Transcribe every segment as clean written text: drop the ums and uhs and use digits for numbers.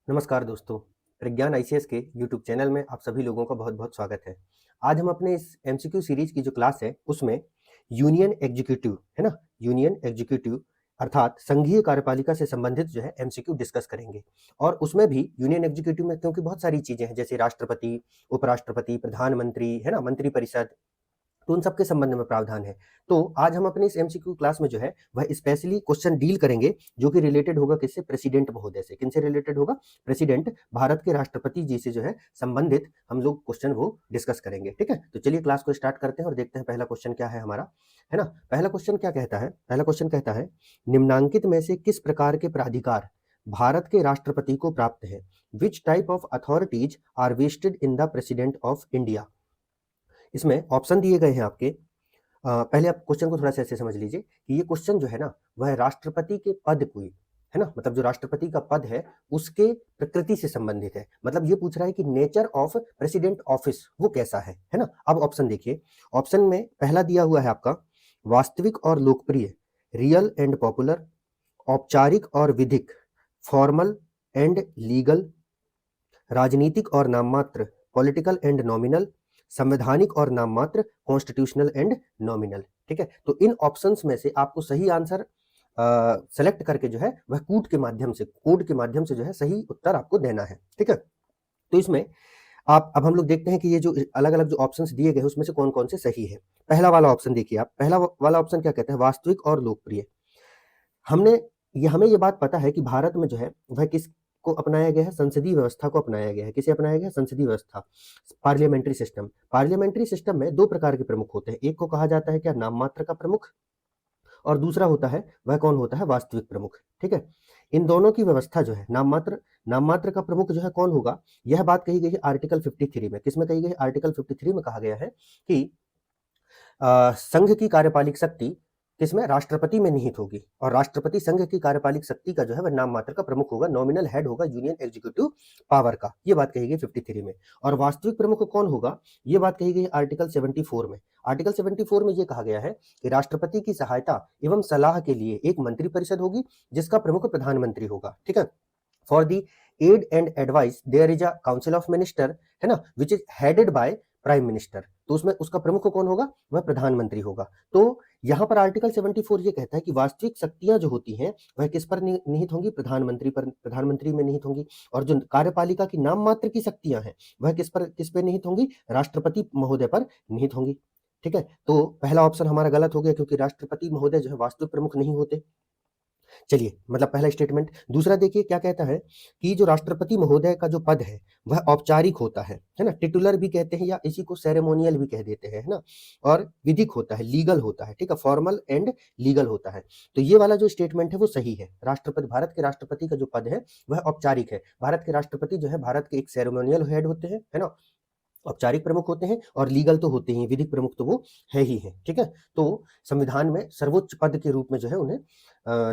नमस्कार दोस्तों, प्रज्ञान आईसीएस के यूट्यूब चैनल में आप सभी लोगों का बहुत-बहुत स्वागत है। आज हम अपने इस एमसीक्यू सीरीज की जो क्लास है, उसमें यूनियन एग्जीक्यूटिव, है ना? यूनियन एग्जीक्यूटिव अर्थात संघीय कार्यपालिका से संबंधित जो है एमसीक्यू डिस्कस करेंगे। और उसमें भी यूनियन एग्जीक्यूटिव में क्योंकि बहुत सारी चीज़ें हैं, जैसे राष्ट्रपति, उपराष्ट्रपति, प्रधानमंत्री, है ना? मंत्रिपरिषद, तो उन सब के संबंध में प्रावधान है। तो आज हम अपनी इस एमसीक्यू क्लास में जो है वह स्पेशली क्वेश्चन डील करेंगे जो कि रिलेटेड होगा किससे? प्रेसिडेंट महोदय से। किनसे रिलेटेड होगा? प्रेसिडेंट, भारत के राष्ट्रपति जी से जो है संबंधित हम लोग क्वेश्चन वो डिस्कस करेंगे। ठीक है, तो चलिए क्लास को स्टार्ट करते हैं और देखते हैं पहला क्वेश्चन क्या है हमारा, है ना? पहला क्वेश्चन क्या कहता है? पहला क्वेश्चन कहता है निम्नांकित में से किस प्रकार के प्राधिकार भारत के राष्ट्रपति को प्राप्त है? Which type of authorities are vested in the president of India? इसमें ऑप्शन दिए गए हैं आपके। पहले आप क्वेश्चन को थोड़ा सा ऐसे समझ लीजिए कि ये क्वेश्चन जो है ना वह राष्ट्रपति के पद को, है ना, मतलब जो राष्ट्रपति का पद है उसके प्रकृति से संबंधित है। मतलब ये पूछ रहा है कि नेचर ऑफ प्रेसिडेंट ऑफिस वो कैसा है ना? अब ऑप्शन देखिए। ऑप्शन में पहला दिया हुआ है आपका वास्तविक और लोकप्रिय, रियल एंड पॉपुलर, औपचारिक और विधिक, फॉर्मल एंड लीगल, राजनीतिक और नाममात्र, पॉलिटिकल एंड नॉमिनल, संवैधानिक और नाममात्र, कॉन्स्टिट्यूशनल एंड नॉमिनल। ठीक है, तो इन ऑप्शंस में से आपको सही आंसर सेलेक्ट करके जो है वह कोड के माध्यम से जो है सही उत्तर आपको देना है। ठीक है, तो इसमें आप अब हम लोग देखते हैं कि ये जो अलग अलग जो ऑप्शंस दिए गए उसमें से कौन कौन से सही है। पहला वाला ऑप्शन देखिए आप, पहला वाला ऑप्शन क्या कहता है? वास्तविक और लोकप्रिय। हमें ये बात पता है कि भारत में जो है वह किसको अपनाया गया है? संसदीय व्यवस्था को अपनाया गया है। किसे अपनाया गया है? संसदीय व्यवस्था, पार्लियामेंट्री सिस्टम। पार्लियामेंट्री सिस्टम में दो प्रकार के प्रमुख होते हैं। एक को कहा जाता है क्या? नाम मात्र का प्रमुख, और दूसरा होता है वह कौन होता है? वास्तविक प्रमुख। ठीक है, इन दोनों की व्यवस्था जो है नाम मात्र का प्रमुख जो है कौन होगा? यह बात कही गई है आर्टिकल 53 में। किसमें कही गई? आर्टिकल 53 में कहा गया है कि संघ की कार्यपालिक शक्ति किसमें? राष्ट्रपति में निहित होगी, और राष्ट्रपति संघ की कार्यपालिक शक्ति का जो है वह नाम मात्र का प्रमुख होगा, नॉमिनल हेड होगा यूनियन एग्जीक्यूटिव पावर का। ये बात कही गई 53 में। और वास्तविक प्रमुख कौन होगा? ये बात कही गई आर्टिकल 74 में। आर्टिकल 74 में ये कहा गया है कि राष्ट्रपति की सहायता एवं सलाह के लिए एक मंत्रिपरिषद होगी जिसका प्रमुख प्रधानमंत्री होगा। ठीक है, for the aid and advice there is a council of minister, है ना, which is headed by prime minister. तो उसमें उसका प्रमुख कौन होगा? वह प्रधानमंत्री होगा। तो यहां पर आर्टिकल 74 ये कहता है कि वास्तविक शक्तियां जो होती हैं वह किस पर निहित होंगी? प्रधानमंत्री में निहित होंगी। और जो कार्यपालिका की नाम मात्र की शक्तियां हैं वह किस पे निहित होंगी? राष्ट्रपति महोदय पर निहित होंगी। ठीक है, तो पहला ऑप्शन हमारा गलत हो गया क्योंकि राष्ट्रपति महोदय जो है वास्तविक प्रमुख नहीं होते। चलिए, मतलब पहला स्टेटमेंट। दूसरा देखिए क्या कहता है कि जो राष्ट्रपति महोदय का जो पद है वह औपचारिक होता है ना, टिटुलर भी कहते हैं या इसी को सेरेमोनियल भी कह देते हैं, है ना, और विधिक होता है, लीगल होता है। ठीक है, फॉर्मल एंड लीगल होता है। तो ये वाला जो स्टेटमेंट है वो सही है। राष्ट्रपति, भारत के राष्ट्रपति का जो पद है वह औपचारिक है। भारत के राष्ट्रपति जो है भारत के एक सेरेमोनियल हेड होते हैं, है ना, औपचारिक प्रमुख होते हैं, और लीगल तो होते ही, विधिक प्रमुख तो वो है ही है। ठीक है, तो संविधान में सर्वोच्च पद के रूप में जो है उन्हें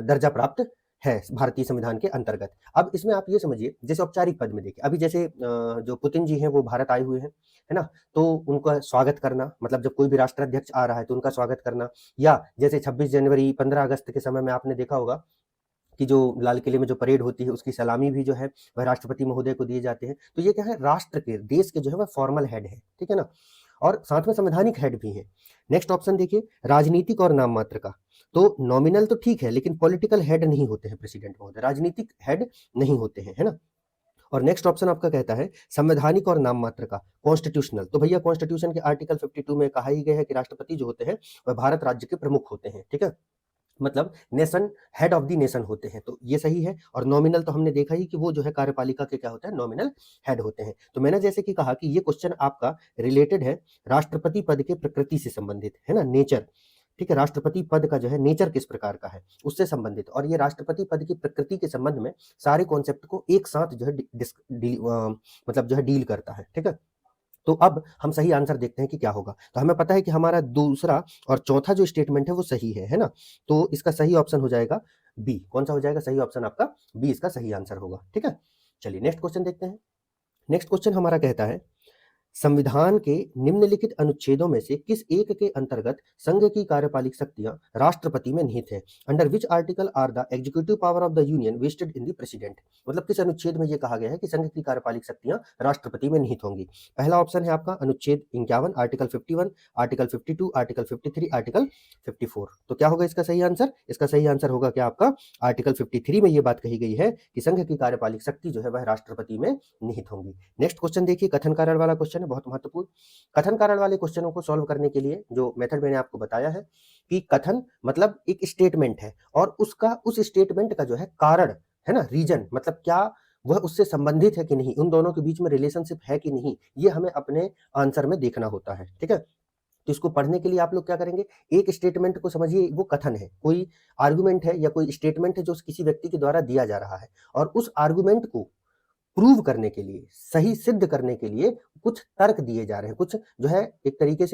दर्जा प्राप्त है भारतीय संविधान के अंतर्गत। अब इसमें आप ये समझिए, जैसे औपचारिक पद में देखिए, अभी जैसे जो पुतिन जी हैं वो भारत आए हुए हैं, है ना, तो उनका स्वागत करना, मतलब जब कोई भी राष्ट्राध्यक्ष आ रहा है तो उनका स्वागत करना, या जैसे 26 जनवरी 15 अगस्त के समय में आपने देखा होगा कि जो लाल किले में जो परेड होती है उसकी सलामी भी जो है वह राष्ट्रपति महोदय को दिए जाते हैं। तो ये क्या है? राष्ट्र के, देश के जो है वह फॉर्मल हेड है। ठीक है ना, और साथ में संवैधानिक हेड भी है। नेक्स्ट ऑप्शन देखिए, राजनीतिक और नाम मात्र का। तो नॉमिनल तो ठीक है लेकिन पॉलिटिकल हेड नहीं होते हैं प्रेसिडेंट महोदय, राजनीतिक हेड नहीं होते हैं, है ना। और नेक्स्ट ऑप्शन आपका कहता है संवैधानिक और नाम मात्र का, कॉन्स्टिट्यूशनल। तो भैया कॉन्स्टिट्यूशन के आर्टिकल 52 में कहा ही गया है कि राष्ट्रपति जो होते हैं वह भारत राज्य के प्रमुख होते हैं। ठीक है, मतलब nation, head of the nation होते हैं, तो ये सही है। और नॉमिनल तो हमने देखा ही कि वो जो है कार्यपालिका के क्या होता है? नॉमिनल हेड होते हैं। तो मैंने जैसे कि कहा कि ये क्वेश्चन आपका रिलेटेड है राष्ट्रपति पद के प्रकृति से संबंधित, है ना, नेचर। ठीक है, राष्ट्रपति पद का जो है नेचर किस प्रकार का है उससे संबंधित, और ये राष्ट्रपति पद की प्रकृति के संबंध में सारे कॉन्सेप्ट को एक साथ जो है मतलब जो है डील करता है। ठीक है, तो अब हम सही आंसर देखते हैं कि क्या होगा। तो हमें पता है कि हमारा दूसरा और चौथा जो स्टेटमेंट है वो सही है ना, तो इसका सही ऑप्शन हो जाएगा बी। कौन सा हो जाएगा सही ऑप्शन? आपका बी इसका सही आंसर होगा। ठीक है, चलिए नेक्स्ट क्वेश्चन देखते हैं। नेक्स्ट क्वेश्चन हमारा कहता है संविधान के निम्नलिखित अनुच्छेदों में से किस एक के अंतर्गत संघ की कार्यपालिक शक्तियां राष्ट्रपति में निहित है? Under which article are the executive power of the union vested in the president? मतलब किस अनुच्छेद में यह कहा गया है कि संघ की कार्यपालिक शक्तियां राष्ट्रपति में निहित होंगी? पहला ऑप्शन है आपका अनुच्छेद 51, आर्टिकल 51, आर्टिकल 52, आर्टिकल 53, आर्टिकल 54। तो क्या होगा इसका सही आंसर? इसका सही आंसर होगा क्या आपका आर्टिकल 53 में यह बात कही गई है कि संघ की कार्यपालिक शक्ति जो है वह राष्ट्रपति में निहित होंगी। नेक्स्ट क्वेश्चन देखिए, कथन कारण वाला क्वेश्चन है, बहुत महत्वपूर्ण। कथन कारण वाले क्वेश्चनों को सॉल्व करने के लिए जो मेथड मैंने आपको बताया है कि कथन मतलब एक स्टेटमेंट है और उसका उस स्टेटमेंट का जो है कारण है ना, रीजन, मतलब क्या वह उससे संबंधित है कि नहीं, उन दोनों के बीच में रिलेशनशिप है कि नहीं, ये हमें अपने आंसर में देखना होता है। ठीक है, तो इसको पढ़ने के लिए आप लोग क्या करेंगे, एक स्टेटमेंट को समझिए, वो कथन है, कोई आर्गुमेंट है या कोई स्टेटमेंट है जो किसी व्यक्ति के द्वारा दिया जा रहा है, और उस आर्गुमेंट को प्रूव करने के लिए, सही सिद्ध करने के लिए कुछ तर्क दिए जा रहे हैं, कुछ जो है एक तरीके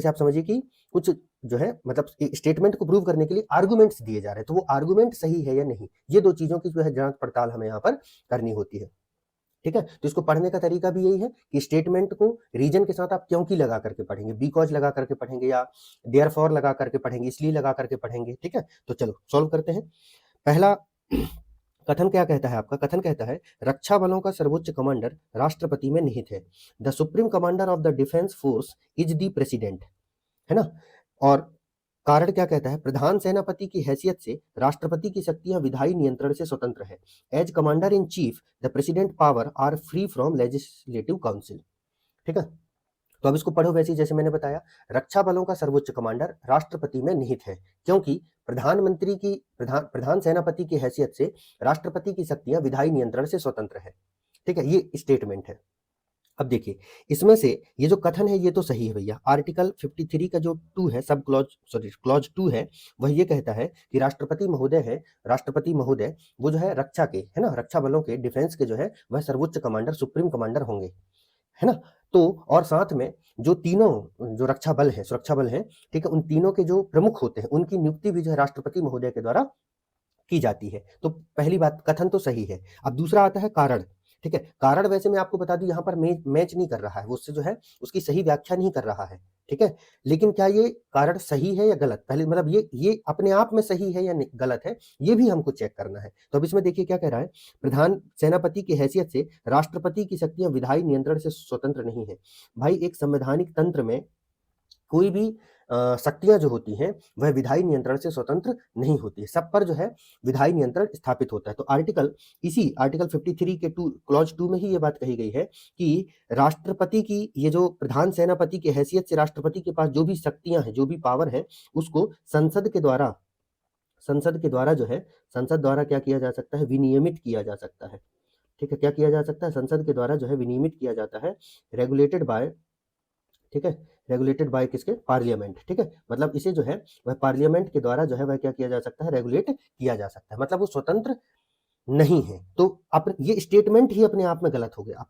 से आप समझिए कि कुछ जो है मतलब स्टेटमेंट को प्रूव करने के लिए आर्गुमेंट्स दिए जा रहे हैं, तो वो आर्गुमेंट सही है या नहीं, ये दो चीजों की जो है जांच पड़ताल हमें यहाँ पर करनी होती है। ठीक है, तो इसको पढ़ने का तरीका भी यही है कि स्टेटमेंट को रीजन के साथ आप क्योंकि लगा करके पढ़ेंगे, बिकॉज लगा करके पढ़ेंगे, या देयरफॉर लगा करके पढ़ेंगे, इसलिए लगा करके पढ़ेंगे। ठीक है, तो चलो सॉल्व करते हैं। पहला कथन क्या कहता है आपका? कथन कहता है रक्षा बलों का सर्वोच्च कमांडर राष्ट्रपति में निहित है। The supreme commander of the defence force is the president, है ना। और कारण क्या कहता है? प्रधान सेनापति की हैसियत से राष्ट्रपति की शक्तियां विधायी नियंत्रण से स्वतंत्र है। As commander in chief the president power are free from legislative council. ठीक है, तो अब इसको पढ़ो वैसे जैसे मैंने बताया, रक्षा बलों का सर्वोच्च कमांडर राष्ट्रपति में निहित है, क्योंकि प्रधान सेनापति की हैसियत से राष्ट्रपति की शक्तियां विधायी नियंत्रण से स्वतंत्र है। ठीक है, ये स्टेटमेंट है। अब देखिए, इसमें से ये जो कथन है ये तो सही है भैया। आर्टिकल 53 का जो 2 है, सब क्लॉज 2 है, वह ये कहता है कि राष्ट्रपति महोदय वो जो है रक्षा के, है ना, रक्षा बलों के, डिफेंस के जो है वह सर्वोच्च कमांडर, सुप्रीम कमांडर होंगे, है ना। तो और साथ में जो तीनों जो रक्षा बल है, सुरक्षा बल है, ठीक है, उन तीनों के जो प्रमुख होते हैं उनकी नियुक्ति भी जो है राष्ट्रपति महोदय के द्वारा की जाती है। तो पहली बात, कथन तो सही है। अब दूसरा आता है कारण। ठीक है, कारण वैसे मैं आपको बता दूं यहाँ पर मैच नहीं कर रहा है, वो उससे जो है उसकी सही व्याख्या नहीं कर रहा है। ठीक है, लेकिन क्या ये कारण सही है या गलत, पहले मतलब ये अपने आप में सही है या गलत है, ये भी हमको चेक करना है। तो अब इसमें देखिए क्या कह रहा है, प्रधान सेनापति की हैसियत से राष्ट्रपति की शक्तियां विधायी नियंत्रण से स्वतंत्र नहीं है। भाई, एक संवैधानिक तंत्र में कोई भी शक्तियां जो होती हैं वह विधायी नियंत्रण से स्वतंत्र नहीं होती है, सब पर जो है विधायी नियंत्रण स्थापित होता है। तो आर्टिकल 53 के क्लॉज 2 में ही ये बात कही गई है कि राष्ट्रपति की, ये जो प्रधान सेनापति की हैसियत से राष्ट्रपति के पास जो भी शक्तियां हैं, जो भी पावर है, उसको संसद के द्वारा जो है, संसद द्वारा क्या किया जा सकता है, विनियमित किया जा सकता है। ठीक है, क्या किया जा सकता है, संसद के द्वारा जो है विनियमित किया जाता है, रेगुलेटेड बाय, ठीक है, रेगुलेटेड बाय किसके, पार्लियामेंट। ठीक है, मतलब इसे जो है वह पार्लियामेंट के द्वारा जो है वह क्या किया जा सकता है, रेगुलेट किया जा सकता है, मतलब वो स्वतंत्र नहीं है। तो ये स्टेटमेंट ही अपने आप में गलत हो गया।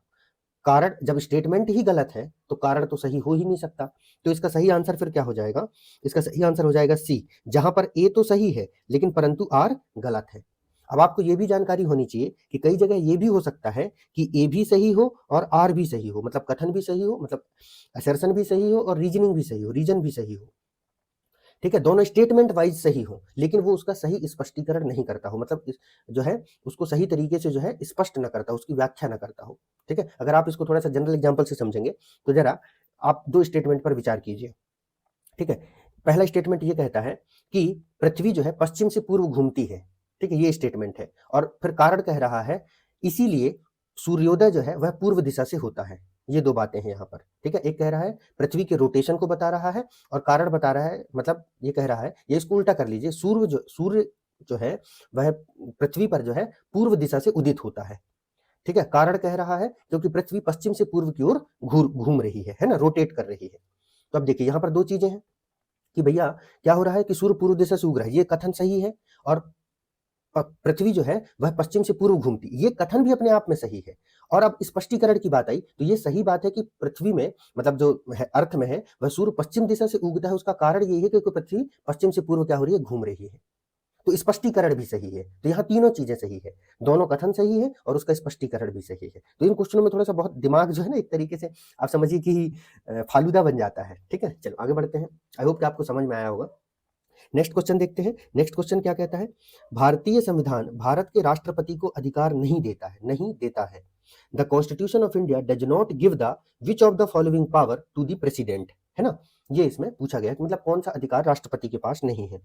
कारण, जब स्टेटमेंट ही गलत है तो कारण तो सही हो ही नहीं सकता। तो इसका सही आंसर फिर क्या हो जाएगा, इसका सही आंसर हो जाएगा सी, जहां पर ए तो सही है लेकिन परंतु आर गलत है। अब आपको ये भी जानकारी होनी चाहिए कि कई जगह ये भी हो सकता है कि ए भी सही हो और आर भी सही हो, मतलब कथन भी सही हो, मतलब असर्शन भी सही हो और रीजनिंग भी सही हो, रीजन भी सही हो। ठीक है, दोनों स्टेटमेंट वाइज सही हो लेकिन वो उसका सही स्पष्टीकरण नहीं करता हो, मतलब जो है उसको सही तरीके से जो है स्पष्ट ना करता हो, उसकी व्याख्या ना करता हो। ठीक है, अगर आप इसको थोड़ा सा जनरल एग्जांपल से समझेंगे तो जरा आप दो स्टेटमेंट पर विचार कीजिए। ठीक है, पहला स्टेटमेंट ये कहता है कि पृथ्वी जो है पश्चिम से पूर्व घूमती है। ठीक है, ये स्टेटमेंट है, और फिर कारण कह रहा है इसीलिए सूर्योदय जो है वह पूर्व दिशा से होता है। ये दो बातें हैं यहाँ पर। ठीक है, एक कह रहा है पृथ्वी के रोटेशन को बता रहा है और कारण बता रहा है, मतलब ये कह रहा है, ये इसको उल्टा कर लीजिए, सूर्य जो है वह पृथ्वी पर जो है पूर्व दिशा से उदित होता है। ठीक है, कारण कह रहा है क्योंकि पृथ्वी पश्चिम से पूर्व की ओर घूम रही है ना, रोटेट कर रही है। तो अब देखिए यहाँ पर दो चीजें हैं कि भैया क्या हो रहा है कि सूर्य पूर्व दिशा से उग रहा है, ये कथन सही है, और पृथ्वी जो है वह पश्चिम से पूर्व घूमती, ये कथन भी अपने आप में सही है। और अब स्पष्टीकरण की बात आई तो ये सही बात है कि पृथ्वी में, मतलब जो है अर्थ में है, वह सूर्य पश्चिम दिशा से उगता है, उसका कारण ये है कि पृथ्वी पश्चिम से पूर्व क्या हो रही है, घूम रही है। तो स्पष्टीकरण भी सही है। तो यहाँ तीनों चीजें सही है, दोनों कथन सही है और उसका स्पष्टीकरण भी सही है। तो इन क्वेश्चनों में थोड़ा सा बहुत दिमाग जो है ना, एक तरीके से आप समझिए कि फालूदा बन जाता है। ठीक है, चलो आगे बढ़ते हैं। आई होप कि आपको समझ में आया होगा। नेक्स्ट क्वेश्चन देखते हैं। नेक्स्ट क्वेश्चन क्या कहता है? भारतीय संविधान भारत के राष्ट्रपति को अधिकार नहीं देता है, नहीं देता है। The constitution of India does not give the which of the following power to the president, है ना। ये इसमें पूछा गया है, मतलब कौन सा अधिकार राष्ट्रपति के पास नहीं है।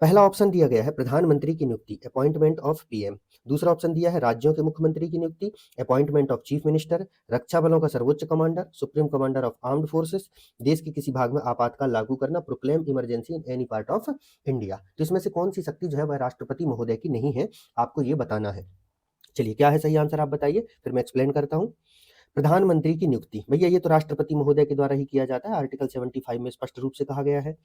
पहला ऑप्शन दिया गया है प्रधानमंत्री की नियुक्ति, अपॉइंटमेंट ऑफ पीएम। दूसरा ऑप्शन दिया है राज्यों के मुख्यमंत्री की नियुक्ति, अपॉइंटमेंट ऑफ चीफ मिनिस्टर। रक्षा बलों का सर्वोच्च commander, supreme commander of armed forces. देश के किसी भाग में आपातकाल लागू करना, proclaim emergency in any part of India. तो इसमें से कौन सी शक्ति जो है वह राष्ट्रपति महोदय की नहीं है, आपको ये बताना है। चलिए, क्या है सही आंसर आप बताइए, फिर मैं एक्सप्लेन करता हूँ। प्रधानमंत्री की नियुक्ति, भैया ये तो राष्ट्रपति महोदय के द्वारा ही किया जाता है, आर्टिकल 75 में स्पष्ट रूप से कहा गया है।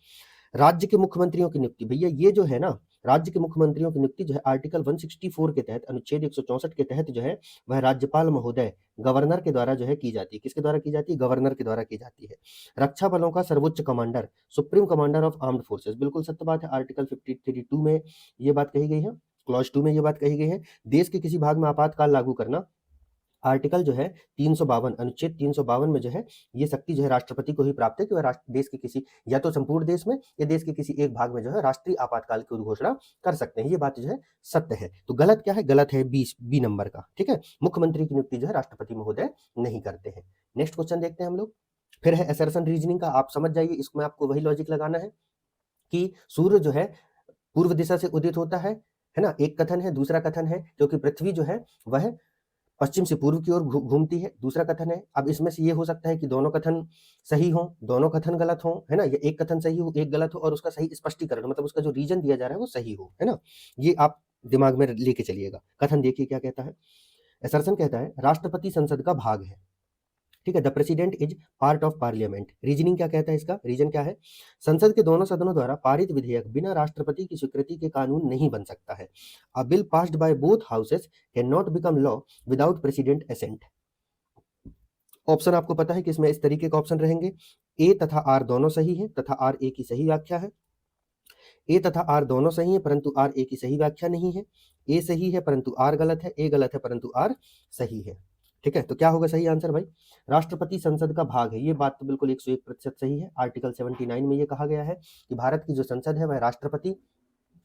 राज्य के मुख्यमंत्रियों की नियुक्ति, भैया ये जो है ना, राज्य के मुख्यमंत्रियों की नियुक्ति जो है आर्टिकल 164 के तहत, अनुच्छेद 164 के तहत जो है वह राज्यपाल महोदय, गवर्नर के द्वारा जो है की जाती है। किसके द्वारा की जाती है? गवर्नर के द्वारा की जाती है। रक्षा बलों का सर्वोच्च commander, supreme commander of armed forces, बिल्कुल सत्य बात है, आर्टिकल 53(2) में ये बात कही गई है, क्लॉज 2 में ये बात कही गई है। देश के किसी भाग में आपातकाल लागू करना, आर्टिकल जो है 352, अनुच्छेद 352 में जो है ये शक्ति जो है राष्ट्रपति को ही प्राप्त है कि वह देश के किसी, या तो संपूर्ण देश में या देश के किसी एक भाग में जो है राष्ट्रीय आपातकाल की घोषणा कर सकते हैं। ये बात जो है सत्य है। तो गलत क्या है? गलत है बी नंबर का। ठीक है, मुख्यमंत्री की नियुक्ति जो है राष्ट्रपति महोदय नहीं करते हैं। नेक्स्ट क्वेश्चन देखते हैं हम लोग। फिर है असर्शन रीजनिंग का, आप समझ जाइए, इसमें आपको वही लॉजिक लगाना है कि सूर्य जो है पूर्व दिशा से उदित होता है ना, एक कथन है। दूसरा कथन है क्योंकि पृथ्वी जो है वह पश्चिम से पूर्व की ओर घूमती है, दूसरा कथन है। अब इसमें से ये हो सकता है कि दोनों कथन सही हो, दोनों कथन गलत हो, है ना, या एक कथन सही हो एक गलत हो और उसका सही स्पष्टीकरण, मतलब उसका जो रीजन दिया जा रहा है वो सही हो, है ना। ये आप दिमाग में लेके चलिएगा। कथन देखिए क्या कहता है। असर्शन कहता है राष्ट्रपति संसद का भाग है। ठीक है, the president is part of parliament. Reasoning क्या कहता है इसका? रीजन क्या है? संसद के दोनों सदनों द्वारा पारित विधेयक बिना राष्ट्रपति की स्वीकृति के कानून नहीं बन सकता है। A bill passed by both houses can not become law without president assent. Option आपको पता है कि इसमें इस तरीके के ऑप्शन रहेंगे, ए तथा आर दोनों सही है तथा आर ए की सही व्याख्या है। ए तथा आर दोनों सही है परंतु आर ए की सही व्याख्या नहीं है। ए सही है परंतु आर गलत है, ए गलत है परंतु आर सही है। ठीक है, तो क्या होगा सही आंसर भाई? राष्ट्रपति संसद का भाग है, ये बात तो बिल्कुल 101% सही है। आर्टिकल 79 में ये कहा गया है कि भारत की जो संसद है वह राष्ट्रपति,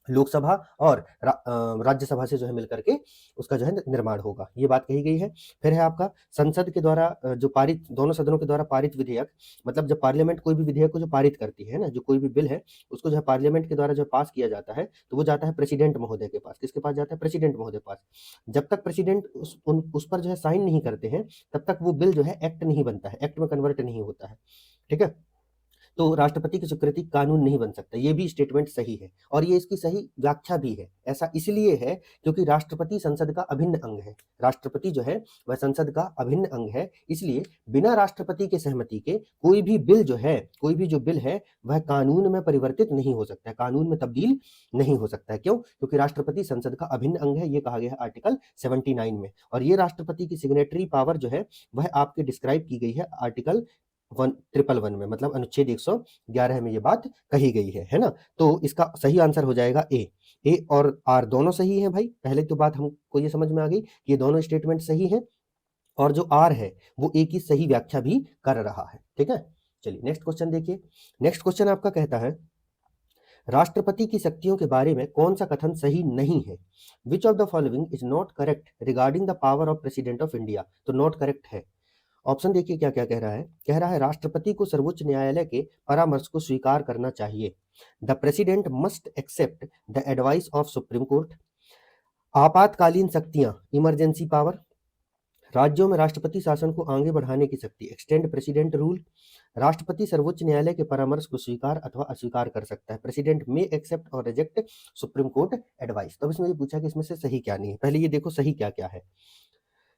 लोकसभा और राज्यसभा से जो है मिलकर के उसका जो है निर्माण होगा, ये बात कही गई है। फिर है आपका संसद के द्वारा जो पारित, दोनों सदनों के द्वारा पारित विधेयक, मतलब जब पार्लियामेंट कोई भी विधेयक को जो पारित करती है ना, जो कोई भी बिल है उसको जो है पार्लियामेंट के द्वारा जो पास किया जाता है तो वो जाता है प्रेसिडेंट महोदय के पास। किसके पास जाता है? प्रेसिडेंट महोदय के पास। जब तक प्रेसिडेंट उस पर जो है साइन नहीं करते हैं तब तक वो बिल जो है एक्ट नहीं बनता है, एक्ट में कन्वर्ट नहीं होता है। ठीक है, तो राष्ट्रपति की स्वीकृति कानून नहीं बन सकता, ये भी स्टेटमेंट सही है और ये इसकी सही व्याख्या भी है। ऐसा इसलिए है क्योंकि राष्ट्रपति संसद का अभिन्न अंग है। राष्ट्रपति जो है वह संसद का अभिन्न अंग है, इसलिए बिना राष्ट्रपति के सहमति के कोई भी बिल जो है, कोई भी जो बिल है वह कानून में परिवर्तित नहीं हो सकता है, कानून में तब्दील नहीं हो सकता है। क्यों? क्योंकि राष्ट्रपति संसद का अभिन्न अंग है, ये कहा गया है आर्टिकल 79 में। और ये राष्ट्रपति की सिग्नेटरी पावर जो है वह आपके डिस्क्राइब की गई है आर्टिकल 111 में, मतलब अनुच्छेद 111 में ये बात कही गई है ना। तो इसका सही आंसर हो जाएगा ए और आर दोनों सही है भाई। पहले तो बात हमको ये समझ में आ गई कि ये दोनों स्टेटमेंट सही है और जो आर है वो ए की सही व्याख्या भी कर रहा है। ठीक है, चलिए नेक्स्ट क्वेश्चन देखिए। नेक्स्ट क्वेश्चन आपका कहता है राष्ट्रपति की शक्तियों के बारे में कौन सा कथन सही नहीं है? Which of the following is not correct regarding the power of president of India? तो नॉट करेक्ट है। ऑप्शन देखिए क्या क्या कह रहा है। कह रहा है राष्ट्रपति को सर्वोच्च न्यायालय के परामर्श को स्वीकार करना चाहिए। The president must accept the advice of supreme court. आपातकालीन शक्तियां, इमरजेंसी पावर। राज्यों में राष्ट्रपति शासन को आगे बढ़ाने की शक्ति, एक्सटेंड प्रेसिडेंट रूल। राष्ट्रपति सर्वोच्च न्यायालय के परामर्श को स्वीकार अथवा अस्वीकार कर सकता है। प्रेसिडेंट में एक्सेप्ट और रिजेक्ट सुप्रीम कोर्ट एडवाइस। तो इसमें ये पूछा कि इसमें से सही क्या नहीं है। पहले ये देखो सही क्या क्या है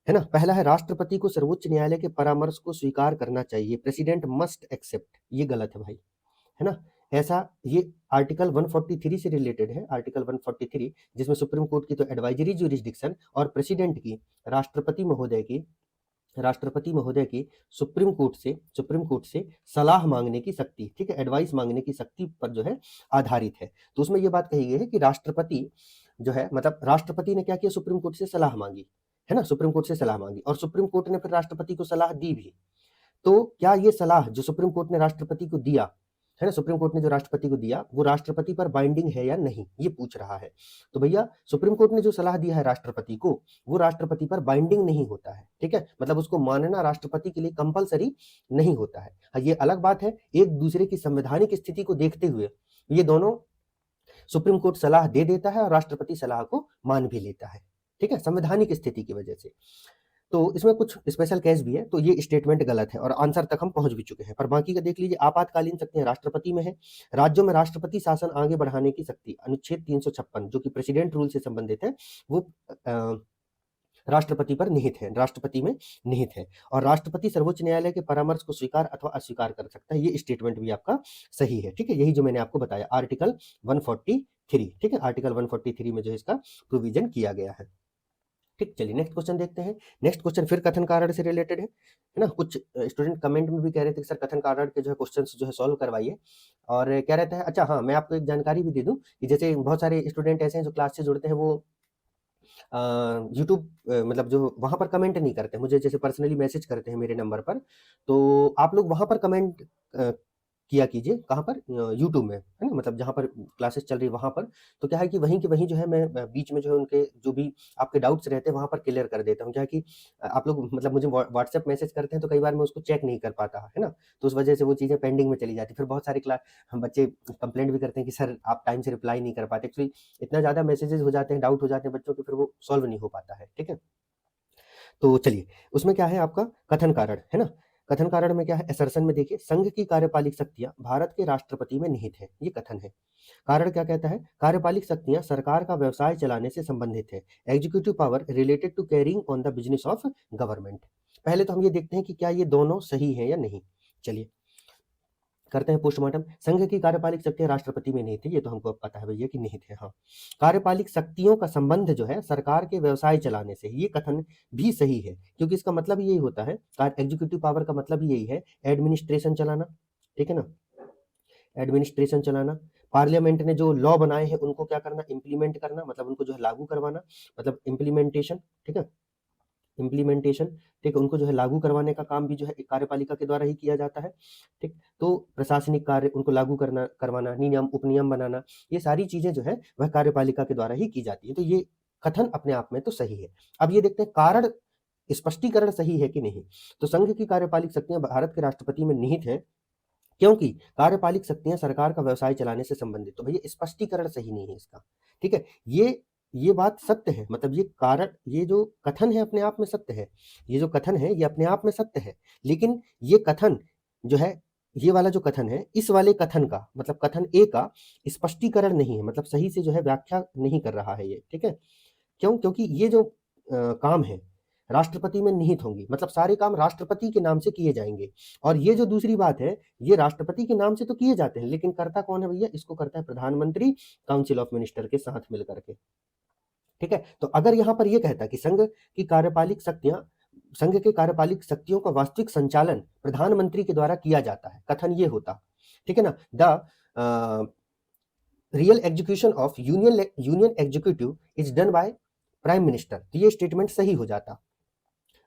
ना। पहला है राष्ट्रपति को सर्वोच्च न्यायालय के परामर्श को स्वीकार करना चाहिए, प्रेसिडेंट मस्ट एक्सेप्ट, ये गलत है भाई, है ना। ऐसा ये आर्टिकल 143 से रिलेटेड है, आर्टिकल 143 जिसमें सुप्रीम कोर्ट की तो एडवाइजरी ज्यूरिसडिक्शन और प्रेसिडेंट की, राष्ट्रपति महोदय की राष्ट्रपति महोदय की सुप्रीम कोर्ट से सलाह मांगने की शक्ति, ठीक है, एडवाइस मांगने की शक्ति पर जो है आधारित है। तो उसमें ये बात कही गई है कि राष्ट्रपति जो है, मतलब राष्ट्रपति ने क्या किया, सुप्रीम कोर्ट से सलाह मांगी, है ना, सुप्रीम कोर्ट से सलाह मांगी और सुप्रीम कोर्ट ने फिर राष्ट्रपति को सलाह दी भी। तो क्या ये सलाह जो सुप्रीम कोर्ट ने राष्ट्रपति को दिया, है ना, सुप्रीम कोर्ट ने जो राष्ट्रपति को दिया वो राष्ट्रपति पर बाइंडिंग है या नहीं, ये पूछ रहा है। तो भैया सुप्रीम कोर्ट ने जो सलाह दिया है राष्ट्रपति को, वो राष्ट्रपति पर बाइंडिंग नहीं होता है, ठीक है, मतलब उसको मानना राष्ट्रपति के लिए कंपलसरी नहीं होता है। हाँ, ये अलग बात है, एक दूसरे की संवैधानिक स्थिति को देखते हुए ये दोनों, सुप्रीम कोर्ट सलाह दे देता है और राष्ट्रपति सलाह को मान भी लेता है, ठीक है, संवैधानिक स्थिति की वजह से। तो इसमें कुछ स्पेशल केस भी है, तो ये स्टेटमेंट गलत है और आंसर तक हम पहुंच भी चुके हैं। पर बाकी का देख लीजिए, आपातकालीन शक्तियां राष्ट्रपति में है, राज्यों में राष्ट्रपति शासन आगे बढ़ाने की शक्ति, अनुच्छेद 356 जो कि प्रेसिडेंट रूल से संबंधित है, वो राष्ट्रपति पर निहित है, राष्ट्रपति में निहित है। और राष्ट्रपति सर्वोच्च न्यायालय के परामर्श को स्वीकार अथवा अस्वीकार कर सकता है, ये स्टेटमेंट भी आपका सही है, ठीक है, यही जो मैंने आपको बताया आर्टिकल 143, ठीक है, आर्टिकल 143 में जो इसका प्रोविजन किया गया है। ठीक, चलिए नेक्स्ट क्वेश्चन देखते हैं। नेक्स्ट क्वेश्चन फिर कथन कारण से रिलेटेड है ना। कुछ स्टूडेंट कमेंट में भी कह रहे थे कि सर कथन कारण के जो है क्वेश्चंस जो है सॉल्व करवाइए, और कह रहे थे अच्छा हाँ मैं आपको एक जानकारी भी दे दूं कि जैसे बहुत सारे स्टूडेंट ऐसे हैं जो क्लास से जुड़ते हैं, वो यूट्यूब मतलब जो वहाँ पर कमेंट नहीं करते, मुझे जैसे पर्सनली मैसेज करते हैं मेरे नंबर पर, तो आप लोग वहाँ पर कमेंट किया कीजिए, कहाँ पर, यूट्यूब में, है ना, मतलब जहाँ पर क्लासेस चल रही है वहाँ पर। तो क्या है कि वहीं के वहीं जो है मैं बीच में जो है उनके जो भी आपके डाउट्स रहते हैं वहाँ पर क्लियर कर देता हूँ। क्या है कि आप लोग मतलब मुझे व्हाट्सएप मैसेज करते हैं तो कई बार मैं उसको चेक नहीं कर पाता, है ना, तो उस वजह से वो चीज़ें पेंडिंग में चली जाती। फिर बहुत सारे क्लास हम बच्चे कंप्लेंट भी करते हैं कि सर आप टाइम से रिप्लाई नहीं कर पाते, एक्चुअली इतना ज़्यादा मैसेजेस हो जाते हैं, डाउट हो जाते हैं बच्चों के, फिर वो सॉल्व नहीं हो पाता है, ठीक है। तो चलिए उसमें क्या है आपका कथन कारण, है ना, कथन कारण में क्या है, असर्शन में देखिए, संघ की कार्यपालिक शक्तियां भारत के राष्ट्रपति में निहित है, ये कथन है। कारण क्या कहता है, कार्यपालिक शक्तियां सरकार का व्यवसाय चलाने से संबंधित है, executive power related to carrying on the business of government. पहले तो हम ये देखते हैं कि क्या ये दोनों सही है या नहीं। चलिए करते हैं पोस्टमार्टम। संघ की कार्यपालिक शक्तियां राष्ट्रपति में निहित है, ये तो हमको अब पता है भैया कि निहित है। हाँ, कार्यपालिक शक्तियों का संबंध जो है सरकार के व्यवसाय चलाने से, ये कथन भी सही है, क्योंकि इसका मतलब यही होता है, एग्जीक्यूटिव पावर का मतलब यही है एडमिनिस्ट्रेशन चलाना, ठीक है ना, एडमिनिस्ट्रेशन चलाना। पार्लियामेंट ने जो लॉ बनाए हैं उनको क्या करना, इंप्लीमेंट करना, मतलब उनको जो है लागू करवाना, मतलब इम्प्लीमेंटेशन, ठीक है, इम्प्लीमेंटेशन, ठीक है, उनको जो है लागू करवाने का काम भी जो है एक कार्यपालिका के द्वारा ही किया जाता है, ठीक। तो प्रशासनिक कार्य उनको लागू करना करवाना, नियम उपनियम बनाना, ये सारी चीजें जो है वह कार्यपालिका के द्वारा ही की जाती है। तो ये कथन अपने आप में तो सही है। अब ये देखते हैं कारण स्पष्टीकरण सही है कि नहीं। तो संघ की कार्यपालिक शक्तियां भारत के राष्ट्रपति में निहित है, क्योंकि कार्यपालिक शक्तियां सरकार का व्यवसाय चलाने से संबंधित। तो भैया स्पष्टीकरण सही नहीं है इसका, ठीक है, ये बात सत्य है, मतलब ये कारण, ये जो कथन है अपने आप में सत्य है, ये जो कथन है ये अपने आप में सत्य है, लेकिन ये कथन जो है, ये वाला जो कथन है, इस वाले कथन का मतलब कथन ए का स्पष्टीकरण नहीं है, मतलब सही से जो है व्याख्या नहीं कर रहा है ये, ठीक है। क्यों, क्योंकि ये जो काम है राष्ट्रपति में निहित होंगी, मतलब सारे काम राष्ट्रपति के नाम से किए जाएंगे। और ये जो दूसरी बात है, ये राष्ट्रपति के नाम से तो किए जाते हैं, लेकिन करता कौन है भैया, इसको करता है प्रधानमंत्री काउंसिल ऑफ मिनिस्टर के साथ मिलकर के, ठीक है। तो अगर यहाँ पर ये कहता कि संघ की कार्यपालिक शक्तियां, संघ के कार्यपालिक शक्तियों का वास्तविक संचालन प्रधानमंत्री के द्वारा किया जाता है, कथन ये होता, ठीक है ना, the real execution of union executive is done by prime minister, तो ये स्टेटमेंट सही हो जाता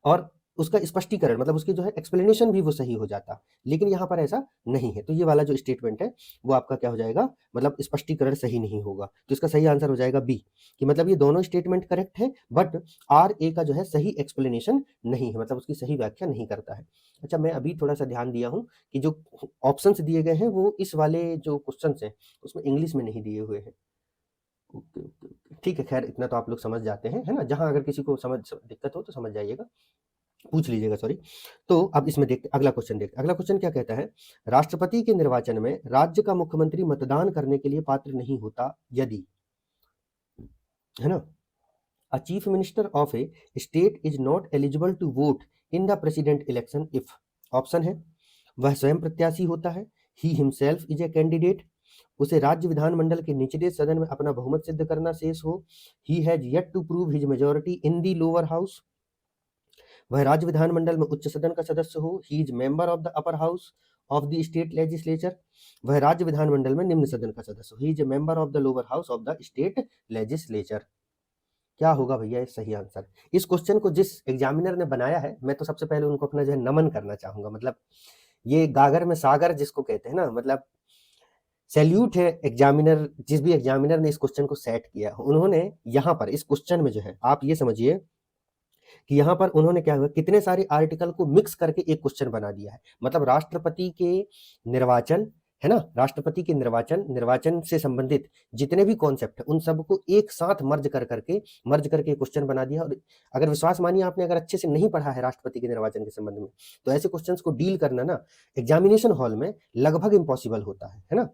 और उसका स्पष्टीकरण मतलब उसकी जो है एक्सप्लेनेशन भी वो सही हो जाता, लेकिन यहाँ पर ऐसा नहीं है। तो ये वाला जो स्टेटमेंट है वो आपका क्या हो जाएगा, मतलब स्पष्टीकरण सही नहीं होगा। तो इसका सही आंसर हो जाएगा बी, कि मतलब ये दोनों स्टेटमेंट करेक्ट है, बट आर ए का जो है सही एक्सप्लेनेशन नहीं है, मतलब उसकी सही व्याख्या नहीं करता है। अच्छा, मैं अभी थोड़ा सा ध्यान दिया हूँ कि जो ऑप्शंस दिए गए हैं वो इस वाले जो क्वेश्चन है उसमें इंग्लिश में नहीं दिए हुए हैं। ओके ओके ओके, ठीक है, खैर इतना तो आप लोग समझ जाते हैं, है ना, जहां अगर किसी को समझ दिक्कत हो तो समझ जाइएगा, पूछ लीजिएगा, सॉरी। तो अब इसमें देखते अगला क्वेश्चन देखते, अगला क्वेश्चन क्या कहता है, राष्ट्रपति के निर्वाचन में राज्य का मुख्यमंत्री मतदान करने के लिए पात्र नहीं होता यदि, है ना, a chief minister of a state is not eligible to vote in the president election if, option है, वह स्वयं प्रत्याशी होता है, he himself is a candidate, उसे राज्य विधानमंडल के निचले सदन में अपना बहुमत सिद्ध करना शेष हो, he has yet to prove his majority in the lower house, वह राज्य विधानमंडल में उच्च सदन का सदस्य हो, he is member of the upper house of the state legislature. वह राज्य विधानमंडल में निम्न सदन का सदस्य हो, he is a member of the lower house of the state legislature. क्या होगा भैया ये सही आंसर? इस क्वेश्चन को जिस एग्जामिनर ने बनाया है, मैं तो सबसे पहले उनको अपना जो है नमन करना चाहूंगा। मतलब ये गागर में सागर जिसको कहते हैं ना, मतलब सैल्यूट है एग्जामिनर, जिस भी एग्जामिनर ने इस क्वेश्चन को सेट किया। उन्होंने यहाँ पर इस क्वेश्चन में जो है, आप ये समझिए कि यहाँ पर उन्होंने क्या हुआ, कितने सारे आर्टिकल को मिक्स करके एक क्वेश्चन बना दिया है। मतलब राष्ट्रपति के निर्वाचन है ना, राष्ट्रपति के निर्वाचन से संबंधित जितने भी कॉन्सेप्ट है उन सबको एक साथ मर्ज करके क्वेश्चन बना दिया। और अगर विश्वास मानिए आपने अगर अच्छे से नहीं पढ़ा है राष्ट्रपति के निर्वाचन के संबंध में, तो ऐसे क्वेश्चंस को डील करना ना एग्जामिनेशन हॉल में लगभग इम्पॉसिबल होता है ना।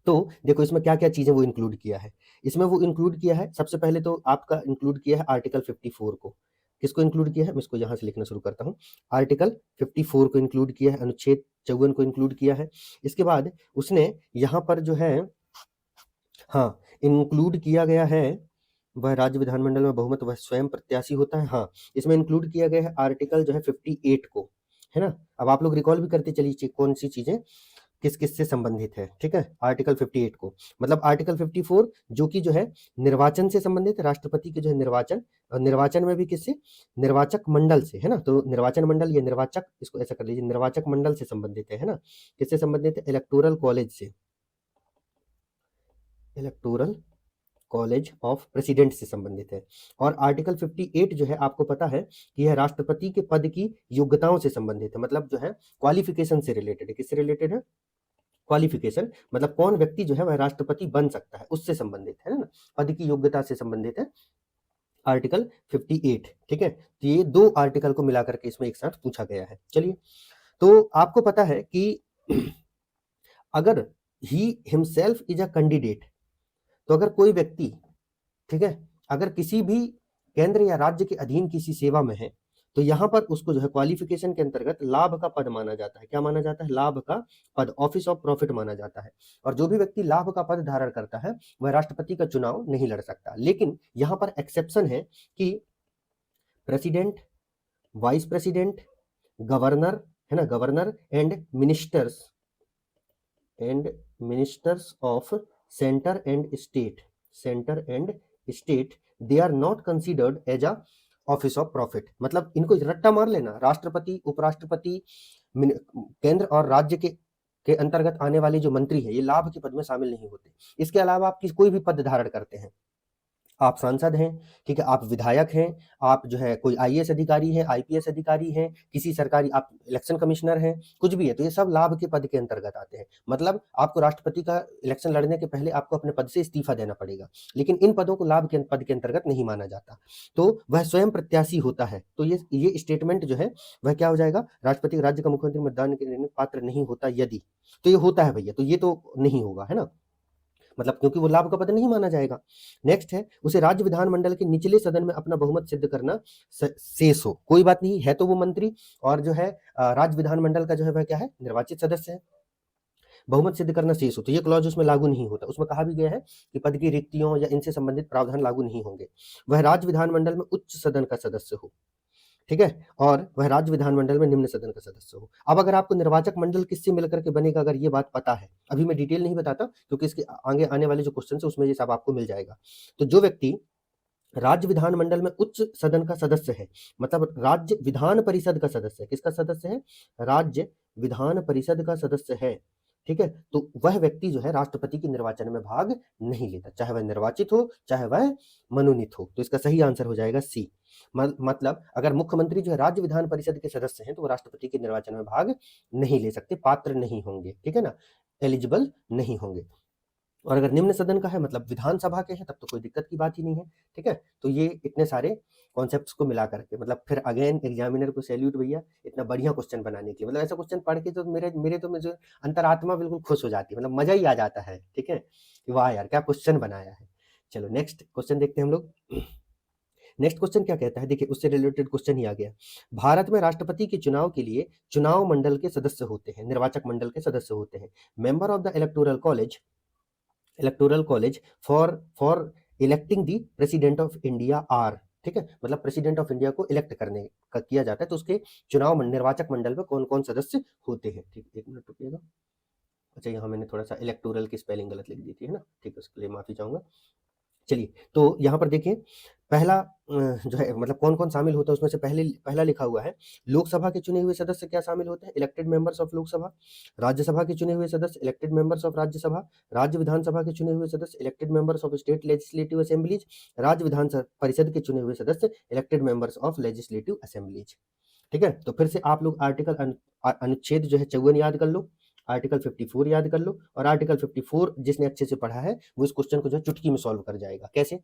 तो देखो इसमें क्या क्या चीजें वो इंक्लूड किया है। इसमें वो इंक्लूड किया है, सबसे पहले तो आपका इंक्लूड किया है आर्टिकल 54 को। किसको इंक्लूड किया है, मैं इसको यहाँ से लिखना शुरू करता हूँ। आर्टिकल 54 को इंक्लूड किया है, अनुच्छेद 54 को इंक्लूड किया है। इसके बाद उसने यहाँ पर जो है, हाँ, इंक्लूड किया गया है वह राज्य विधानमंडल में बहुमत वह स्वयं प्रत्याशी होता है। हाँ, इसमें इंक्लूड किया गया है आर्टिकल जो है 58 को, है ना। अब आप लोग रिकॉल भी करते चलिए कौन सी चीजें किस किस से संबंधित है, ठीक है। आर्टिकल 58 को, मतलब आर्टिकल 54 जो कि जो है निर्वाचन से संबंधित है, राष्ट्रपति के जो है निर्वाचन, और निर्वाचन में भी किससे, निर्वाचक मंडल से, है ना। तो निर्वाचन मंडल या निर्वाचक, इसको ऐसा कर लीजिए, निर्वाचक मंडल से संबंधित है ना। किससे संबंधित है, इलेक्टोरल कॉलेज से, इलेक्टोरल कॉलेज ऑफ प्रेसिडेंट से संबंधित है। और आर्टिकल 58 जो है आपको पता है कि यह राष्ट्रपति के पद की योग्यताओं से संबंधित है, मतलब जो है क्वालिफिकेशन से रिलेटेड है। किससे रिलेटेड है, क्वालिफिकेशन, मतलब कौन व्यक्ति जो है वह राष्ट्रपति बन सकता है उससे संबंधित है ना, पद की योग्यता से संबंधित है आर्टिकल 58, ठीक है। तो ये दो आर्टिकल को मिलाकर के इसमें एक साथ पूछा गया है। चलिए, तो आपको पता है कि अगर ही हिमसेल्फ इज अ कैंडिडेट, तो अगर कोई व्यक्ति, ठीक है, अगर किसी भी केंद्र या राज्य के अधीन किसी सेवा में है, तो यहां पर उसको जो है क्वालिफिकेशन के अंतर्गत लाभ का पद माना जाता है। क्या माना जाता है, लाभ का पद, ऑफिस ऑफ प्रॉफिट माना जाता है। और जो भी व्यक्ति लाभ का पद धारण करता है वह राष्ट्रपति का चुनाव नहीं लड़ सकता। लेकिन यहां पर एक्सेप्शन है कि प्रेसिडेंट, वाइस प्रेसिडेंट, गवर्नर, है ना, governor and ministers of centre and state, they are not considered as a office of profit. मतलब इनको रट्टा मार लेना, राष्ट्रपति, उपराष्ट्रपति, केंद्र और राज्य के अंतर्गत आने वाले जो मंत्री है ये लाभ के पद में शामिल नहीं होते। इसके अलावा आप कोई भी पद धारण करते हैं, आप सांसद हैं, ठीक है, आप विधायक हैं, आप जो है कोई आईएएस अधिकारी हैं, आईपीएस अधिकारी हैं, किसी सरकारी, आप इलेक्शन कमिश्नर हैं, कुछ भी है, तो ये सब लाभ के पद के अंतर्गत आते हैं। मतलब आपको राष्ट्रपति का इलेक्शन लड़ने के पहले आपको अपने पद से इस्तीफा देना पड़ेगा, लेकिन इन पदों को लाभ के पद के अंतर्गत नहीं माना जाता। तो वह स्वयं प्रत्याशी होता है। तो ये स्टेटमेंट जो है वह क्या हो जाएगा, राष्ट्रपति राज्य का मुख्यमंत्री मतदान के पात्र नहीं होता यदि, तो ये होता है भैया, तो ये तो नहीं होगा, है ना, मतलब क्योंकि वो लाभ का पद नहीं माना जाएगा। नेक्स्ट है, उसे राज्य विधानमंडल के निचले सदन में अपना बहुमत सिद्ध करना शेष हो। कोई बात नहीं है, तो वो मंत्री और जो है राज्य विधानमंडल का जो है वह क्या है, निर्वाचित सदस्य है, बहुमत सिद्ध करना शेष हो, तो ये क्लॉज उसमें लागू नहीं होता। उसमें कहा भी गया है कि पद की रिक्तियों या इनसे संबंधित प्रावधान लागू नहीं होंगे। वह राज्य विधानमंडल में उच्च सदन का सदस्य हो, ठीक है, और वह राज्य विधानमंडल में निम्न सदन का सदस्य हो। अब अगर आपको निर्वाचक मंडल किससे मिलकर के बनेगा, अगर ये बात पता है, अभी मैं डिटेल नहीं बताता क्योंकि इसके आगे आने वाले जो क्वेश्चन है उसमें ये सब आपको मिल जाएगा। तो जो व्यक्ति राज्य विधानमंडल में उच्च सदन का सदस्य है, मतलब राज्य विधान परिषद का सदस्य है, किसका सदस्य है, राज्य विधान परिषद का सदस्य है, ठीक है, तो वह व्यक्ति जो है राष्ट्रपति के निर्वाचन में भाग नहीं लेता, चाहे वह निर्वाचित हो चाहे वह मनोनीत हो। तो इसका सही आंसर हो जाएगा सी। मतलब अगर मुख्यमंत्री जो है राज्य विधान परिषद के सदस्य हैं तो वो राष्ट्रपति के निर्वाचन में भाग नहीं ले सकते, पात्र नहीं होंगे, ठीक है ना, एलिजिबल नहीं होंगे। और अगर निम्न सदन का है मतलब विधानसभा के हैं तब तो कोई दिक्कत की बात ही नहीं है, ठीक है। तो ये इतने सारे कॉन्सेप्ट्स को मिला करके, मतलब फिर अगेन एग्जामिनर को सैल्यूट भैया, इतना बढ़िया क्वेश्चन बनाने के लिए। मतलब ऐसा क्वेश्चन पढ़ के तो मुझे अंतरात्मा बिल्कुल खुश हो जाती है, मतलब मजा ही आ जाता है, ठीक है, कि वाह यार क्या क्वेश्चन बनाया है। चलो नेक्स्ट क्वेश्चन देखते हैं हम लोग। नेक्स्ट क्वेश्चन क्या कहता है, देखिए उससे रिलेटेड क्वेश्चन ही आ गया। भारत में राष्ट्रपति के चुनाव के लिए चुनाव मंडल के सदस्य होते हैं, निर्वाचक मंडल के सदस्य होते हैं। Member of the electoral college for electing the president of India are, ठीक है, मतलब प्रेसिडेंट ऑफ इंडिया को इलेक्ट करने का किया जाता है, तो उसके चुनाव निर्वाचक मंडल में कौन कौन सदस्य होते हैं। ठीक, एक मिनट रुकिएगा। अच्छा, यहाँ मैंने थोड़ा सा इलेक्टोरल की स्पेलिंग गलत लिख दी थी, है ना, ठीक है, उसके लिए माफी चाहूंगा। चलिए, तो यहाँ पर देखिए, पहला जो है मतलब कौन-कौन शामिल होता है उसमें से पहला लिखा हुआ है, लोकसभा के चुने हुए सदस्य क्या शामिल होते हैं? Elected members of Lok Sabha. Rajya Sabha के चुने हुए सदस्य इलेक्टेड मेंबर्स ऑफ राज्यसभा। राज्य विधानसभा के चुने हुए सदस्य elected members of state legislative assemblies. राज्य विधान परिषद के चुने हुए सदस्य elected members of legislative assemblies. ठीक है, तो फिर से आप लोग अनुच्छेद जो है 54 याद कर लो, आर्टिकल 54 याद कर लो, और आर्टिकल 54 जिसने अच्छे से पढ़ा है वो इस क्वेश्चन को जो चुटकी में सॉल्व कर जाएगा। कैसे?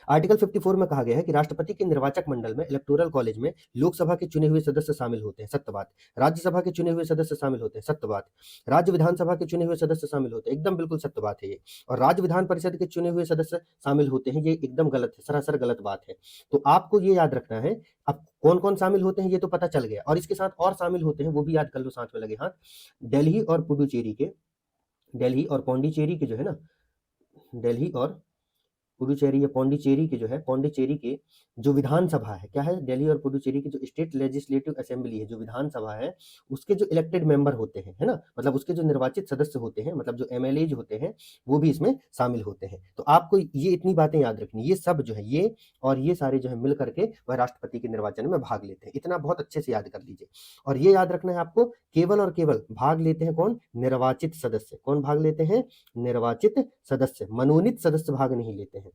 आर्टिकल 54 में कहा गया है कि राष्ट्रपति के निर्वाचक मंडल में इलेक्टोरल कॉलेज में लोकसभा के चुने हुए सदस्य शामिल होते हैं, सत्य बात। राज्यसभा के चुने हुए सदस्य शामिल होते हैं, सत्य बात। राज्य विधानसभा के चुने हुए सदस्य शामिल होते हैं, एकदम बिल्कुल सत्य बात है ये। और राज्य विधान परिषद के चुने हुए सदस्य शामिल होते हैं, ये एकदम गलत है, सरासर गलत बात है। तो आपको ये याद रखना है। अब कौन कौन शामिल होते हैं ये तो पता चल गया, और इसके साथ और शामिल होते हैं वो भी याद कर लो साथ में लगे हाथ। दिल्ली और पौंडीचेरी के जो है ना, दिल्ली और पुडुचेरी या पौंडीचेरी के जो है, पौंडीचेरी के जो विधानसभा है, क्या है, दिल्ली और पुडुचेरी की जो स्टेट लेजिस्लेटिव असेंबली है, जो विधानसभा है, उसके जो इलेक्टेड मेंबर होते हैं, है ना, मतलब उसके जो निर्वाचित सदस्य होते हैं, मतलब जो एमएलए होते हैं, वो भी इसमें शामिल होते हैं। तो आपको ये इतनी बातें याद रखनी, ये सब जो है, ये और ये सारे जो है मिल करके वह राष्ट्रपति के निर्वाचन में भाग लेते हैं। इतना बहुत अच्छे से याद कर लीजिए। और ये याद रखना है आपको, केवल और केवल भाग लेते हैं कौन? निर्वाचित सदस्य। कौन भाग लेते हैं? निर्वाचित सदस्य। मनोनीत सदस्य भाग नहीं लेते हैं।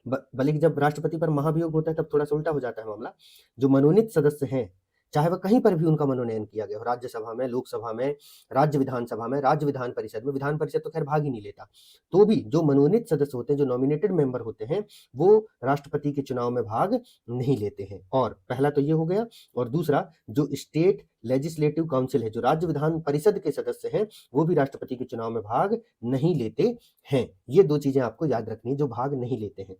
बल्कि जब राष्ट्रपति पर महाभियोग होता है तब थोड़ा सा उल्टा हो जाता है मामला। जो मनोनीत सदस्य हैं, चाहे वह कहीं पर भी उनका मनोनयन किया गया हो, राज्यसभा में, लोकसभा में, राज्य विधानसभा में, राज्य विधान परिषद में, विधान परिषद तो खैर भाग ही नहीं लेता, तो भी जो मनोनीत सदस्य होते हैं, जो नॉमिनेटेड मेंबर होते हैं, वो राष्ट्रपति के चुनाव में भाग नहीं लेते हैं। और पहला तो ये हो गया। और दूसरा, जो स्टेट लेजिस्लेटिव काउंसिल है, जो राज्य विधान परिषद के सदस्य हैं, वो भी राष्ट्रपति के चुनाव में भाग नहीं लेते हैं। ये दो चीजें आपको याद रखनी है, जो भाग नहीं लेते हैं।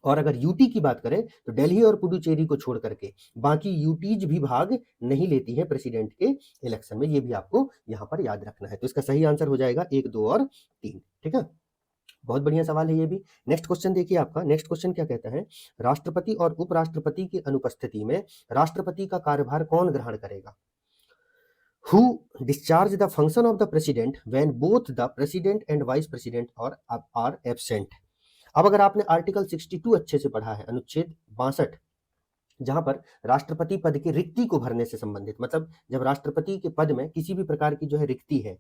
और अगर यूटी की बात करें तो दिल्ली और पुडुचेरी को छोड़ करके बाकी यूटीज भी भाग नहीं लेती है प्रेसिडेंट के इलेक्शन में। ये भी आपको यहां पर याद रखना है। तो इसका सही आंसर हो जाएगा 1, 2 और 3। ठीक है, बहुत बढ़िया सवाल है ये भी। नेक्स्ट क्वेश्चन देखिए आपका। नेक्स्ट क्वेश्चन क्या कहता है? राष्ट्रपति और उपराष्ट्रपति की अनुपस्थिति में राष्ट्रपति का कार्यभार कौन ग्रहण करेगा? Who discharge the function of the president when both the president and vice president are absent? अब अगर आपने आर्टिकल 62 अच्छे से पढ़ा है, अनुच्छेद 62, जहां पर राष्ट्रपति पद की रिक्ति को भरने से संबंधित, मतलब जब राष्ट्रपति के पद में किसी भी प्रकार की जो है रिक्ति है,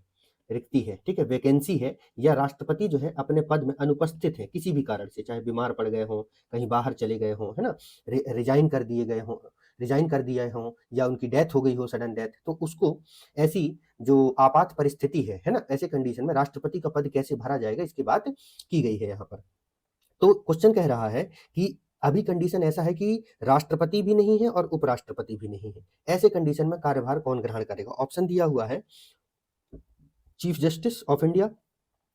ठीक है, वैकेंसी है, या राष्ट्रपति जो है अपने पद में अनुपस्थित है किसी भी कारण से, चाहे बीमार पड़ गए हों, कहीं बाहर चले गए हों, है ना, रिजाइन कर दिए हों, या उनकी डेथ हो गई हो, सडन डेथ, तो उसको ऐसी जो आपात परिस्थिति है ना, ऐसे कंडीशन में राष्ट्रपति का पद कैसे भरा जाएगा, इसकी बात की गई है यहाँ पर। तो क्वेश्चन कह रहा है कि अभी कंडीशन ऐसा है कि राष्ट्रपति भी नहीं है और उपराष्ट्रपति भी नहीं है। ऐसे कंडीशन में कार्यभार कौन ग्रहण करेगा? ऑप्शन दिया हुआ है, chief justice of India,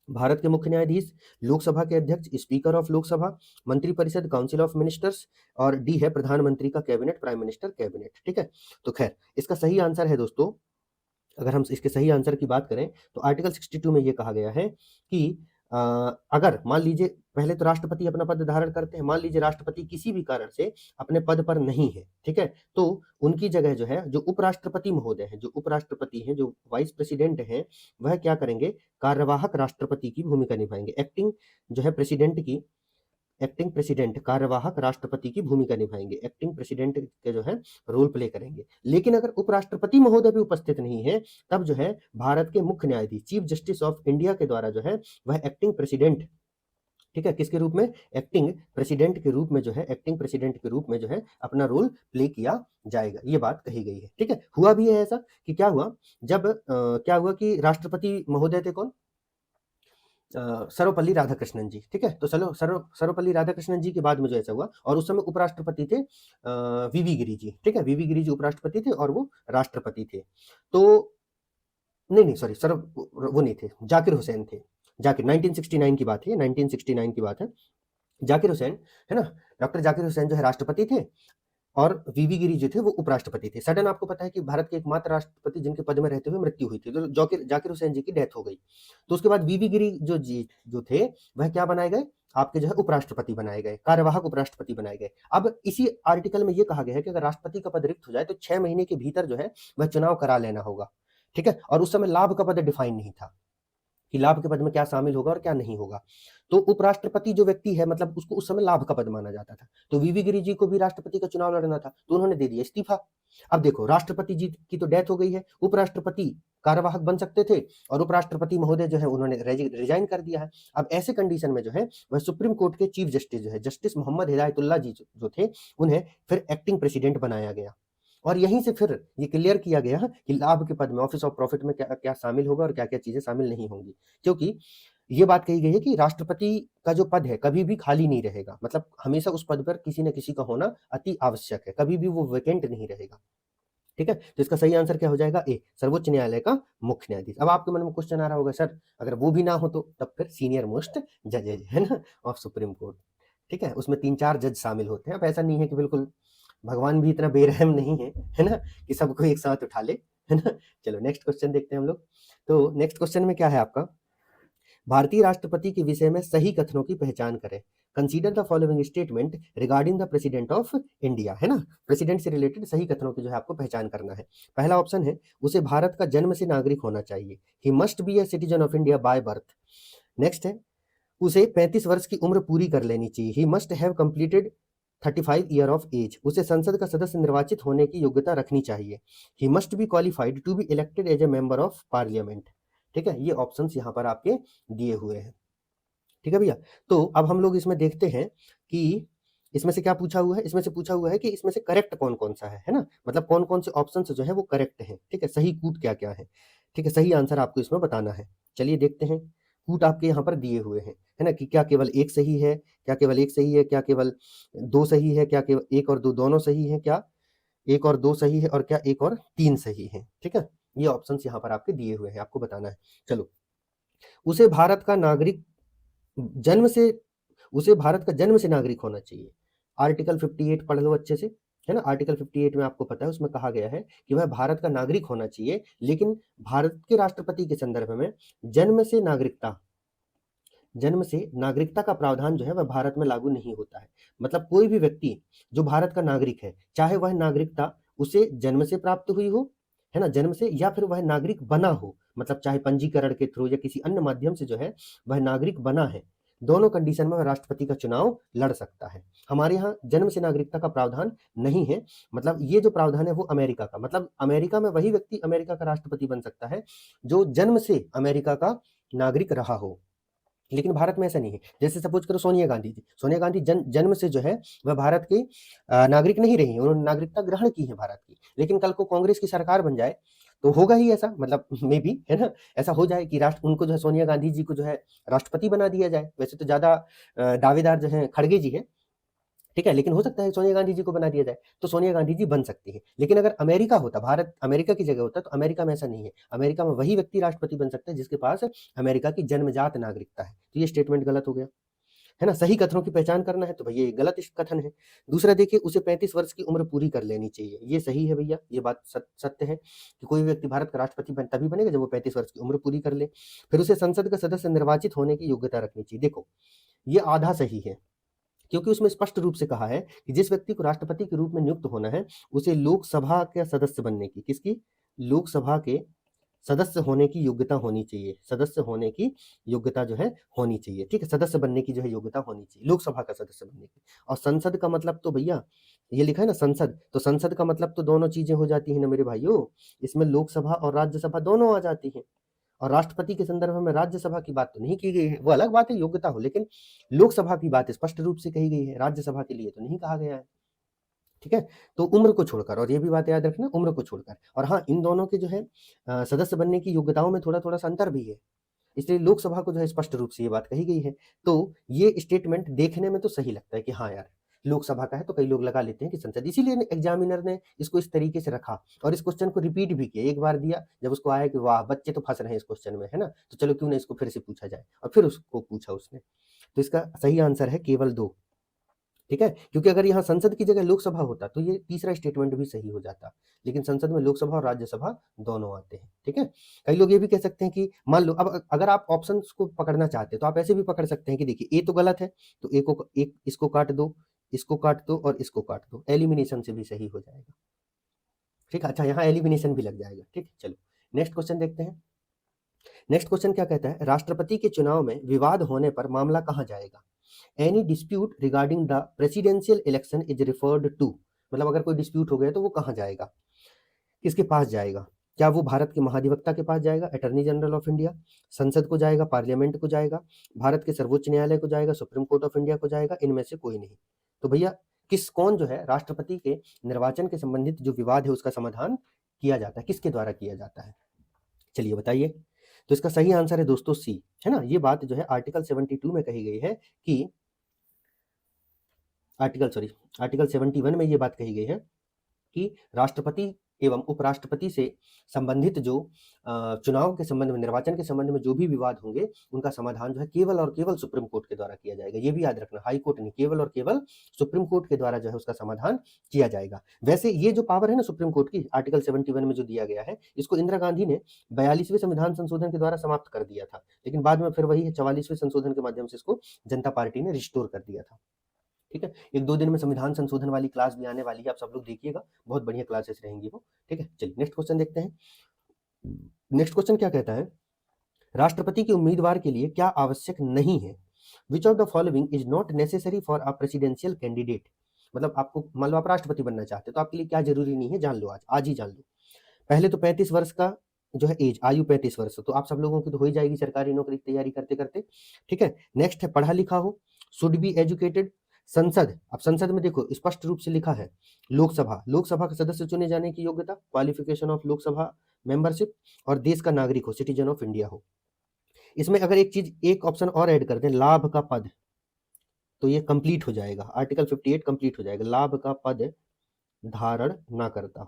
Bharat के मुख्य न्यायाधीश, लोकसभा के अध्यक्ष, स्पीकर ऑफ लोकसभा, मंत्रिपरिषद, काउंसिल ऑफ मिनिस्टर्स, और डी है प्रधानमंत्री का कैबिनेट, प्राइम मिनिस्टर कैबिनेट। ठीक है, तो खैर इसका सही आंसर है दोस्तों, अगर हम इसके सही आंसर की बात करें तो आर्टिकल 62 में ये कहा गया है कि अगर मान लीजिए, पहले तो राष्ट्रपति अपना पद धारण करते हैं, मान लीजिए राष्ट्रपति किसी भी कारण से अपने पद पर नहीं है, ठीक है, तो उनकी जगह जो है, जो उपराष्ट्रपति महोदय हैं, जो उपराष्ट्रपति हैं, जो वाइस प्रेसिडेंट हैं, वह क्या करेंगे? कार्यवाहक राष्ट्रपति की भूमिका निभाएंगे। एक्टिंग प्रेसिडेंट कार्यवाहक राष्ट्रपति की भूमिका निभाएंगे, एक्टिंग प्रेसिडेंट के जो है रोल प्ले करेंगे। लेकिन अगर उपराष्ट्रपति महोदय भी उपस्थित नहीं है, तब जो है भारत के मुख्य न्यायाधीश, चीफ जस्टिस ऑफ इंडिया के द्वारा जो है वह एक्टिंग प्रेसिडेंट, ठीक है, किसके रूप में? एक्टिंग प्रेसिडेंट के रूप में जो है, एक्टिंग प्रेसिडेंट के रूप में जो है अपना रोल प्ले किया जाएगा। ये बात कही गई है। ठीक है, हुआ भी है ऐसा कि क्या हुआ, जब क्या हुआ कि राष्ट्रपति महोदय थे कौन? सर्वपल्ली राधाकृष्णन जी। ठीक है, तो सर्वपल्ली राधाकृष्णन जी के बाद में जो ऐसा हुआ, और उस समय उपराष्ट्रपति थे वीवी गिरी जी। ठीक है, वीवी गिरी जी उपराष्ट्रपति थे और वो राष्ट्रपति थे। तो नहीं सॉरी, वो नहीं थे, जाकिर हुसैन थे। जाकिर 1969 की बात है, 1969 की बात है। जाकिर हुसैन, है ना, डॉक्टर जाकिर हुसैन जो है राष्ट्रपति थे, और वीवी गिरी जो थे वो उपराष्ट्रपति थे। सडन आपको पता है कि भारत के एकमात्र राष्ट्रपति जिनके पद में रहते हुए मृत्यु हुई थी, तो जाकिर हुसैन जी की डेथ हो गई। तो उसके बाद वीवी गिरी जो थे वह क्या बनाए गए? आपके जो है उपराष्ट्रपति बनाए गए, कार्यवाहक उपराष्ट्रपति बनाए गए। अब इसी आर्टिकल में ये कहा गया है कि अगर राष्ट्रपति का पद रिक्त हो जाए तो 6 महीने के भीतर जो है वह चुनाव करा लेना होगा, ठीक है। और उस समय लाभ का पद डिफाइन नहीं था कि लाभ के पद में क्या शामिल होगा और क्या नहीं होगा। तो उपराष्ट्रपति जो व्यक्ति है मतलब उसको उस समय लाभ का पद माना जाता था। तो वीवी गिरि जी को भी राष्ट्रपति का चुनाव लड़ना था, तो उन्होंने दे दिया इस्तीफा। अब देखो, राष्ट्रपति जी की तो डेथ हो गई है, उपराष्ट्रपति कार्यवाहक बन सकते थे और उपराष्ट्रपति महोदय जो है उन्होंने रिजाइन कर दिया है। अब ऐसे कंडीशन में जो है वह सुप्रीम कोर्ट के चीफ जस्टिस जो है जस्टिस मोहम्मद हिदायतुल्लाह जी जो थे, उन्हें फिर एक्टिंग प्रेसिडेंट बनाया गया। और यहीं से फिर ये क्लियर किया गया कि लाभ के पद में ऑफिस ऑफ प्रॉफिट में क्या क्या शामिल होगा और क्या क्या चीजें शामिल नहीं होंगी। क्योंकि ये बात कही गई है कि राष्ट्रपति का जो पद है कभी भी खाली नहीं रहेगा, मतलब हमेशा उस पद पर किसी न किसी का होना अति आवश्यक है, कभी भी वो वेकेंट नहीं रहेगा, ठीक है। तो इसका सही आंसर क्या हो जाएगा? ए, सर्वोच्च न्यायालय का मुख्य न्यायाधीश। अब आपके मन में क्वेश्चन आ रहा होगा, सर अगर वो भी ना हो तो तब फिर सीनियर मोस्ट जजेज है ना ऑफ सुप्रीम कोर्ट, ठीक है। उसमें 3-4 जज शामिल होते हैं। अब ऐसा नहीं है कि बिल्कुल भगवान भी इतना बेरहम नहीं है ना कि सबको एक साथ उठा ले, है ना। चलो नेक्स्ट क्वेश्चन देखते हैं हम लोग। तो नेक्स्ट क्वेश्चन में क्या है आपका, भारतीय राष्ट्रपति के विषय में सही कथनों की पहचान करें। Consider the following statement regarding the president of India, है ना। प्रेसिडेंट से रिलेटेड सही कथनों की जो है आपको पहचान करना है। पहला ऑप्शन है, उसे भारत का जन्म से नागरिक होना चाहिए, he must B a citizen of India by birth. Next है, उसे 35 वर्ष की उम्र पूरी कर लेनी चाहिए, he must have completed 35 year of age. उसे संसद का सदस्य निर्वाचित होने की योग्यता रखनी चाहिए, he must be qualified to be elected as a member of parliament, ठीक है। ये ऑप्शंस यहाँ पर आपके दिए हुए हैं, ठीक है भैया। तो अब हम लोग इसमें देखते हैं कि इसमें से क्या पूछा हुआ है। इसमें से पूछा हुआ है कि इसमें से करेक्ट कौन कौन सा है ना, मतलब कौन कौन से ऑप्शन जो है वो करेक्ट है, ठीक है। सही कूट क्या क्या है, ठीक है, सही आंसर आपको इसमें बताना है। चलिए देखते हैं, कूट आपके यहाँ पर दिए हुए हैं, है ना, कि क्या केवल एक सही है, क्या केवल एक सही है, क्या केवल दो सही है, क्या केवल एक और दो दोनों सही है, क्या एक और दो सही है, और क्या एक और तीन सही है, ठीक है। ये ऑप्शन यहाँ पर आपके दिए हुए हैं, आपको बताना है। चलो, उसे भारत का नागरिक जन्म से उसे भारत का जन्म से नागरिक होना चाहिए। आर्टिकल 58 पढ़ लो अच्छे से, है ना। आर्टिकल 58 में आपको पता है उसमें कहा गया है कि वह भारत का नागरिक होना चाहिए, लेकिन भारत के राष्ट्रपति के संदर्भ में जन्म से नागरिकता का प्रावधान जो है वह भारत में लागू नहीं होता है। मतलब कोई भी व्यक्ति जो भारत का नागरिक है, चाहे वह नागरिकता उसे जन्म से प्राप्त हुई हो, है ना, जन्म से, या फिर वह नागरिक बना हो, मतलब चाहे पंजीकरण के थ्रू या किसी अन्य माध्यम से जो है वह नागरिक बना है, दोनों कंडीशन में वह राष्ट्रपति का चुनाव लड़ सकता है। हमारे यहाँ जन्म से नागरिकता का प्रावधान नहीं है। मतलब ये जो प्रावधान है वो अमेरिका का, मतलब अमेरिका में वही व्यक्ति अमेरिका का राष्ट्रपति बन सकता है जो जन्म से अमेरिका का नागरिक रहा हो, लेकिन भारत में ऐसा नहीं है। जैसे सपोज करो सोनिया गांधी जन्म से जो है वह भारत के नागरिक नहीं रही, उन्होंने नागरिकता ग्रहण की है भारत की, लेकिन कल को कांग्रेस की सरकार बन जाए तो होगा ही ऐसा, मतलब मे बी, है ना, ऐसा हो जाए कि उनको जो है सोनिया गांधी जी को जो है राष्ट्रपति बना दिया जाए। वैसे तो ज्यादा दावेदार जो है खड़गे जी है, ठीक है, लेकिन हो सकता है सोनिया गांधी जी को बना दिया जाए तो सोनिया गांधी जी बन सकती है। लेकिन अगर अमेरिका होता, भारत अमेरिका की जगह होता, तो अमेरिका में ऐसा नहीं है। अमेरिका में वही व्यक्ति राष्ट्रपति बन सकता है जिसके पास अमेरिका की जन्मजात नागरिकता है। तो ये स्टेटमेंट गलत हो गया, है ना। सही कथनों की पहचान करना है तो भैया ये गलत कथन है। दूसरा देखिए, उसे 35 वर्ष की उम्र पूरी कर लेनी चाहिए, ये सही है भैया, ये बात सत्य है कि कोई व्यक्ति भारत का राष्ट्रपति तभी बनेगा जब वो 35 वर्ष की उम्र पूरी कर ले। फिर उसे संसद का सदस्य निर्वाचित होने की योग्यता रखनी चाहिए। देखो, ये आधा सही है, क्योंकि उसमें स्पष्ट रूप से कहा है कि जिस व्यक्ति को राष्ट्रपति के रूप में नियुक्त होना है उसे लोकसभा के सदस्य बनने की, किसकी, लोकसभा के सदस्य होने की योग्यता होनी चाहिए, सदस्य होने की योग्यता जो है होनी चाहिए, ठीक है, सदस्य बनने की जो है योग्यता होनी चाहिए, लोकसभा का सदस्य बनने की। और संसद का मतलब तो भैया ये लिखा है ना संसद, तो संसद का मतलब तो दोनों चीजें हो जाती है ना मेरे भाइयों, इसमें लोकसभा और राज्यसभा दोनों आ जाती है। और राष्ट्रपति के संदर्भ में राज्यसभा की बात तो नहीं की गई है, वो अलग बात है योग्यता हो, लेकिन लोकसभा की बात स्पष्ट रूप से कही गई है, राज्यसभा के लिए तो नहीं कहा गया है, ठीक है। तो उम्र को छोड़कर, और ये भी बात याद रखना, उम्र को छोड़कर, और हाँ, इन दोनों के जो है सदस्य बनने की योग्यताओं में थोड़ा थोड़ा सा अंतर भी है, इसलिए लोकसभा को जो है स्पष्ट रूप से ये बात कही गई है। तो ये स्टेटमेंट देखने में तो सही लगता है कि हाँ यार लोकसभा का है, तो कई लोग लगा लेते हैं कि संसद, इसीलिए एग्जामिनर ने इसको इस तरीके से रखा और इस क्वेश्चन को रिपीट भी किया, एक बार दिया, जब उसको आया कि वाह बच्चे तो फंस रहे हैं इस क्वेश्चन में, है ना, तो चलो क्यों ना इसको फिर से पूछा जाए, और फिर उसको पूछा उसने। तो इसका सही आंसर है केवल दो, ठीक है, क्योंकि अगर यहाँ संसद की जगह लोकसभा होता तो ये तीसरा स्टेटमेंट भी सही हो जाता, लेकिन संसद में लोकसभा और राज्यसभा दोनों आते हैं। ठीक है, कई लोग ये भी कह सकते हैं कि मान लो अब अगर आप ऑप्शंस को पकड़ना चाहते हैं तो आप ऐसे भी पकड़ सकते हैं कि देखिए ए तो गलत है, तो एक इसको काट दो, इसको काट दो और इसको काट दो, एलिमिनेशन से भी सही हो जाएगा। ठीक है, अच्छा यहाँ एलिमिनेशन भी लग जाएगा। ठीक है, चलो नेक्स्ट क्वेश्चन देखते हैं। नेक्स्ट क्वेश्चन क्या कहता है, राष्ट्रपति के चुनाव में विवाद होने पर मामला कहां जाएगा? Any dispute regarding the presidential election is referred to, मतलब अगर कोई डिस्प्यूट हो गया तो वो कहां जाएगा, किसके पास जाएगा? क्या वो भारत के महाधिवक्ता के पास जाएगा, अटॉर्नी जनरल ऑफ इंडिया, संसद को जाएगा, पार्लियामेंट को जाएगा, भारत के सर्वोच्च न्यायालय को जाएगा, सुप्रीम कोर्ट ऑफ इंडिया को जाएगा, इनमें से कोई नहीं। तो भैया कौन जो है राष्ट्रपति के निर्वाचन के संबंधित जो विवाद है उसका समाधान किया जाता है, किसके द्वारा किया जाता है? चलिए बताइए। तो इसका सही आंसर है दोस्तों सी, है ना। ये बात जो है आर्टिकल 72 में कही गई है कि आर्टिकल 71 में ये बात कही गई है कि राष्ट्रपति एवं उपराष्ट्रपति से संबंधित जो चुनाव के संबंध में, निर्वाचन के संबंध में जो भी विवाद होंगे उनका समाधान जो है केवल और केवल सुप्रीम कोर्ट के द्वारा किया जाएगा। ये भी याद रखना, हाई कोर्ट नहीं, केवल और केवल सुप्रीम कोर्ट के द्वारा जो है उसका समाधान किया जाएगा। वैसे ये जो पावर है ना सुप्रीम कोर्ट की, आर्टिकल 71 में जो दिया गया है, इसको इंदिरा गांधी ने 42वें संविधान संशोधन के द्वारा समाप्त कर दिया था, लेकिन बाद में फिर वही 44वें संशोधन के माध्यम से इसको जनता पार्टी ने रिस्टोर कर दिया था। ठीक है, एक दो दिन में संविधान संशोधन वाली क्लास भी आने वाली है, आप सब लोग देखिएगा, बहुत बढ़िया क्लासेस रहेंगी वो। ठीक है, चलिए नेक्स्ट क्वेश्चन देखते हैं। नेक्स्ट क्वेश्चन क्या कहता है, राष्ट्रपति के उम्मीदवार के लिए क्या आवश्यक नहीं है? Which of the following is not necessary for a presidential candidate, मतलब आपको मान लो आप राष्ट्रपति बनना चाहते हो तो आपके लिए क्या जरूरी नहीं है, जान लो, आज ही जान लो। पहले तो 35 वर्ष का जो है एज, आयु 35 वर्ष, तो आप सब लोगों की तो हो ही जाएगी सरकारी नौकरी की तैयारी करते करते। ठीक है, नेक्स्ट है पढ़ा लिखा हो, शुड बी एजुकेटेड। संसद, अब संसद में देखो स्पष्ट रूप से लिखा है लोकसभा का सदस्य चुने जाने की योग्यता, क्वालिफिकेशन ऑफ लोकसभा मेंबरशिप, और देश का नागरिक हो, सिटीजन ऑफ इंडिया हो। इसमें अगर एक ऑप्शन और ऐड कर दें, लाभ का पद, तो ये कंप्लीट हो जाएगा, आर्टिकल 58 कंप्लीट हो जाएगा। लाभ का पद धारण ना करता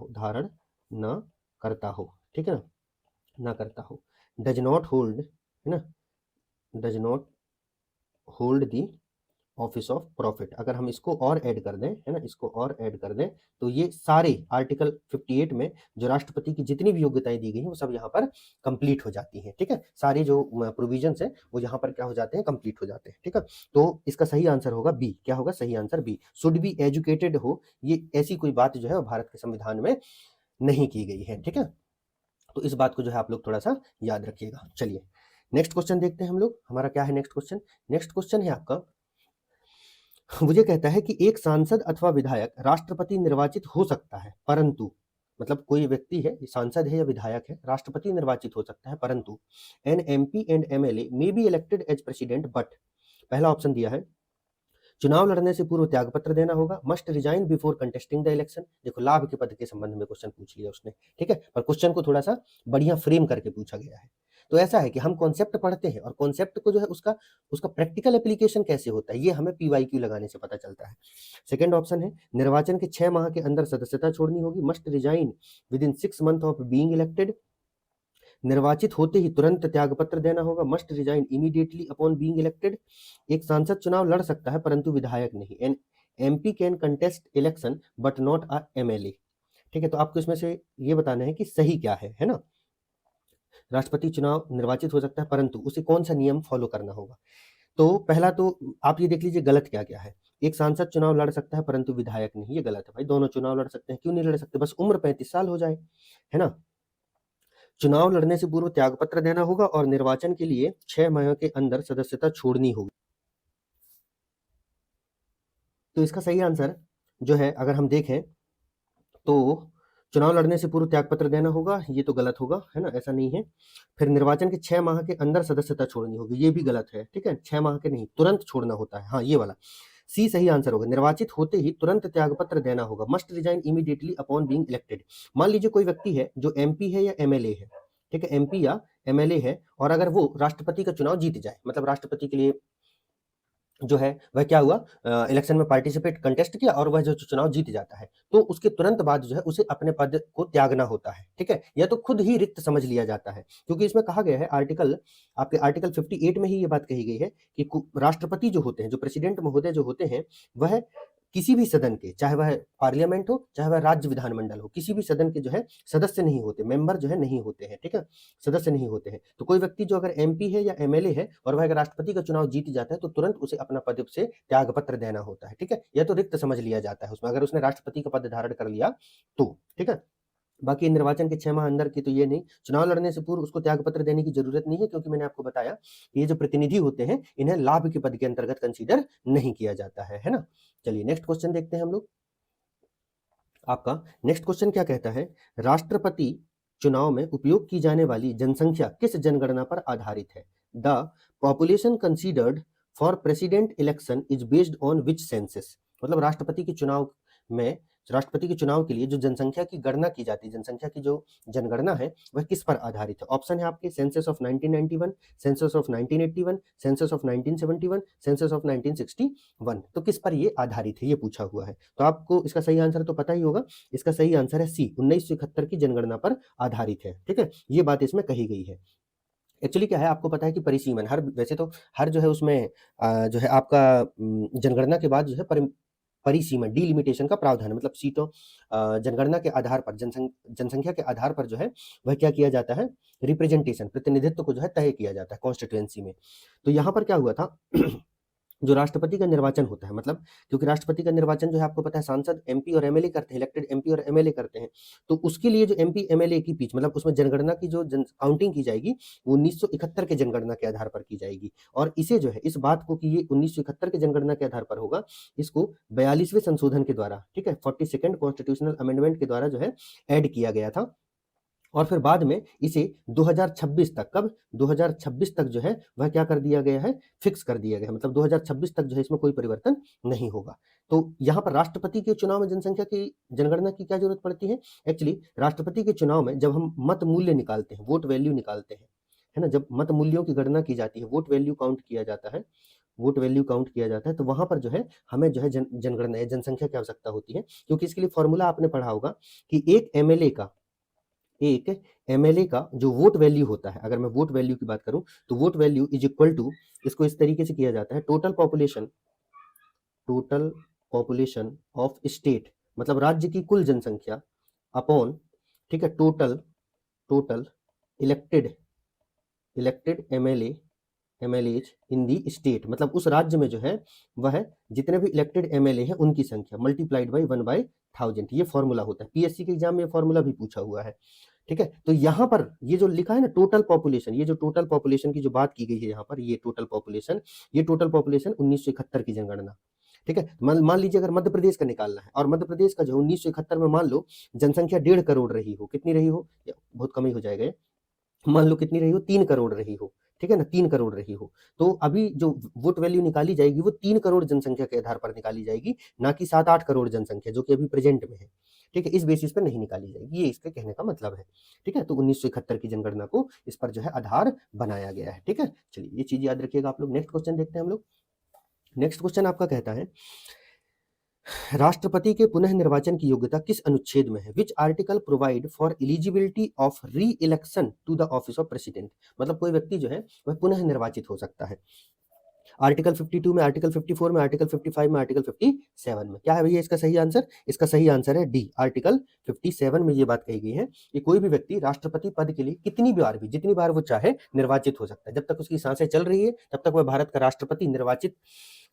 हो, ठीक है ना करता हो, डज नॉट होल्ड, है ना, does not hold the office of profit. अगर हम इसको और ऐड कर दें, है ना, इसको और ऐड कर दें, तो ये सारे आर्टिकल 58 में जो राष्ट्रपति की जितनी भी योग्यताएं दी गई हैं वो सब यहाँ पर कंप्लीट हो जाती हैं। ठीक है, सारे जो प्रोविजंस हैं वो यहाँ पर क्या हो जाते हैं, कंप्लीट हो जाते हैं। ठीक है, तो इसका सही आंसर होगा बी। क्या होगा सही answer? B, should be educated हो, ये ऐसी कोई बात जो है भारत के संविधान में नहीं की गई है। ठीक है, तो इस बात को जो है आप लोग थोड़ा सा याद रखिएगा। चलिए नेक्स्ट क्वेश्चन देखते हैं हम लोग, हमारा क्या है नेक्स्ट क्वेश्चन। नेक्स्ट क्वेश्चन है आपका, मुझे कहता है कि एक सांसद अथवा विधायक राष्ट्रपति निर्वाचित हो सकता है, परंतु, मतलब कोई व्यक्ति है, सांसद है या विधायक है, राष्ट्रपति निर्वाचित हो सकता है, परंतु an MP and MLA may be elected as president, but पहला ऑप्शन दिया है चुनाव लड़ने से पूर्व त्यागपत्र देना होगा, must resign before contesting the election. देखो लाभ के पद के संबंध में क्वेश्चन पूछ लिया उसने। ठीक है, पर क्वेश्चन को थोड़ा सा बढ़िया फ्रेम करके पूछा गया है। तो ऐसा है कि हम कॉन्सेप्ट पढ़ते हैं और कॉन्सेप्ट को जो है उसका प्रैक्टिकल एप्लीकेशन कैसे होता है ये हमें PYQ लगाने से पता चलता है। सेकंड ऑप्शन है निर्वाचन के 6 माह के अंदर सदस्यता छोड़नी होगी, must resign within 6 month of being elected, निर्वाचित होते ही तुरंत त्यागपत्र देना होगा, must resign immediately upon being elected. एक सांसद चुनाव लड़ सकता है परंतु विधायक नहीं, an MP can contest election but not a MLA। ठीक है, तो आपको इसमें से ये बताना है कि सही क्या है ना। राष्ट्रपति चुनाव निर्वाचित हो सकता है परंतु उसे कौन सा नियम फॉलो करना होगा। तो पहला तो आप ये देख लीजिए गलत क्या क्या है। एक सांसद चुनाव लड़ सकता है परंतु विधायक नहीं, ये गलत है भाई, दोनों चुनाव लड़ सकते हैं, क्यों नहीं लड़ सकते, बस उम्र 35 साल हो जाए, है ना। चुनाव लड़ने से पूर्व त्यागपत्र देना होगा और निर्वाचन के लिए 6 माह के अंदर सदस्यता छोड़नी होगी। तो इसका सही आंसर जो है अगर हम देखें तो चुनाव लड़ने से पूर्व त्यागपत्र देना होगा, ये तो गलत होगा, है ना, ऐसा नहीं है। फिर निर्वाचन के 6 माह के अंदर सदस्यता छोड़नी होगी, ये भी गलत है। ठीक है, 6 माह के नहीं, तुरंत छोड़ना होता है, हाँ ये वाला सी सही आंसर होगा। निर्वाचित होते ही तुरंत त्यागपत्र देना होगा, must resign immediately upon being elected. मान लीजिए कोई व्यक्ति है जो MP है या MLA है, ठीक है, MP या MLA है, और अगर वो राष्ट्रपति का चुनाव जीत जाए, मतलब राष्ट्रपति के लिए जो है वह क्या हुआ, इलेक्शन में पार्टिसिपेट कंटेस्ट किया और वह जो चुनाव जीत जाता है, तो उसके तुरंत बाद जो है उसे अपने पद को त्यागना होता है, ठीक है, या तो खुद ही रिक्त समझ लिया जाता है, क्योंकि इसमें कहा गया है आपके आर्टिकल 58 में ही ये बात कही गई है कि राष्ट्रपति जो होते हैं, जो प्रेसिडेंट महोदय जो होते हैं, वह किसी भी सदन के, चाहे वह पार्लियामेंट हो चाहे वह राज्य विधानमंडल हो, किसी भी सदन के जो है सदस्य नहीं होते, मेंबर जो है नहीं होते हैं, ठीक है, सदस्य नहीं होते हैं। तो कोई व्यक्ति जो अगर एमपी है या एमएलए है और वह अगर राष्ट्रपति का चुनाव जीत जाता है, तो तुरंत उसे अपना पद से त्याग पत्र देना होता है, ठीक है, या तो रिक्त समझ लिया जाता है उसमें, अगर उसने राष्ट्रपति का पद धारण कर लिया तो, ठीक है। बाकी निर्वाचन के 6 माह अंदर की तो ये नहीं, चुनाव लड़ने से पूर्व उसको त्याग पत्र देने की जरूरत नहीं है, क्योंकि मैंने आपको बताया कि ये जो प्रतिनिधि होते हैं, इन्हें लाभ के पद के अंतर्गत कंसीडर नहीं किया जाता है ना। चलिए नेक्स्ट क्वेश्चन देखते हैं हम लोग। आपका नेक्स्ट क्वेश्चन क्या कहता है, राष्ट्रपति चुनाव में उपयोग की जाने वाली जनसंख्या किस जनगणना पर आधारित है? The population considered for president election is based on which census? मतलब राष्ट्रपति के चुनाव के लिए जो जनसंख्या की गणना की जाती है, जनसंख्या की जो जनगणना है, वह किस पर आधारित है? ऑप्शन है आपके census of 1991, census of 1981, census of 1971, census of 1961। तो किस पर ये आधारित है, ये पूछा हुआ है। तो आपको इसका सही आंसर तो पता ही होगा, इसका सही आंसर है सी, 1971 की जनगणना पर आधारित है, ठीक है, ये बात इसमें कही गई है। एक्चुअली क्या है, आपको पता है कि परिसीमन वैसे तो हर जो है उसमें जो है आपका जनगणना के बाद जो है परिसीमन डिलिमिटेशन का प्रावधान है, मतलब सीटों जनगणना के आधार पर जनसंख्या के आधार पर जो है वह क्या किया जाता है, रिप्रेजेंटेशन प्रतिनिधित्व को जो है तय किया जाता है कॉन्स्टिट्यूएंसी में। तो यहाँ पर क्या हुआ था जो राष्ट्रपति का निर्वाचन होता है, मतलब क्योंकि राष्ट्रपति का निर्वाचन जो है आपको पता है सांसद एमपी और एमएलए करते हैं, इलेक्टेड एमपी और एमएलए करते हैं, तो उसके लिए जो एमपी एमएलए की बीच मतलब उसमें जनगणना की जो काउंटिंग की जाएगी वो 1971 के जनगणना के आधार पर की जाएगी। और इसे जो है इस बात को कि ये 1971 के जनगणना के आधार पर होगा, इसको 42वें संशोधन के द्वारा, ठीक है, 42nd कॉन्स्टिट्यूशनल अमेंडमेंट के द्वारा जो है ऐड किया गया था। और फिर बाद में इसे 2026 तक, कब 2026 तक जो है वह क्या कर दिया गया है, फिक्स कर दिया गया है, मतलब 2026 तक जो है इसमें कोई परिवर्तन नहीं होगा। तो यहाँ पर राष्ट्रपति के चुनाव में जनसंख्या की जनगणना की क्या जरूरत पड़ती है? एक्चुअली राष्ट्रपति के चुनाव में जब हम मत मूल्य निकालते हैं, वोट वैल्यू निकालते हैं, है ना, जब मत मूल्यों की गणना की जाती है, वोट वैल्यू काउंट किया जाता है, वोट वैल्यू काउंट किया जाता है, तो वहां पर जो है हमें जो है जनगणना जनसंख्या की आवश्यकता होती है, क्योंकि इसके लिए फॉर्मूला आपने पढ़ा होगा कि एक एमएलए का जो वोट वैल्यू होता है, अगर मैं वोट वैल्यू की बात करूं तो vote value is equal to, इसको इस तरीके से किया जाता है, टोटल ऑफ स्टेट, मतलब राज्य की कुल जनसंख्या अपॉन, ठीक है, टोटल इलेक्टेड एमएलएज इन दी स्टेट, मतलब उस राज्य में जो है वह जितने भी इलेक्टेड एमएलए हैं उनकी संख्या मल्टीप्लाइड बाई 1/1000, ये फॉर्मूला होता है, पीएससी के एग्जाम में ये फॉर्मूला भी पूछा हुआ है, ठीक है। तो यहाँ पर ये जो लिखा है ना टोटल पॉपुलेशन, ये जो टोटल पॉपुलेशन की जो बात की गई है यहाँ पर, ये टोटल पॉपुलेशन 1971 की जनगणना, ठीक है। मान लीजिए अगर मध्य प्रदेश का निकालना है और मध्य प्रदेश का जो 1971 में मान लो जनसंख्या 1.5 करोड़ रही हो, कितनी रही हो, बहुत कम ही हो जाएगा, मान लो कितनी रही हो, 3 करोड़ रही हो, ठीक है ना, 3 करोड़ रही हो, तो अभी जो वोट वैल्यू निकाली जाएगी वो 3 करोड़ जनसंख्या के आधार पर निकाली जाएगी, ना कि 7-8 करोड़ जनसंख्या जो कि अभी प्रेजेंट में है, ठीक है, इस बेसिस पर नहीं निकाली जाएगी, ये इसके कहने का मतलब है, ठीक है। तो 1971 की जनगणना को इस पर जो है आधार बनाया गया है, ठीक है। चलिए ये चीज याद रखिएगा आप लोग। नेक्स्ट क्वेश्चन देखते हैं हम लोग। नेक्स्ट क्वेश्चन आपका कहता है राष्ट्रपति के पुनः निर्वाचन की योग्यता किस अनुच्छेद में है? Which article provide for eligibility of reelection to the office of president, मतलब कोई व्यक्ति जो है वह पुनः निर्वाचित हो सकता है आर्टिकल 52 में, आर्टिकल 54 में, आर्टिकल 55 में, आर्टिकल 57 में। क्या है भैया इसका सही आंसर? इसका सही आंसर है डी, आर्टिकल 57 में ये बात कही गई है कि कोई भी व्यक्ति राष्ट्रपति पद के लिए कितनी बार भी, जितनी बार वो चाहे निर्वाचित हो सकता है, जब तक उसकी सांसें चल रही है तब तक वह भारत का राष्ट्रपति निर्वाचित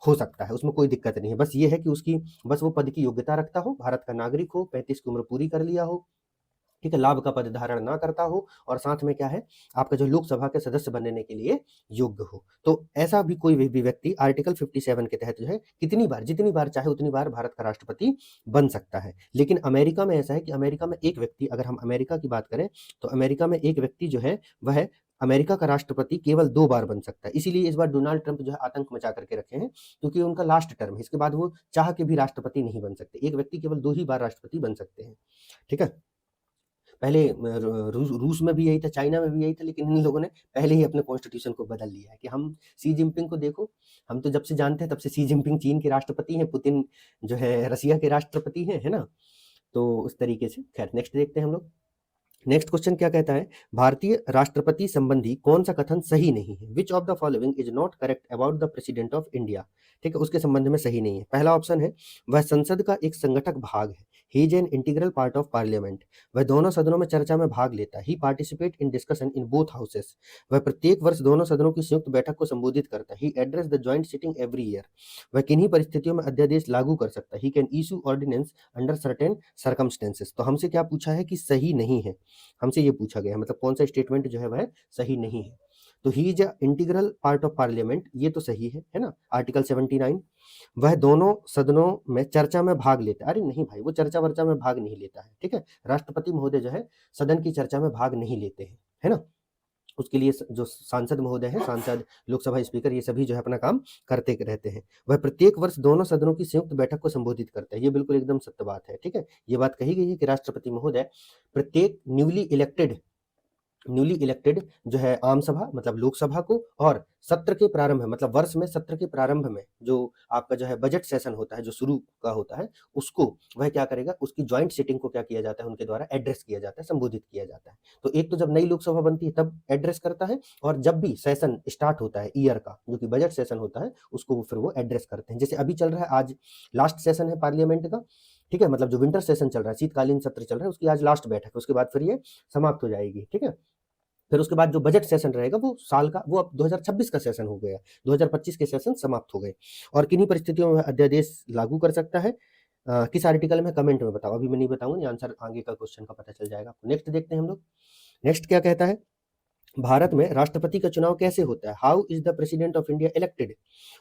हो सकता है, उसमें कोई दिक्कत नहीं है। बस ये है कि उसकी बस वो पद की योग्यता रखता हो, भारत का नागरिक हो, 35 की उम्र पूरी कर लिया हो, ठीक है, लाभ का पद धारण ना करता हो, और साथ में क्या है आपका जो लोकसभा के सदस्य बनने के लिए योग्य हो। तो ऐसा भी कोई भी व्यक्ति आर्टिकल 57 के तहत जो है कितनी बार, जितनी बार चाहे उतनी बार भारत का राष्ट्रपति बन सकता है। लेकिन अमेरिका में ऐसा है कि अमेरिका में एक व्यक्ति, अगर हम अमेरिका की बात करें तो अमेरिका में एक व्यक्ति जो है वह अमेरिका का राष्ट्रपति केवल 2 बार बन सकता है। इसीलिए इस बार डोनाल्ड ट्रंप जो है आतंक मचा करके रखे हैं, क्योंकि उनका लास्ट टर्म है, इसके बाद वो चाह के भी राष्ट्रपति नहीं बन सकते, एक व्यक्ति केवल 2 ही बार राष्ट्रपति बन सकते हैं, ठीक है। पहले रूस में भी यही था, चाइना में भी यही था, लेकिन इन लोगों ने पहले ही अपने कॉन्स्टिट्यूशन को बदल लिया है कि हम शी जिनपिंग को देखो, हम तो जब से जानते हैं तब से शी जिनपिंग चीन के राष्ट्रपति हैं, पुतिन जो है रसिया के राष्ट्रपति हैं, है ना। तो उस तरीके से खैर नेक्स्ट देखते हैं हम लोग। नेक्स्ट क्वेश्चन क्या कहता है, भारतीय राष्ट्रपति संबंधी कौन सा कथन सही नहीं है, which of the following is not correct about the president of India. ठीक है, उसके संबंध में सही नहीं है। पहला ऑप्शन है वह संसद का एक संगठक भाग है, he is an integral part of parliament, वह दोनों सदनों में चर्चा में भाग लेता है, he participate in discussion in both houses, वह प्रत्येक वर्ष दोनों सदनों की संयुक्त बैठक को संबोधित करता है, he address the joint sitting every year, वह किन्हीं परिस्थितियों में अध्यादेश लागू कर सकता है, he can issue ordinance under certain circumstances. तो हमसे क्या पूछा है कि सही नहीं है, हमसे ये पूछा गया है, मतलब कौन सा स्टेटमेंट जो है वह सही नहीं है। तो he is integral part of parliament, ये तो सही है ना, आर्टिकल 79। वह दोनों सदनों में चर्चा में भाग लेता है, अरे नहीं भाई, वो चर्चा वर्चा में भाग नहीं लेता है, ठीक है। राष्ट्रपति महोदय जो है सदन की चर्चा में भाग नहीं लेते हैं, है ना। उसके लिए जो सांसद महोदय हैं, सांसद, लोकसभा स्पीकर, ये सभी जो है अपना काम करते रहते हैं। वह प्रत्येक वर्ष दोनों सदनों की संयुक्त बैठक को संबोधित करता है, ये बिल्कुल एकदम सत्य बात है, ठीक है। ये बात कही गई है कि राष्ट्रपति महोदय प्रत्येक न्यूली इलेक्टेड जो है आम सभा मतलब लोकसभा को, और सत्र के प्रारंभ में मतलब वर्ष में सत्र के प्रारंभ में जो आपका जो है बजट सेशन होता है, जो शुरू का होता है, उसको वह क्या करेगा, उसकी ज्वाइंट सिटिंग को क्या किया जाता है, उनके द्वारा एड्रेस किया जाता है, संबोधित किया जाता है। तो एक तो जब नई लोकसभा बनती है तब एड्रेस करता है, और जब भी सेशन स्टार्ट होता है ईयर का, जो कि बजट सेशन होता है, उसको फिर वो एड्रेस करते हैं। जैसे अभी चल रहा है, आज लास्ट सेशन है पार्लियामेंट का, ठीक है, मतलब जो विंटर सेशन चल रहा है, शीतकालीन सत्र चल रहा है, उसकी आज लास्ट बैठक है, उसके बाद फिर ये समाप्त हो जाएगी, ठीक है। फिर उसके बाद जो बजट सेशन रहेगा वो साल का, वो अब 2026 का सेशन हो गया, 2025 के सेशन समाप्त हो गए। और किन्हीं परिस्थितियों में अध्यादेश लागू कर सकता है, किस आर्टिकल में, कमेंट में बताओ, अभी मैं नहीं बताऊंगा, नहीं आंसर आगे का क्वेश्चन का पता चल जाएगा आपको। नेक्स्ट देखते हैं हम लोग। नेक्स्ट क्या कहता है, भारत में राष्ट्रपति का चुनाव कैसे होता है, how is the president of India elected.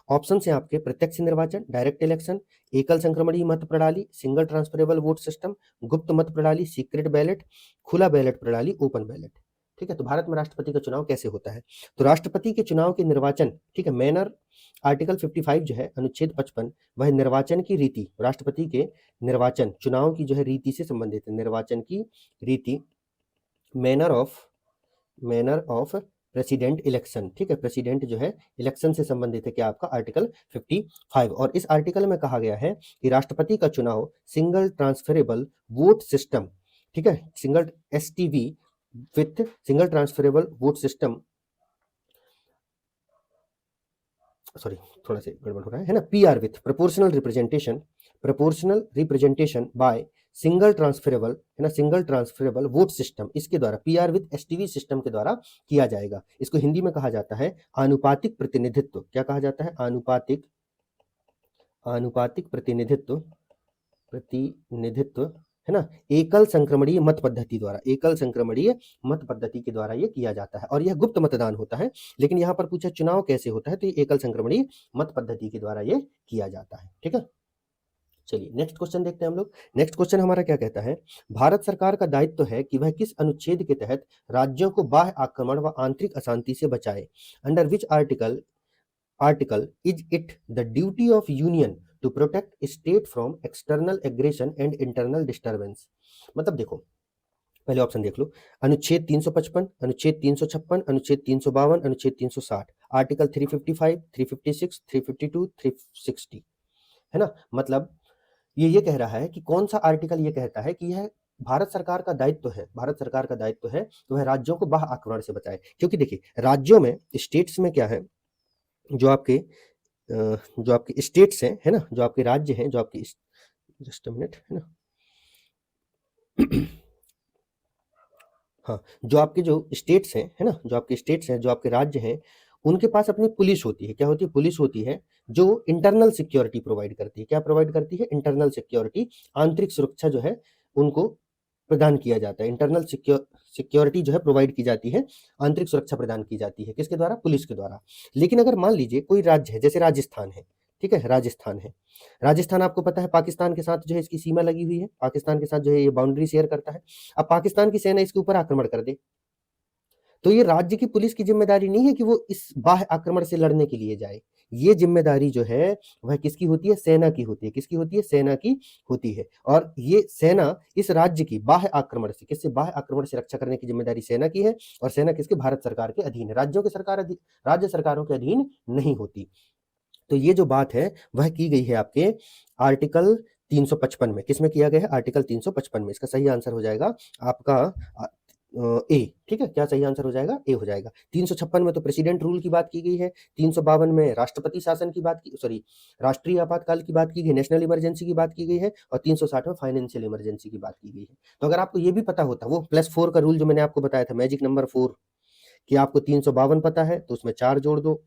Option है आपके, प्रत्यक्ष निर्वाचन, डायरेक्ट इलेक्शन, एकल संक्रमणीय मत प्रणाली, सिंगल ट्रांसफरेबल वोट सिस्टम, गुप्त मत प्रणाली, सीक्रेट बैलेट, खुला बैलेट प्रणाली, ओपन बैलेट। ठीक है, तो भारत में राष्ट्रपति का चुनाव कैसे होता है, तो राष्ट्रपति के चुनाव के निर्वाचन, ठीक है, मैनर, आर्टिकल 55 जो है, अनुच्छेद 55, वह निर्वाचन की रीति, राष्ट्रपति के निर्वाचन चुनाव की जो है रीति से संबंधित है, निर्वाचन की रीति, मैनर ऑफ प्रेसिडेंट इलेक्शन, ठीक है, प्रेसिडेंट जो है इलेक्शन से संबंधित है क्या आपका आर्टिकल 55। और इस आर्टिकल में कहा गया है कि राष्ट्रपति का चुनाव सिंगल ट्रांसफरेबल वोट सिस्टम, ठीक है, single STV with single transferable vote system, sorry थोड़ा सा गड़बड़ हो रहा है ना, PR with proportional representation by single transferable, है ना, सिंगल ट्रांसफरेबल वोट सिस्टम, इसके द्वारा पीआर विद एसटीवी सिस्टम के द्वारा किया जाएगा। इसको हिंदी में कहा जाता है आनुपातिक प्रतिनिधित्व। क्या कहा जाता है, आनुपातिक प्रतिनिधित्व, है ना, एकल संक्रमणीय मत पद्धति द्वारा, एकल संक्रमणीय मत पद्धति के द्वारा ये किया जाता है, और यह गुप्त मतदान होता है। लेकिन यहाँ पर पूछा चुनाव कैसे होता है, तो ये एकल संक्रमणीय मत पद्धति के द्वारा ये किया जाता है, ठीक है। चलिए नेक्स्ट क्वेश्चन देखते हैं हम लोग। नेक्स्ट क्वेश्चन हमारा क्या कहता है, भारत सरकार का दायित्व है कि वह किस अनुच्छेद के तहत राज्यों को बाह्य आक्रमण व आंतरिक अशांति से बचाए, under which article is it the duty of union to protect state from external aggression and internal disturbance. मतलब देखो, पहले ऑप्शन देख लो, अनुच्छेद 355, अनुच्छेद 356, अनुच्छेद 352, अनुच्छेद 360, आर्टिकल 355, 356, 352, 360, है ना। मतलब ये कह रहा है कि कौन सा आर्टिकल ये कहता है कि यह भारत सरकार का दायित्व है, भारत सरकार का दायित्व है तो वह राज्यों को बाह्य आक्रमण से बचाए। क्योंकि देखिए राज्यों में, स्टेट्स में क्या है, जो आपके स्टेट्स हैं, है ना, जो आपके राज्य हैं, जो आपकी, जस्ट अ मिनट, है ना हाँ, जो आपके जो स्टेट्स हैं, है ना, जो आपके स्टेट्स हैं, जो आपके राज्य हैं, उनके पास अपनी पुलिस होती है। क्या होती है, पुलिस होती है जो इंटरनल सिक्योरिटी प्रोवाइड करती है। क्या प्रोवाइड करती है, इंटरनल सिक्योरिटी, आंतरिक सुरक्षा जो है उनको प्रदान किया जाता है, इंटरनल सिक्योरिटी जो है प्रोवाइड की जाती है, आंतरिक सुरक्षा प्रदान की जाती है, किसके द्वारा, पुलिस के द्वारा। लेकिन अगर मान लीजिए कोई राज्य है, जैसे राजस्थान है, ठीक है, राजस्थान है, राजस्थान आपको पता है पाकिस्तान के साथ जो है इसकी सीमा लगी हुई है, पाकिस्तान के साथ जो है ये बाउंड्री शेयर करता है। अब पाकिस्तान की सेना इसके ऊपर आक्रमण कर दे, तो ये राज्य की पुलिस की जिम्मेदारी नहीं है कि वो इस बाह्य आक्रमण से लड़ने के लिए जाए, ये जिम्मेदारी जो है वह किसकी होती है? सेना की होती है। किसकी होती है? सेना की होती है। और ये सेना इस राज्य की बाह्य आक्रमण से, किससे? बाह्य आक्रमण से रक्षा करने की जिम्मेदारी सेना की है। और सेना किसके? भारत सरकार के अधीन है। राज्यों के सरकार राज्य सरकारों के अधीन नहीं होती। तो ये जो बात है वह की गई है आपके आर्टिकल 355 में। किसमें किया गया है? आर्टिकल 355 में। इसका सही आंसर हो जाएगा आपका ए। ठीक है, क्या सही आंसर हो जाएगा? ए हो जाएगा। 356 में तो प्रेसिडेंट रूल की बात की गई है। 352 में राष्ट्रपति शासन की बात की, सॉरी, राष्ट्रीय आपातकाल की बात की गई, नेशनल इमरजेंसी की बात की गई है। और 360 में फाइनेंशियल इमरजेंसी की बात की गई है। तो अगर आपको ये भी पता होता, वो +4 का रूल जो मैंने आपको बताया था, मैजिक नंबर 4, कि आपको 352 पता है तो उसमें 4 जोड़ दो,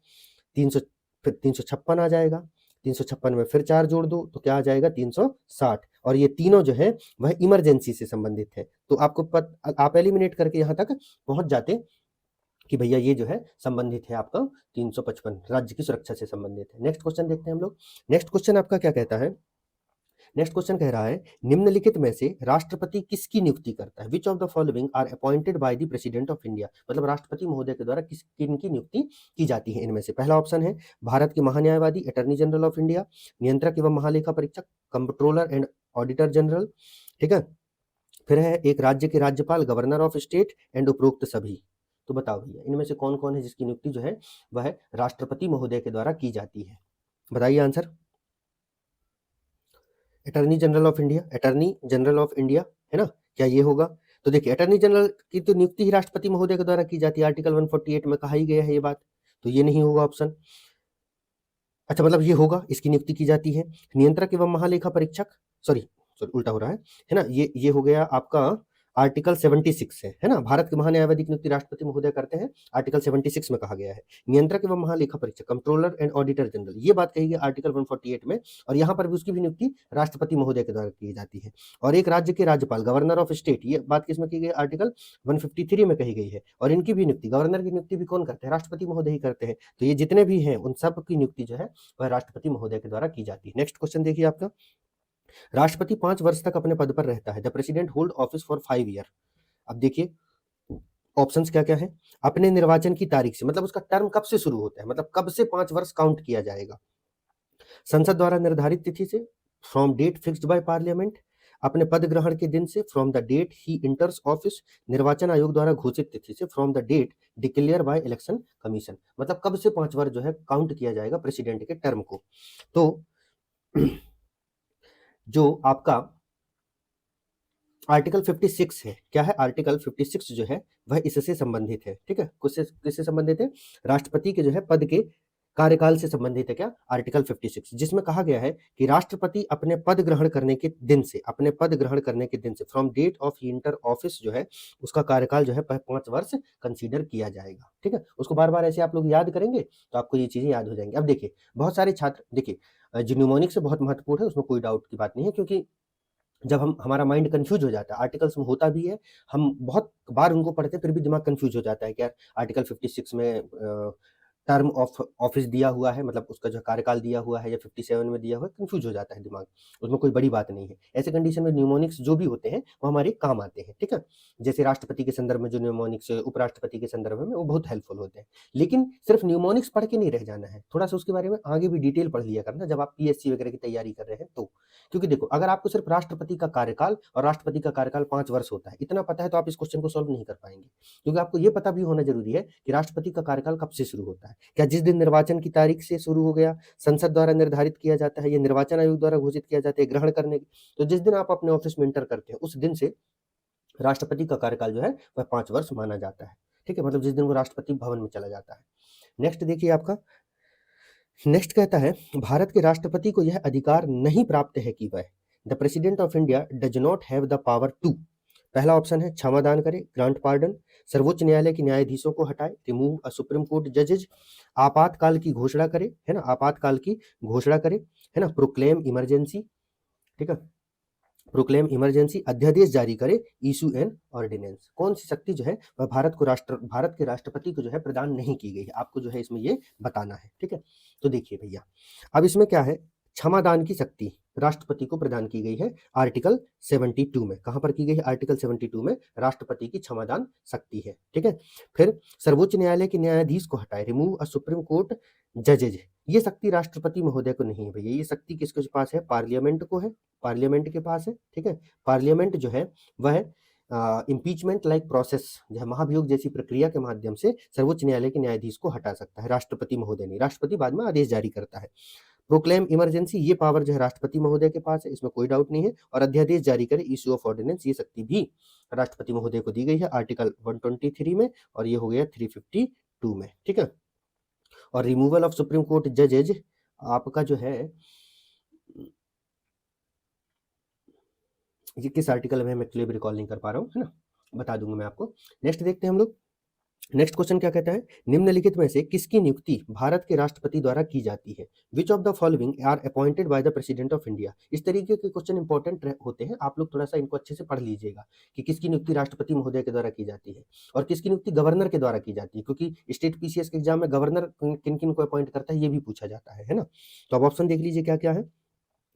300 फिर 356 आ जाएगा, 356 में फिर 4 जोड़ दो तो क्या आ जाएगा? 360। और ये तीनों जो है वह इमरजेंसी से संबंधित है। तो आपको आप एलिमिनेट करके यहाँ तक पहुंच जाते कि भैया ये जो है संबंधित है आपका 355, राज्य की सुरक्षा से संबंधित है। नेक्स्ट क्वेश्चन देखते हैं हम लोग। नेक्स्ट क्वेश्चन आपका क्या कहता है? नेक्स्ट क्वेश्चन कह रहा है, निम्नलिखित में से राष्ट्रपति किसकी नियुक्ति करता है? Which of the following are appointed by the president of India? मतलब राष्ट्रपति महोदय के द्वारा किनकी नियुक्ति की जाती है इनमें से? पहला ऑप्शन है भारत के महान्यायवादी, अटॉर्नी जनरल ऑफ इंडिया, नियंत्रक एवं महालेखा परीक्षक, कंट्रोलर एंड ऑडिटर जनरल। ठीक है, फिर है एक राज्य के राज्यपाल, गवर्नर ऑफ स्टेट एंड उपरोक्त सभी। तो बताओ भैया इनमें से कौन कौन है जिसकी नियुक्ति जो है वह राष्ट्रपति महोदय के द्वारा की जाती है? बताइए answer. Attorney general of India, attorney general of India है ना, क्या ये होगा? तो देखिए अटॉर्नी जनरल की तो नियुक्ति ही राष्ट्रपति महोदय के द्वारा की जाती है, आर्टिकल 148 में कहा ही गया है ये बात। तो ये नहीं होगा ऑप्शन। अच्छा, मतलब ये होगा, इसकी नियुक्ति की जाती है। नियंत्रक एवं महालेखा परीक्षक, सॉरी सॉरी उल्टा हो रहा है ना, ये हो गया आपका आर्टिकल 76 है ना, भारत के महान्यायवादी की नियुक्ति राष्ट्रपति महोदय करते हैं, आर्टिकल 76 में कहा गया है। नियंत्रक एवं महालेखा परीक्षक, कंट्रोलर एंड ऑडिटर जनरल, ये बात कही गई आर्टिकल 148 में, और यहाँ पर भी उसकी भी नियुक्ति राष्ट्रपति महोदय के द्वारा की जाती है। और एक राज्य के राज्यपाल, गवर्नर ऑफ स्टेट, ये बात किसमें की गई? आर्टिकल 153 में कही गई है। और इनकी भी नियुक्ति, गवर्नर की नियुक्ति भी कौन करते हैं? राष्ट्रपति महोदय ही करते हैं। तो ये जितने भी हैं उन सब की नियुक्ति जो है वह राष्ट्रपति महोदय के द्वारा की जाती है। नेक्स्ट क्वेश्चन देखिए आपका, राष्ट्रपति 5 वर्ष तक अपने पद पर रहता है। The president hold office for 5 year. अब देखिए ऑप्शंस क्या क्या है। अपने निर्वाचन की तारीख से, मतलब उसका टर्म कब से शुरू होता है, मतलब कब से 5 वर्ष काउंट किया जाएगा। संसद द्वारा निर्धारित तिथि से, from date fixed by parliament, अपने पद ग्रहण के दिन से, from the date he enters office, निर्वाचन आयोग द्वारा घोषित तिथि से, from the date declare by election commission. मतलब कब से 5 वर्ष जो है काउंट किया जाएगा प्रेसिडेंट के टर्म को। तो जो आपका आर्टिकल 56 है, क्या है? आर्टिकल 56 जो है वह इससे संबंधित है। ठीक है, किससे संबंधित है? राष्ट्रपति के जो है पद के कार्यकाल से संबंधित है। क्या? आर्टिकल 56, जिसमें कहा गया है कि राष्ट्रपति अपने पद ग्रहण करने के दिन से, अपने पद ग्रहण करने के दिन से, from date of enter office जो है उसका कार्यकाल जो है 5 वर्ष कंसीडर किया जाएगा। ठीक है, उसको बार बार ऐसे आप लोग याद करेंगे तो आपको ये चीजें याद हो जाएंगी। अब देखिए बहुत सारे छात्र, देखिए जो न्यूमोनिक से बहुत महत्वपूर्ण है उसमें कोई डाउट की बात नहीं है, क्योंकि जब हमारा माइंड कंफ्यूज हो जाता है, आर्टिकल्स में होता भी है, हम बहुत बार उनको पढ़ते हैं फिर भी दिमाग कंफ्यूज हो जाता है कि यार आर्टिकल 56 में टर्म ऑफ ऑफिस दिया हुआ है, मतलब उसका जो कार्यकाल दिया हुआ है, या 57 में दिया हुआ है, कंफ्यूज हो जाता है दिमाग, उसमें कोई बड़ी बात नहीं है। ऐसे कंडीशन में न्यूमोनिक्स जो भी होते हैं वो हमारे काम आते हैं। ठीक है, जैसे राष्ट्रपति के संदर्भ में जो न्यूमोनिक्स, उपराष्ट्रपति के संदर्भ में वो बहुत हेल्पफुल होते हैं। लेकिन सिर्फ न्यूमोनिक्स पढ़ के नहीं रह जाना है, थोड़ा सा उसके बारे में आगे भी डिटेल पढ़ लिया करना जब आप पीएससी वगैरह की तैयारी कर रहे हैं तो। क्योंकि देखो अगर आपको सिर्फ राष्ट्रपति का कार्यकाल, और राष्ट्रपति का कार्यकाल 5 वर्ष होता है, इतना पता है तो आप इस क्वेश्चन को सॉल्व नहीं कर पाएंगे। क्योंकि आपको ये पता भी होना जरूरी है कि राष्ट्रपति का कार्यकाल कब से शुरू होता है। क्या जिस दिन निर्वाचन की तारीख से शुरू हो गया, संसद द्वारा निर्धारित किया जाता है, या निर्वाचन आयोग द्वारा घोषित किया जाता है ग्रहण करने की, तो जिस दिन आप अपने ऑफिस में इंटर करते हैं उस दिन से राष्ट्रपति का कार्यकाल जो है वह 5 वर्ष माना जाता है। ठीक है, मतलब जिस दिन वो राष्ट्रपति भवन में चला जाता है। नेक्स्ट देखिए आपका, नेक्स्ट कहता है भारत के राष्ट्रपति को यह अधिकार नहीं प्राप्त है कि वह, the president of India does not have the power to. पहला ऑप्शन है क्षमा दान करे, ग्रांट पार्डन, सर्वोच्च न्यायालय के न्यायाधीशों को हटाए, रिमूव अ सुप्रीम कोर्ट जजेज, आपातकाल की घोषणा करे, है ना, आपातकाल की घोषणा करे, है ना, प्रोक्लेम इमरजेंसी, ठीक है, प्रोक्लेम इमरजेंसी, अध्यादेश जारी करे, इशू एन ऑर्डिनेंस। कौन सी शक्ति जो है वह भारत के राष्ट्रपति को जो है प्रदान नहीं की गई है, आपको जो है इसमें ये बताना है। ठीक है, तो देखिए भैया अब इसमें क्या है, क्षमादान की शक्ति राष्ट्रपति को प्रदान की गई है आर्टिकल 72 में। कहां पर की गई है? आर्टिकल 72 में राष्ट्रपति की क्षमादान शक्ति है। ठीक है। फिर सर्वोच्च न्यायालय के न्यायाधीश को हटाए, रिमूव अ सुप्रीम कोर्ट जजेज, ये शक्ति राष्ट्रपति महोदय को नहीं है भैया, ये शक्ति किसके पास है? पार्लियामेंट को है, पार्लियामेंट के पास है। ठीक है। पार्लियामेंट जो है वह इम्पीचमेंट लाइक प्रोसेस जो है, महाभियोग जैसी प्रक्रिया के माध्यम से सर्वोच्च न्यायालय के न्यायाधीश को हटा सकता है, राष्ट्रपति महोदय नहीं। राष्ट्रपति बाद में आदेश जारी करता है। प्रोक्लेम इमरजेंसी, ये पावर जो है राष्ट्रपति महोदय के पास है, इसमें कोई डाउट नहीं है। और अध्यादेश जारी करे, इश्यू ऑफ ऑर्डिनेंस, ये शक्ति भी राष्ट्रपति महोदय को दी गई है आर्टिकल 123 में, और ये हो गया 352 में। ठीक है। और रिमूवल ऑफ सुप्रीम कोर्ट जजेज आपका जो है ये किस आर्टिकल में, मैं क्लियर रिकॉल नहीं कर पा रहा हूँ, है ना, बता दूंगा मैं आपको। नेक्स्ट देखते हैं हम लोग। नेक्स्ट क्वेश्चन क्या कहता है? निम्नलिखित में से किसकी नियुक्ति भारत के राष्ट्रपति द्वारा की जाती है? Which of the following are appointed by the president of India? इस तरीके के क्वेश्चन इंपॉर्टेंट होते हैं, आप लोग थोड़ा सा इनको अच्छे से पढ़ लीजिएगा कि किसकी नियुक्ति राष्ट्रपति महोदय के द्वारा की जाती है और किसकी नियुक्ति गवर्नर के द्वारा की जाती है, क्योंकि स्टेट पीसीएस के एग्जाम में गवर्नर किन किन को अपॉइंट करता है ये भी पूछा जाता है ना। तो अब ऑप्शन देख लीजिए क्या क्या है।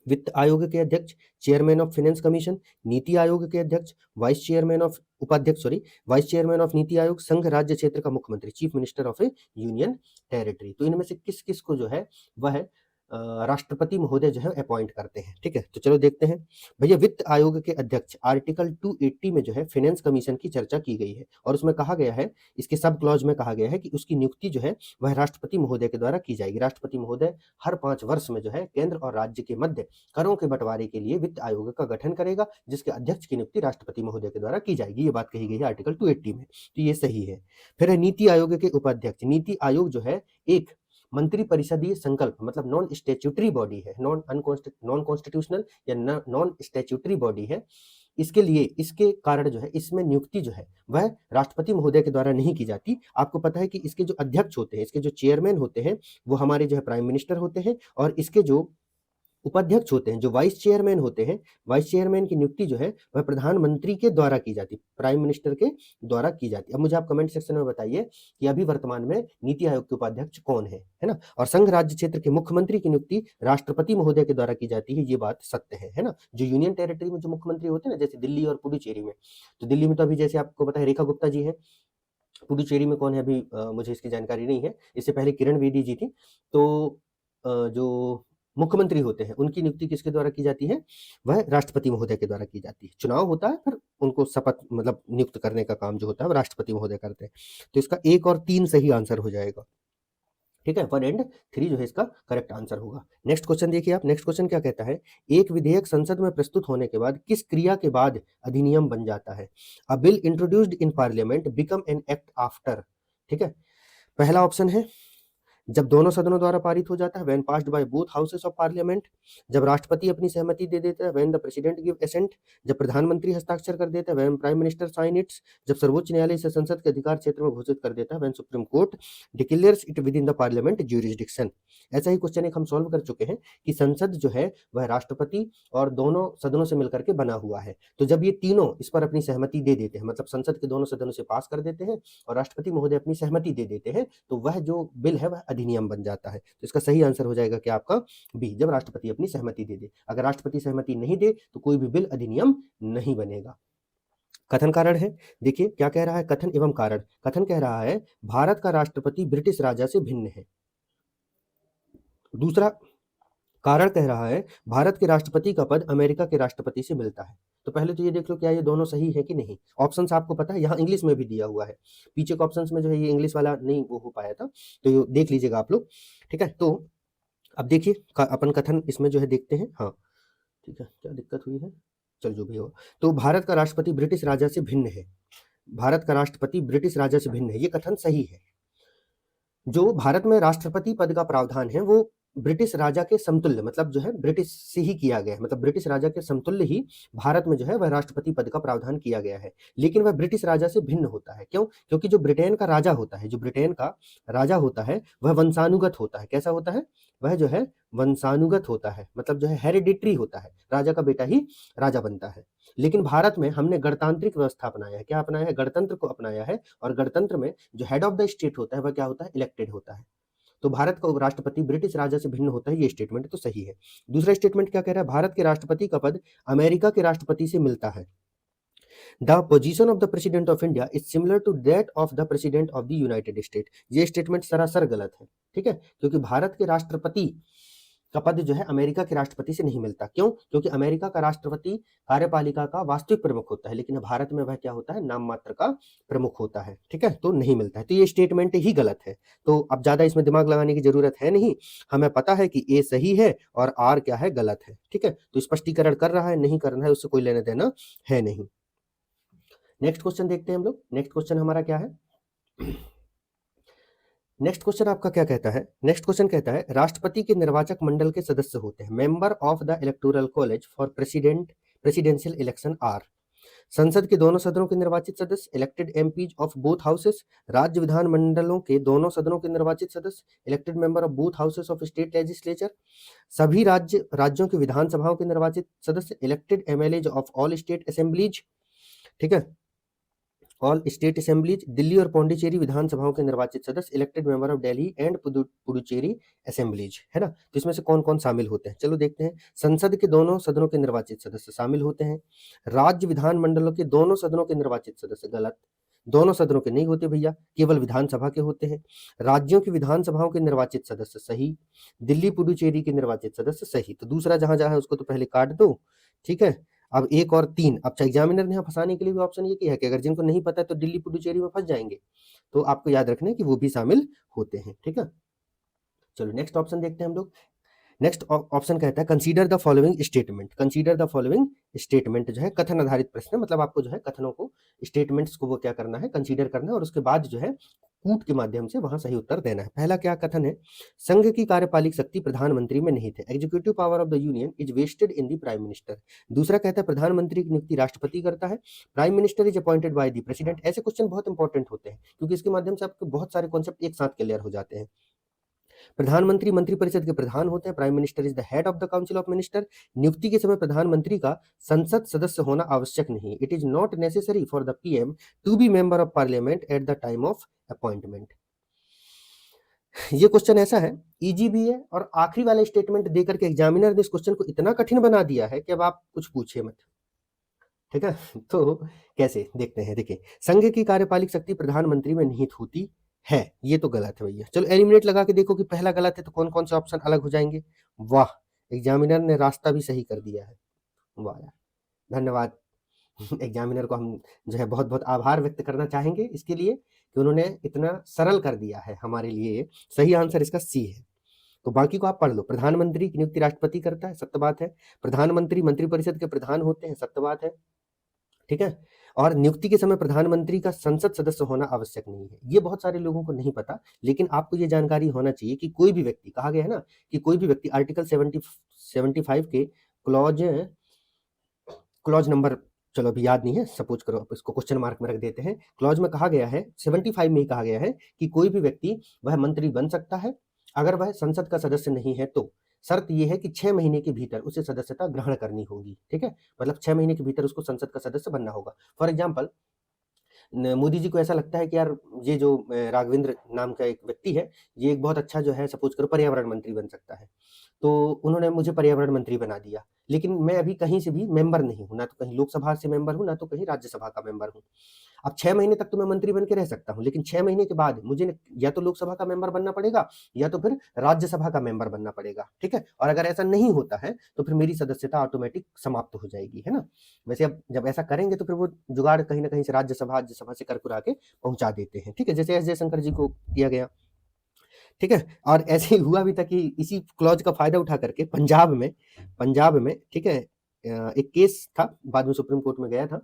वित्त आयोग के अध्यक्ष, chairman of finance commission, NITI Aayog के अध्यक्ष, वाइस चेयरमैन ऑफ उपाध्यक्ष vice chairman of NITI Aayog, संघ राज्य क्षेत्र का मुख्यमंत्री, chief minister of A union territory. तो इनमें से किस किस को जो है वह राष्ट्रपति महोदय जो है अपॉइंट करते हैं। ठीक है। तो चलो देखते हैं भैया। वित्त आयोग के अध्यक्ष, आर्टिकल 280 में जो है फाइनेंस कमीशन की चर्चा की गई है और उसमें कहा गया है, इसके सब क्लॉज में कहा गया है कि उसकी नियुक्ति जो है वह राष्ट्रपति महोदय के द्वारा की जाएगी। राष्ट्रपति महोदय हर 5 वर्ष में जो है केंद्र और राज्य के मध्य करों के बंटवारे के लिए वित्त आयोग का गठन करेगा, जिसके अध्यक्ष की नियुक्ति राष्ट्रपति महोदय के द्वारा की जाएगी। ये बात कही गई है आर्टिकल 280 में, तो ये सही है। फिर है नीति आयोग के उपाध्यक्ष। नीति आयोग जो है एक मंत्री परिषदीय संकल्प, मतलब नॉन स्टैट्यूटरी बॉडी है, नॉन कॉन्स्टिट्यूशनल या नॉन स्टैट्यूटरी बॉडी है। इसके लिए, इसके कारण जो है इसमें नियुक्ति जो है वह राष्ट्रपति महोदय के द्वारा नहीं की जाती। आपको पता है कि इसके जो अध्यक्ष होते हैं, इसके जो चेयरमैन होते हैं वो हमारे जो है प्राइम मिनिस्टर होते हैं, और इसके जो उपाध्यक्ष होते हैं, जो वाइस चेयरमैन होते हैं, वाइस चेयरमैन की नियुक्ति जो है वह प्रधानमंत्री के द्वारा की जाती है, प्राइम मिनिस्टर के द्वारा की जाती है। अब मुझे आप कमेंट सेक्शन में बताइए कि अभी वर्तमान में नीति आयोग के उपाध्यक्ष कौन है ना। और संघ राज्य क्षेत्र के मुख्यमंत्री की नियुक्ति राष्ट्रपति महोदय के द्वारा की जाती है, ये बात सत्य है ना। जो यूनियन टेरिटरी में जो मुख्यमंत्री होते हैं ना, जैसे दिल्ली और पुडुचेरी में, तो दिल्ली में तो अभी जैसे आपको पता है रेखा गुप्ता जी है, पुडुचेरी में कौन है अभी मुझे इसकी जानकारी नहीं है, इससे पहले किरण बेदी जी थी। तो जो मुख्यमंत्री होते हैं उनकी नियुक्ति किसके द्वारा की जाती है? वह राष्ट्रपति महोदय के द्वारा की जाती है। चुनाव होता है, फिर उनको शपथ मतलब नियुक्त करने का काम जो होता है वो राष्ट्रपति महोदय करते हैं। तो इसका 1 और 3 सही आंसर हो जाएगा। ठीक है। 1 एंड 3 जो है इसका करेक्ट आंसर होगा। नेक्स्ट क्वेश्चन देखिए आप। नेक्स्ट क्वेश्चन क्या कहता है? एक विधेयक संसद में प्रस्तुत होने के बाद किस क्रिया के बाद अधिनियम बन जाता है? A bill introduced in parliament become an act after. ठीक है। पहला ऑप्शन है जब दोनों सदनों द्वारा पारित हो जाता है, when passed by both houses of parliament. जब राष्ट्रपति अपनी सहमति दे देता है, when the president give assent. जब प्रधानमंत्री हस्ताक्षर कर देता है, when prime minister sign its. जब सर्वोच्च न्यायालय इसे संसद के अधिकार क्षेत्र में घोषित कर देता है, when supreme court declares it with in the parliament jurisdiction. ऐसा ही क्वेश्चन एक हम सॉल्व कर चुके हैं कि संसद जो है वह राष्ट्रपति और दोनों सदनों से मिलकर के बना हुआ है। तो जब ये तीनों इस पर अपनी सहमति दे देते हैं, मतलब संसद के दोनों सदनों से पास कर देते हैं और राष्ट्रपति महोदय अपनी सहमति दे देते हैं, तो वह जो बिल है वह अधिनियम बन जाता है। तो इसका सही आंसर हो जाएगा क्या आपका? बी, जब राष्ट्रपति अपनी सहमति दे दे। अगर राष्ट्रपति सहमति नहीं दे तो कोई भी बिल अधिनियम नहीं बनेगा। कथन कारण है, देखिए क्या कह रहा है कथन एवं कारण। कथन कह रहा है भारत का राष्ट्रपति ब्रिटिश राजा से भिन्न है। दूसरा कारण कह रहा है भारत के राष्ट्रपति का पद अमेरिका के राष्ट्रपति से मिलता है। तो पहले तो ये देख लो क्या ये दोनों सही है कि नहीं। ऑप्शंस आपको पता है यहाँ इंग्लिश में भी दिया हुआ है, पीछे के ऑप्शंस में जो है ये इंग्लिश वाला नहीं वो हो पाया था, तो ये देख लीजिएगा आप लोग। ठीक है। तो अब देखिए अपन कथन इसमें जो है देखते हैं। हाँ ठीक है, क्या दिक्कत हुई है, चल जो भी हो। तो भारत का राष्ट्रपति ब्रिटिश राजा से भिन्न है, भारत का राष्ट्रपति ब्रिटिश राजा से भिन्न है, ये कथन सही है। जो भारत में राष्ट्रपति पद का प्रावधान है वो ब्रिटिश राजा के समतुल्य, मतलब जो है ब्रिटिश से ही किया गया है, मतलब ब्रिटिश राजा के समतुल्य ही भारत में जो है वह राष्ट्रपति पद का प्रावधान किया गया है। लेकिन वह ब्रिटिश राजा से भिन्न होता है। क्यों? क्योंकि जो ब्रिटेन का राजा होता है, जो ब्रिटेन का राजा होता है वह वंशानुगत होता है। कैसा होता है? वह जो है वंशानुगत होता है, मतलब जो है हेरिडिटरी होता है, राजा का बेटा ही राजा बनता है। लेकिन भारत में हमने गणतांत्रिक व्यवस्था अपनाया है। क्या अपनाया है? गणतंत्र को अपनाया है। और गणतंत्र में जो हेड ऑफ द स्टेट होता है वह क्या होता है? इलेक्टेड होता है। तो भारत का उपराष्ट्रपति ब्रिटिश राजा से भिन्न होता है, ये स्टेटमेंट तो सही है। दूसरा स्टेटमेंट क्या कह रहा है, भारत के राष्ट्रपति का पद अमेरिका के राष्ट्रपति से मिलता है। The position of the president of India is similar to that of the president of the united state. ये स्टेटमेंट सरासर गलत है, ठीक है, क्योंकि भारत के राष्ट्रपति का पद जो है अमेरिका के राष्ट्रपति से नहीं मिलता। क्यों? क्योंकि अमेरिका का राष्ट्रपति कार्यपालिका का वास्तविक प्रमुख होता है, लेकिन भारत में वह क्या होता है, नाम मात्र का प्रमुख होता है, ठीक है, तो नहीं मिलता है। तो ये स्टेटमेंट ही गलत है। तो अब ज्यादा इसमें दिमाग लगाने की जरूरत है नहीं, हमें पता है कि ए सही है और आर क्या है, गलत है, ठीक है। तो स्पष्टीकरण कर रहा है, नहीं करना है, उससे कोई लेना देना है नहीं। नेक्स्ट क्वेश्चन देखते हैं हम लोग। नेक्स्ट क्वेश्चन हमारा क्या है, नेक्स्ट क्वेश्चन आपका क्या कहता है, नेक्स्ट क्वेश्चन कहता है राष्ट्रपति के निर्वाचक मंडल के सदस्य होते हैं, member of the electoral college for presidential election are संसद के दोनों सदनों के निर्वाचित सदस्य, elected MPs of both houses, राज्य विधानमंडलों के दोनों सदनों के निर्वाचित सदस्य, elected member of both houses of state legislature, सभी राज्यों की विधानसभाओं के निर्वाचित सदस्य, elected MLAs of all state assemblies, ठीक है, ऑल स्टेट असेंबलीज, दिल्ली और पौंडीचेरी विधानसभाओं के निर्वाचित सदस्य, elected member of Delhi and Puducherry assemblies, है ना। तो इसमें से कौन कौन शामिल होते हैं, चलो देखते हैं। संसद के दोनों सदनों के निर्वाचित सदस्य शामिल होते हैं, राज्य विधानमंडलों के दोनों सदनों के निर्वाचित सदस्य, गलत, दोनों सदनों के नहीं होते भैया, केवल विधानसभा के होते हैं। राज्यों की विधानसभाओं के निर्वाचित सदस्य, सही। दिल्ली पुडुचेरी के निर्वाचित सदस्य, सही। तो दूसरा जहां जहां है उसको तो पहले काट दो, ठीक है। अब एक और तीन, अब एग्जामिनर ने यहाँ फंसाने के लिए भी ऑप्शन ये किया है कि अगर जिनको नहीं पता है तो दिल्ली पुडुचेरी में फंस जाएंगे, तो आपको याद रखना है कि वो भी शामिल होते हैं, ठीक है। चलो नेक्स्ट ऑप्शन देखते हैं हम लोग। नेक्स्ट ऑप्शन कहता है consider the following statement. Consider the following statement जो है कथन आधारित प्रश्न है, मतलब आपको जो है कथनों को, स्टेटमेंट्स को वो क्या करना है, कंसीडर करना है, और उसके बाद जो है कूट के माध्यम से वहां सही उत्तर देना है। पहला क्या कथन है, संघ की कार्यपालिक शक्ति प्रधानमंत्री में नहीं थे, executive power of the union is vested in the prime minister. दूसरा कहता है प्रधानमंत्री की नियुक्ति राष्ट्रपति करता है, prime minister is appointed by the president. ऐसे क्वेश्चन बहुत इंपॉर्टेंट होते हैं क्योंकि इसके माध्यम से आपके बहुत सारे कॉन्सेप्ट एक साथ क्लियर हो जाते हैं। प्रधानमंत्री मंत्रिपरिषद के प्रधान होते हैं, prime minister is the head of the council of minister. नियुक्ति के समय प्रधानमंत्री का संसद सदस्य होना आवश्यक नहीं, it is not necessary for the PM to be member of parliament at the time of appointment. ये क्वेश्चन ऐसा है, इजी भी है, और आखिरी वाला स्टेटमेंट देकर के एग्जामिनर ने इस क्वेश्चन को इतना कठिन बना दिया है कि अब आप कुछ पूछिए मत, ठीक है। तो कैसे देखते हैं, देखिए, संघ की कार्यपालिक शक्ति प्रधानमंत्री में निहित होती है, ये तो गलत है भैया। चलो एलिमिनेट लगा के देखो कि पहला गलत है तो कौन कौन से ऑप्शन अलग हो जाएंगे। वाह, एग्जामिनर ने रास्ता भी सही कर दिया है, वाह यार, धन्यवाद। एग्जामिनर को हम जो है बहुत बहुत आभार व्यक्त करना चाहेंगे इसके लिए कि उन्होंने इतना सरल कर दिया है हमारे लिए। सही आंसर इसका सी है। तो बाकी को आप पढ़ लो। प्रधानमंत्री की नियुक्ति राष्ट्रपति करता है, सत्य बात है। प्रधानमंत्री मंत्रिपरिषद के प्रधान होते हैं, सत्य बात है, ठीक है। और नियुक्ति के समय प्रधानमंत्री का संसद सदस्य होना आवश्यक नहीं है, ये बहुत सारे लोगों को नहीं पता, लेकिन आपको ये जानकारी होना चाहिए कि कोई भी व्यक्ति, कहा गया है ना कि कोई भी व्यक्ति आर्टिकल 75 के क्लॉज नंबर, चलो अभी याद नहीं है, सपोज करो आप इसको क्वेश्चन मार्क में रख देते हैं। क्लॉज में कहा गया है, 75 में ही कहा गया है कि कोई भी व्यक्ति वह मंत्री बन सकता है अगर वह संसद का सदस्य नहीं है, तो शर्त यह है कि 6 महीने के भीतर उसे सदस्यता ग्रहण करनी होगी, ठीक है। मतलब 6 महीने के भीतर उसको संसद का सदस्य बनना होगा। फॉर एग्जाम्पल, मोदी जी को ऐसा लगता है कि यार ये जो राघवेंद्र नाम का एक व्यक्ति है, ये एक बहुत अच्छा जो है, सपोज करो पर्यावरण मंत्री बन सकता है, तो उन्होंने मुझे पर्यावरण मंत्री बना दिया, लेकिन मैं अभी कहीं से भी मेंबर नहीं हूं, ना तो कहीं लोकसभा से मेंबर हूं, ना तो कहीं राज्यसभा का मेंबर हूं। अब 6 महीने तक तो मैं मंत्री बन के रह सकता हूं, लेकिन 6 महीने के बाद मुझे या तो लोकसभा का मेंबर बनना पड़ेगा या तो फिर राज्यसभा का मेंबर बनना पड़ेगा, ठीक है। और अगर ऐसा नहीं होता है तो फिर मेरी सदस्यता ऑटोमेटिक समाप्त हो जाएगी, है ना। वैसे अब जब ऐसा करेंगे तो फिर वो जुगाड़ कहीं ना कहीं से राज्यसभा से कर कुरा के पहुंचा देते हैं, ठीक है, जैसे एस जयशंकर जी को किया गया, ठीक है। और ऐसे ही हुआ भी था कि इसी क्लॉज का फायदा उठा करके पंजाब में, ठीक है, एक केस था, बाद में सुप्रीम कोर्ट में गया था,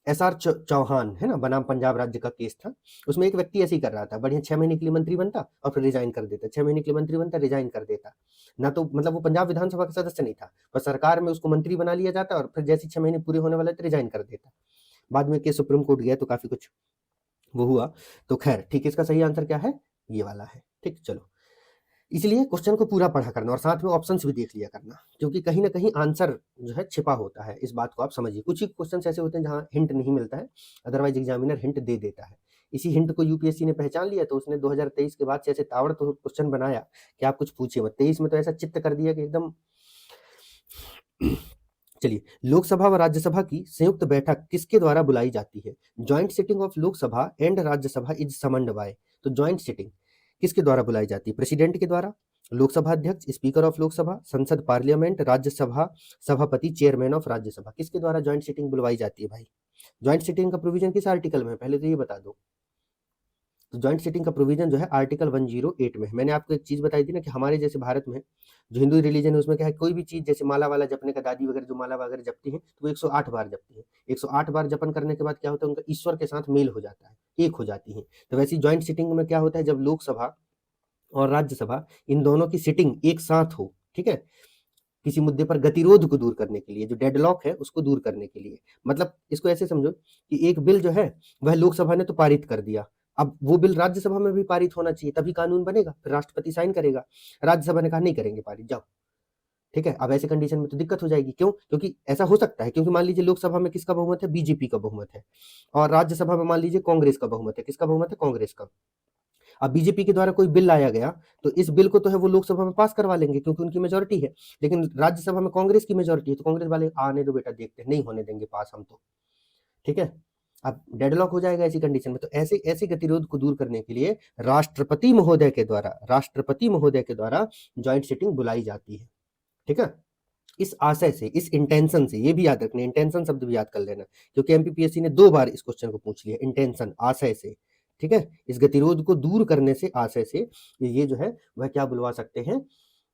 SR चौहान, है ना, बनाम पंजाब राज्य का केस था। उसमें एक व्यक्ति ऐसे ही कर रहा था, बढ़िया 6 महीने के लिए मंत्री बनता और फिर रिजाइन कर देता, 6 महीने के लिए मंत्री बनता, रिजाइन कर देता, ना तो मतलब वो पंजाब विधानसभा का सदस्य नहीं था, बस सरकार में उसको मंत्री बना लिया जाता और फिर जैसे 6 महीने पूरे होने वाले तो रिजाइन कर देता। बाद में केस सुप्रीम कोर्ट गया तो काफी कुछ वो हुआ। तो खैर ठीक, इसका सही आंसर क्या है, ये वाला है, ठीक। चलो, इसलिए क्वेश्चन को पूरा पढ़ा करना और साथ में ऑप्शंस भी देख लिया करना, क्योंकि कहीं ना कहीं आंसर जो है छिपा होता है, इस बात को आप समझिए। कुछ ही क्वेश्चन ऐसे होते हैं जहां हिंट नहीं मिलता है, अदरवाइज एग्जामिनर हिंट दे देता है, इसी हिंट को यूपीएससी ने पहचान लिया, तो उसने 2023 के बाद से ऐसे ताबड़तोड़ क्वेश्चन बनाया कि आप कुछ पूछिए मत। 23 में तो ऐसा चित्त कर दिया कि एकदम चलिए, लोकसभा व राज्यसभा की संयुक्त बैठक किसके द्वारा बुलाई जाती है? Joint sitting of Lok Sabha and Rajya Sabha is summoned by. तो ज्वाइंट सिटिंग किसके द्वारा बुलाई जाती है? प्रेसिडेंट के द्वारा, लोकसभा अध्यक्ष, स्पीकर ऑफ लोकसभा, संसद पार्लियामेंट, राज्यसभा सभापति, चेयरमैन ऑफ राज्यसभा, किसके द्वारा ज्वाइंट सिटिंग बुलवाई जाती है भाई? ज्वाइंट सिटिंग का प्रोविजन किस आर्टिकल में है, पहले तो ये बता दो। तो ज्वाइंट सिटिंग का प्रोविजन जो है आर्टिकल 108 में है। मैंने आपको एक चीज बताई थी ना कि हमारे जैसे भारत में जो हिंदू रिलीजन है उसमें क्या है, कोई भी चीज जैसे माला वाला जपने का, दादी वगैरह जो माला वगैरह जपती हैं तो वो 108 बार जपती है। 108 बार जपन करने के बाद क्या होता है, उनका ईश्वर के साथ मेल हो जाता है, एक हो जाती है। तो वैसे ज्वाइंट सिटिंग में क्या होता है, जब लोकसभा और राज्यसभा इन दोनों की सिटिंग एक साथ हो, ठीक है, किसी मुद्दे पर गतिरोध को दूर करने के लिए, जो डेडलॉक है उसको दूर करने के लिए। मतलब इसको ऐसे समझो कि एक बिल जो है वह लोकसभा ने तो पारित कर दिया, अब वो बिल राज्यसभा में भी पारित होना चाहिए, तभी कानून बनेगा, फिर राष्ट्रपति साइन करेगा। राज्यसभा ने कहा नहीं करेंगे पारित, जाओ, ठीक है। अब ऐसे कंडीशन में तो दिक्कत हो जाएगी, क्यों? क्योंकि ऐसा हो सकता है, क्योंकि मान लीजिए लोकसभा में किसका बहुमत है, बीजेपी का बहुमत है, और राज्यसभा में मान लीजिए कांग्रेस का बहुमत है। किसका बहुमत है? कांग्रेस का। अब बीजेपी के द्वारा कोई बिल लाया गया तो इस बिल को तो है वो लोकसभा में पास करवा लेंगे क्योंकि उनकी मेजोरिटी है, लेकिन राज्यसभा में कांग्रेस की मेजोरिटी है, तो कांग्रेस वाले आने दो बेटा, देखते हैं, नहीं होने देंगे पास हम तो, ठीक है। अब डेडलॉक हो जाएगा ऐसी कंडीशन में। तो ऐसे ऐसे गतिरोध को दूर करने के लिए राष्ट्रपति महोदय के द्वारा ज्वाइंट सिटिंग बुलाई जाती है, ठीक है। इस आशय से, इस इंटेंशन से, ये भी याद रखना, इंटेंशन शब्द भी याद कर लेना, क्योंकि एमपीपीएससी ने 2 बार इस क्वेश्चन को पूछ लिया, इंटेंशन, आशय से, ठीक है। इस गतिरोध को दूर करने से, आशय से, ये जो है वह क्या बुलवा सकते हैं,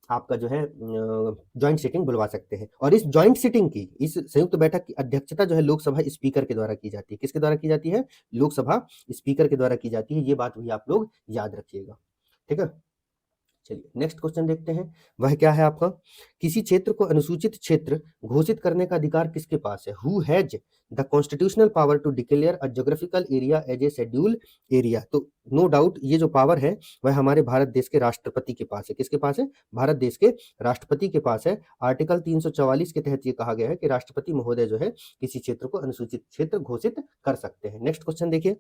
आपका जो है ज्वाइंट सिटिंग बुलवा सकते हैं। और इस ज्वाइंट सिटिंग की, इस संयुक्त बैठक की अध्यक्षता जो है लोकसभा स्पीकर के द्वारा की जाती है। किसके द्वारा की जाती है? लोकसभा स्पीकर के द्वारा की जाती है। ये बात भी आप लोग याद रखिएगा, ठीक है। चलिए नेक्स्ट क्वेश्चन देखते हैं, वह क्या है आपका, किसी क्षेत्र को अनुसूचित क्षेत्र घोषित करने का अधिकार किसके पास है? Who has the constitutional power to declare a geographical area as a schedule area? तो नो डाउट ये जो पावर है वह हमारे भारत देश के राष्ट्रपति के पास है। किसके पास है? भारत देश के राष्ट्रपति के पास है। आर्टिकल 344 के तहत ये कहा गया है कि राष्ट्रपति महोदय जो है किसी क्षेत्र को अनुसूचित क्षेत्र घोषित कर सकते हैं। नेक्स्ट क्वेश्चन देखिए,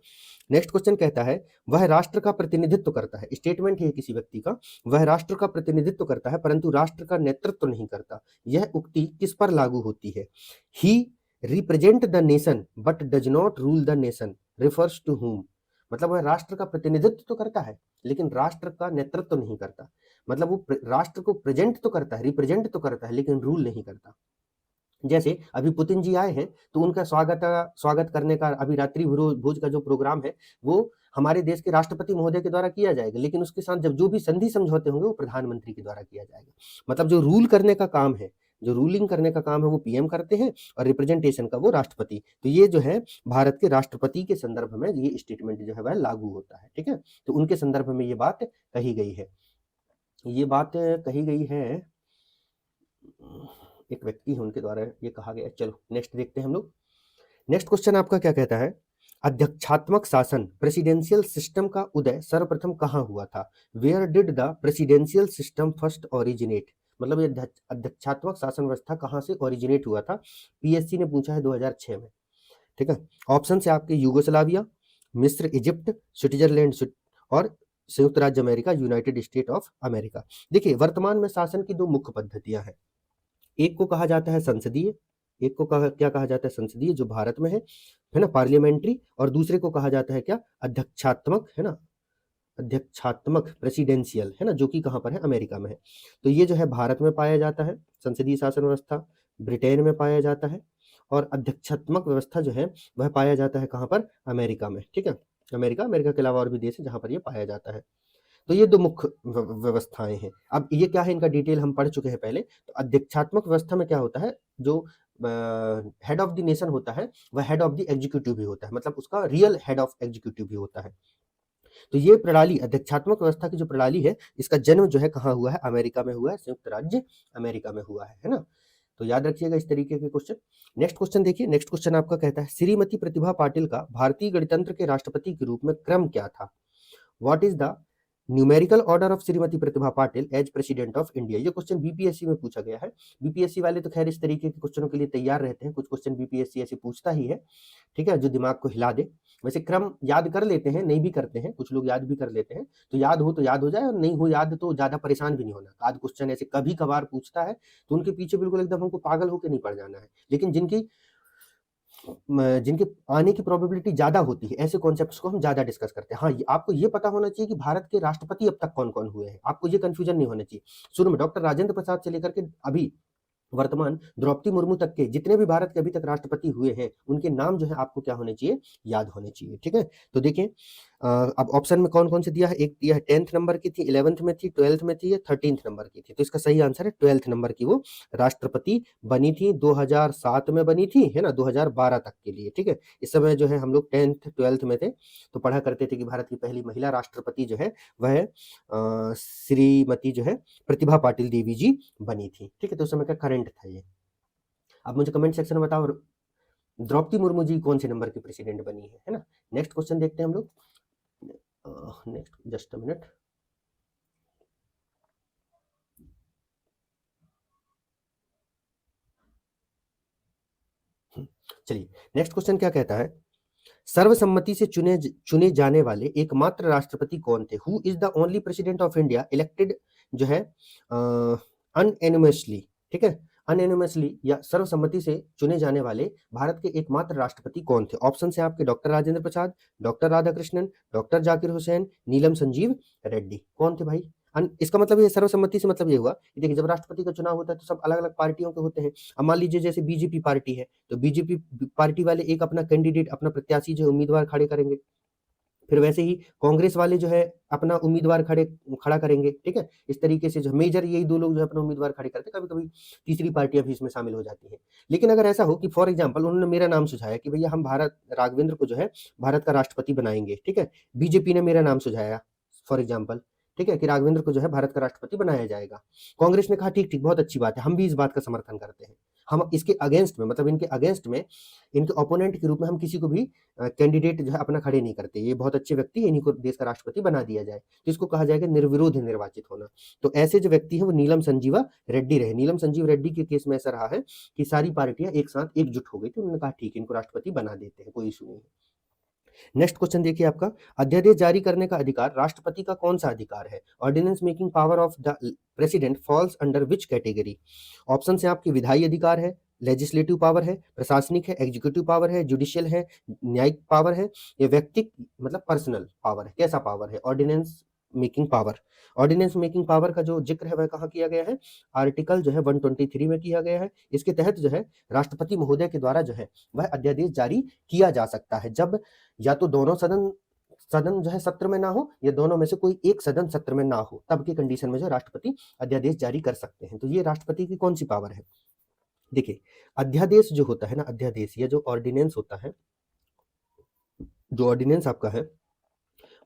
नेक्स्ट क्वेश्चन कहता है वह राष्ट्र का प्रतिनिधित्व करता है, स्टेटमेंट है किसी व्यक्ति का, वह राष्ट्र का प्रतिनिधित्व करता है परंतु राष्ट्र का नेतृत्व नहीं करता। यह उक्ति किस पर लागू होती है? He represent the nation but does not rule the nation refers to whom? मतलब वह राष्ट्र का प्रतिनिधित्व तो करता है लेकिन राष्ट्र का नेतृत्व नहीं करता। मतलब वो राष्ट्र को प्रेजेंट तो करता है, रिप्रेजेंट तो करता है, लेकिन रूल नहीं करता। जैसे अभी पुतिन जी आए हैं तो उनका स्वागत करने का अभी रात्रि भोज का जो प्रोग्राम है वो हमारे देश के राष्ट्रपति महोदय के द्वारा किया जाएगा, लेकिन उसके साथ जब जो भी संधि समझौते होंगे वो प्रधानमंत्री के द्वारा किया जाएगा। मतलब जो रूल करने का काम है, जो रूलिंग करने का काम है वो पीएम करते हैं और रिप्रेजेंटेशन का वो राष्ट्रपति। तो ये जो है भारत के राष्ट्रपति के संदर्भ में ये स्टेटमेंट जो है वह लागू होता है, ठीक है। तो उनके संदर्भ में ये बात कही गई है, ये बात कही गई है, एक व्यक्ति है उनके द्वारा ये कहा गया। चलो नेक्स्ट देखते हैं हम लोग। नेक्स्ट क्वेश्चन आपका क्या कहता है, अध्यक्षात्मक शासन प्रेसिडेंशियल सिस्टम का उदय सर्वप्रथम कहाँ हुआ था? Where did the presidential system first originate? मतलब ये अध्यक्षात्मक शासन व्यवस्था कहाँ से ओरिजिनेट हुआ था? पीएससी ने पूछा है 2006 में, ठीक है। ऑप्शन से आपके यूगोस्लाविया, मिस्र, इजिप्ट, स्विट्जरलैंड और संयुक्त राज्य America, United state of America. देखिए वर्तमान में शासन की 2 मुख्य पद्धतियां हैं, एक को कहा जाता है संसदीय, एक को क्या कहा जाता है? संसदीय, जो भारत में है ना, पार्लियामेंट्री, और दूसरे को कहा जाता है क्या? अध्यक्षात्मक, है ना, अध्यक्षात्मक प्रेसिडेंशियल, है ना, जो कि कहाँ पर है? अमेरिका में है। तो ये जो है भारत में पाया जाता है संसदीय शासन व्यवस्था, ब्रिटेन में पाया जाता है, और अध्यक्षात्मक व्यवस्था जो है वह पाया जाता है कहाँ पर? अमेरिका में, ठीक है। अमेरिका के अलावा और भी देश है जहाँ पर ये पाया जाता है। तो ये 2 मुख्य व्यवस्थाएं हैं। अब ये क्या है, इनका डिटेल हम पढ़ चुके हैं पहले। तो अध्यक्षात्मक व्यवस्था में क्या होता है, जो हेड ऑफ द नेशन होता है वह हेड ऑफ द एग्जीक्यूटिव भी होता है, मतलब उसका रियल हेड ऑफ एग्जीक्यूटिव भी होता है। तो ये प्रणाली, अध्यक्षात्मक व्यवस्था की जो प्रणाली है, इसका जन्म जो है कहाँ हुआ है? अमेरिका में हुआ है, संयुक्त राज्य अमेरिका में हुआ है ना। तो याद रखिएगा इस तरीके के क्वेश्चन। नेक्स्ट क्वेश्चन देखिए, नेक्स्ट क्वेश्चन आपका कहता है श्रीमती प्रतिभा पाटिल का भारतीय गणतंत्र के राष्ट्रपति के रूप में क्रम क्या था? What is the numerical order of Shrimati Pratibha Patil as president of India. ये क्वेश्चन बीपीएससी में पूछा गया है। बीपीएससी वाले तो खैर इस तरीके के क्वेश्चनों के लिए तैयार रहते हैं, कुछ क्वेश्चन बीपीएससी ऐसे पूछता ही है, ठीक है, जो दिमाग को हिला दे। वैसे क्रम याद कर लेते हैं, नहीं भी करते हैं, कुछ लोग याद भी कर लेते हैं, तो याद हो जाए, और नहीं हो याद तो ज्यादा परेशान भी नहीं होना। आज क्वेश्चन ऐसे कभी कभार पूछता है तो उनके पीछे बिल्कुल एकदम हमको पागल होकर नहीं पड़ जाना है, लेकिन जिनकी जिनके आने की प्रोबेबिलिटी ज्यादा होती है, ऐसे कॉन्सेप्ट्स को हम ज्यादा डिस्कस करते हैं। हाँ, आपको ये पता होना चाहिए कि भारत के राष्ट्रपति अब तक कौन कौन हुए हैं, आपको ये कंफ्यूजन नहीं होना चाहिए। शुरू में डॉक्टर राजेंद्र प्रसाद से लेकर के अभी वर्तमान द्रौपदी मुर्मू तक के जितने भी भारत के अभी तक राष्ट्रपति हुए हैं, उनके नाम जो है आपको क्या होने चाहिए, याद होने चाहिए, ठीक है। तो देखिए अब ऑप्शन में कौन कौन से दिया है, एक दिया है 10th नंबर की थी, 11th में थी, 12th में थी, 13th नंबर की थी। तो इसका सही आंसर है 12th नंबर की वो राष्ट्रपति बनी थी, 2007 में बनी थी, है ना, 2012 तक के लिए, ठीक है। इस समय जो है हम लोग 10th 12th में थे, तो पढ़ा करते थे कि भारत की पहली महिला राष्ट्रपति जो है वह श्रीमती जो है प्रतिभा पाटिल देवी जी बनी थी, ठीक है। तो उस समय का करंट था ये। अब मुझे कमेंट सेक्शन में बताओ द्रौपदी मुर्मू जी कौन से नंबर की प्रेसिडेंट बनी है ना। नेक्स्ट क्वेश्चन देखते हैं हम लोग। Next just a minute. चलिए नेक्स्ट क्वेश्चन क्या कहता है, सर्वसम्मति से चुने जाने वाले एकमात्र राष्ट्रपति कौन थे। Who is the only president of India elected जो है अनएनिमसली, ठीक है, अनएनिमसली या सर्वसम्मति से चुने जाने वाले भारत के एकमात्र राष्ट्रपति कौन थे। ऑप्शन है आपके डॉक्टर राजेंद्र प्रसाद, डॉक्टर राधाकृष्णन, डॉक्टर जाकिर हुसैन, नीलम संजीव रेड्डी। कौन थे भाई। इसका मतलब ये सर्वसम्मति से मतलब ये हुआ कि देखिए जब राष्ट्रपति का चुनाव होता है तो सब अलग अलग पार्टियों के होते हैं। अब मान लीजिए जैसे बीजेपी पार्टी है, तो बीजेपी पार्टी वाले एक अपना कैंडिडेट, अपना प्रत्याशी जो उम्मीदवार खड़े करेंगे, फिर वैसे ही कांग्रेस वाले जो है अपना उम्मीदवार खड़ा करेंगे, ठीक है। इस तरीके से जो मेजर यही दो लोग जो है अपना उम्मीदवार खड़े करते हैं, कभी कभी तीसरी पार्टियां भी इसमें शामिल हो जाती हैं। लेकिन अगर ऐसा हो कि फॉर एग्जांपल उन्होंने मेरा नाम सुझाया कि भैया हम राघवेंद्र को जो है भारत का राष्ट्रपति बनाएंगे, ठीक है, बीजेपी ने मेरा नाम सुझाया फॉर एग्जाम्पल, ठीक है, कि राघवेंद्र को जो है भारत का राष्ट्रपति बनाया जाएगा। कांग्रेस ने कहा ठीक ठीक बहुत अच्छी बात है, हम भी इस बात का समर्थन करते हैं, हम इसके अगेंस्ट में, मतलब इनके अगेंस्ट में, इनके ओपोनेंट के रूप में हम किसी को भी कैंडिडेट जो है अपना खड़े नहीं करते, ये बहुत अच्छे व्यक्ति है, इन्हीं को देश का राष्ट्रपति बना दिया जाए, तो इसको कहा जाएगा निर्विरोध निर्वाचित होना। तो ऐसे जो व्यक्ति है वो नीलम संजीवा रेड्डी रहे। नीलम संजीव रेड्डी के केस में ऐसा रहा है कि सारी पार्टियां एक साथ एकजुट हो गई थी, उन्होंने कहा ठीक है इनको राष्ट्रपति बना देते हैं, कोई इशू नहीं है। नेक्स्ट क्वेश्चन देखिए आपका, अध्यादेश जारी करने का अधिकार राष्ट्रपति का कौन सा अधिकार है। Ordinance making power of the president falls under which category. Option है आपके विधायी अधिकार है, लेजिस्लेटिव पावर है, प्रशासनिक है, एग्जीक्यूटिव पावर है, जुडिशियल है, न्यायिक पावर है, या व्यक्तिक मतलब पर्सनल पावर है, कैसा पावर है। Ordinance making power, ordinance making power का जो जिक्र है वह कहाँ किया गया है, आर्टिकल जो है 123 में किया गया है। इसके तहत जो है राष्ट्रपति महोदय के द्वारा जो है वह अध्यादेश जारी किया जा सकता है जब या तो दोनों सदन जो है सत्र में ना हो, या दोनों में से कोई एक सदन सत्र में ना हो, तब की कंडीशन में जो राष्ट्रपति अध्यादेश जारी कर सकते हैं। तो ये राष्ट्रपति की कौन सी पावर है। देखिए अध्यादेश जो होता है ना, अध्यादेश या जो ऑर्डिनेंस होता है, जो ऑर्डिनेंस आपका है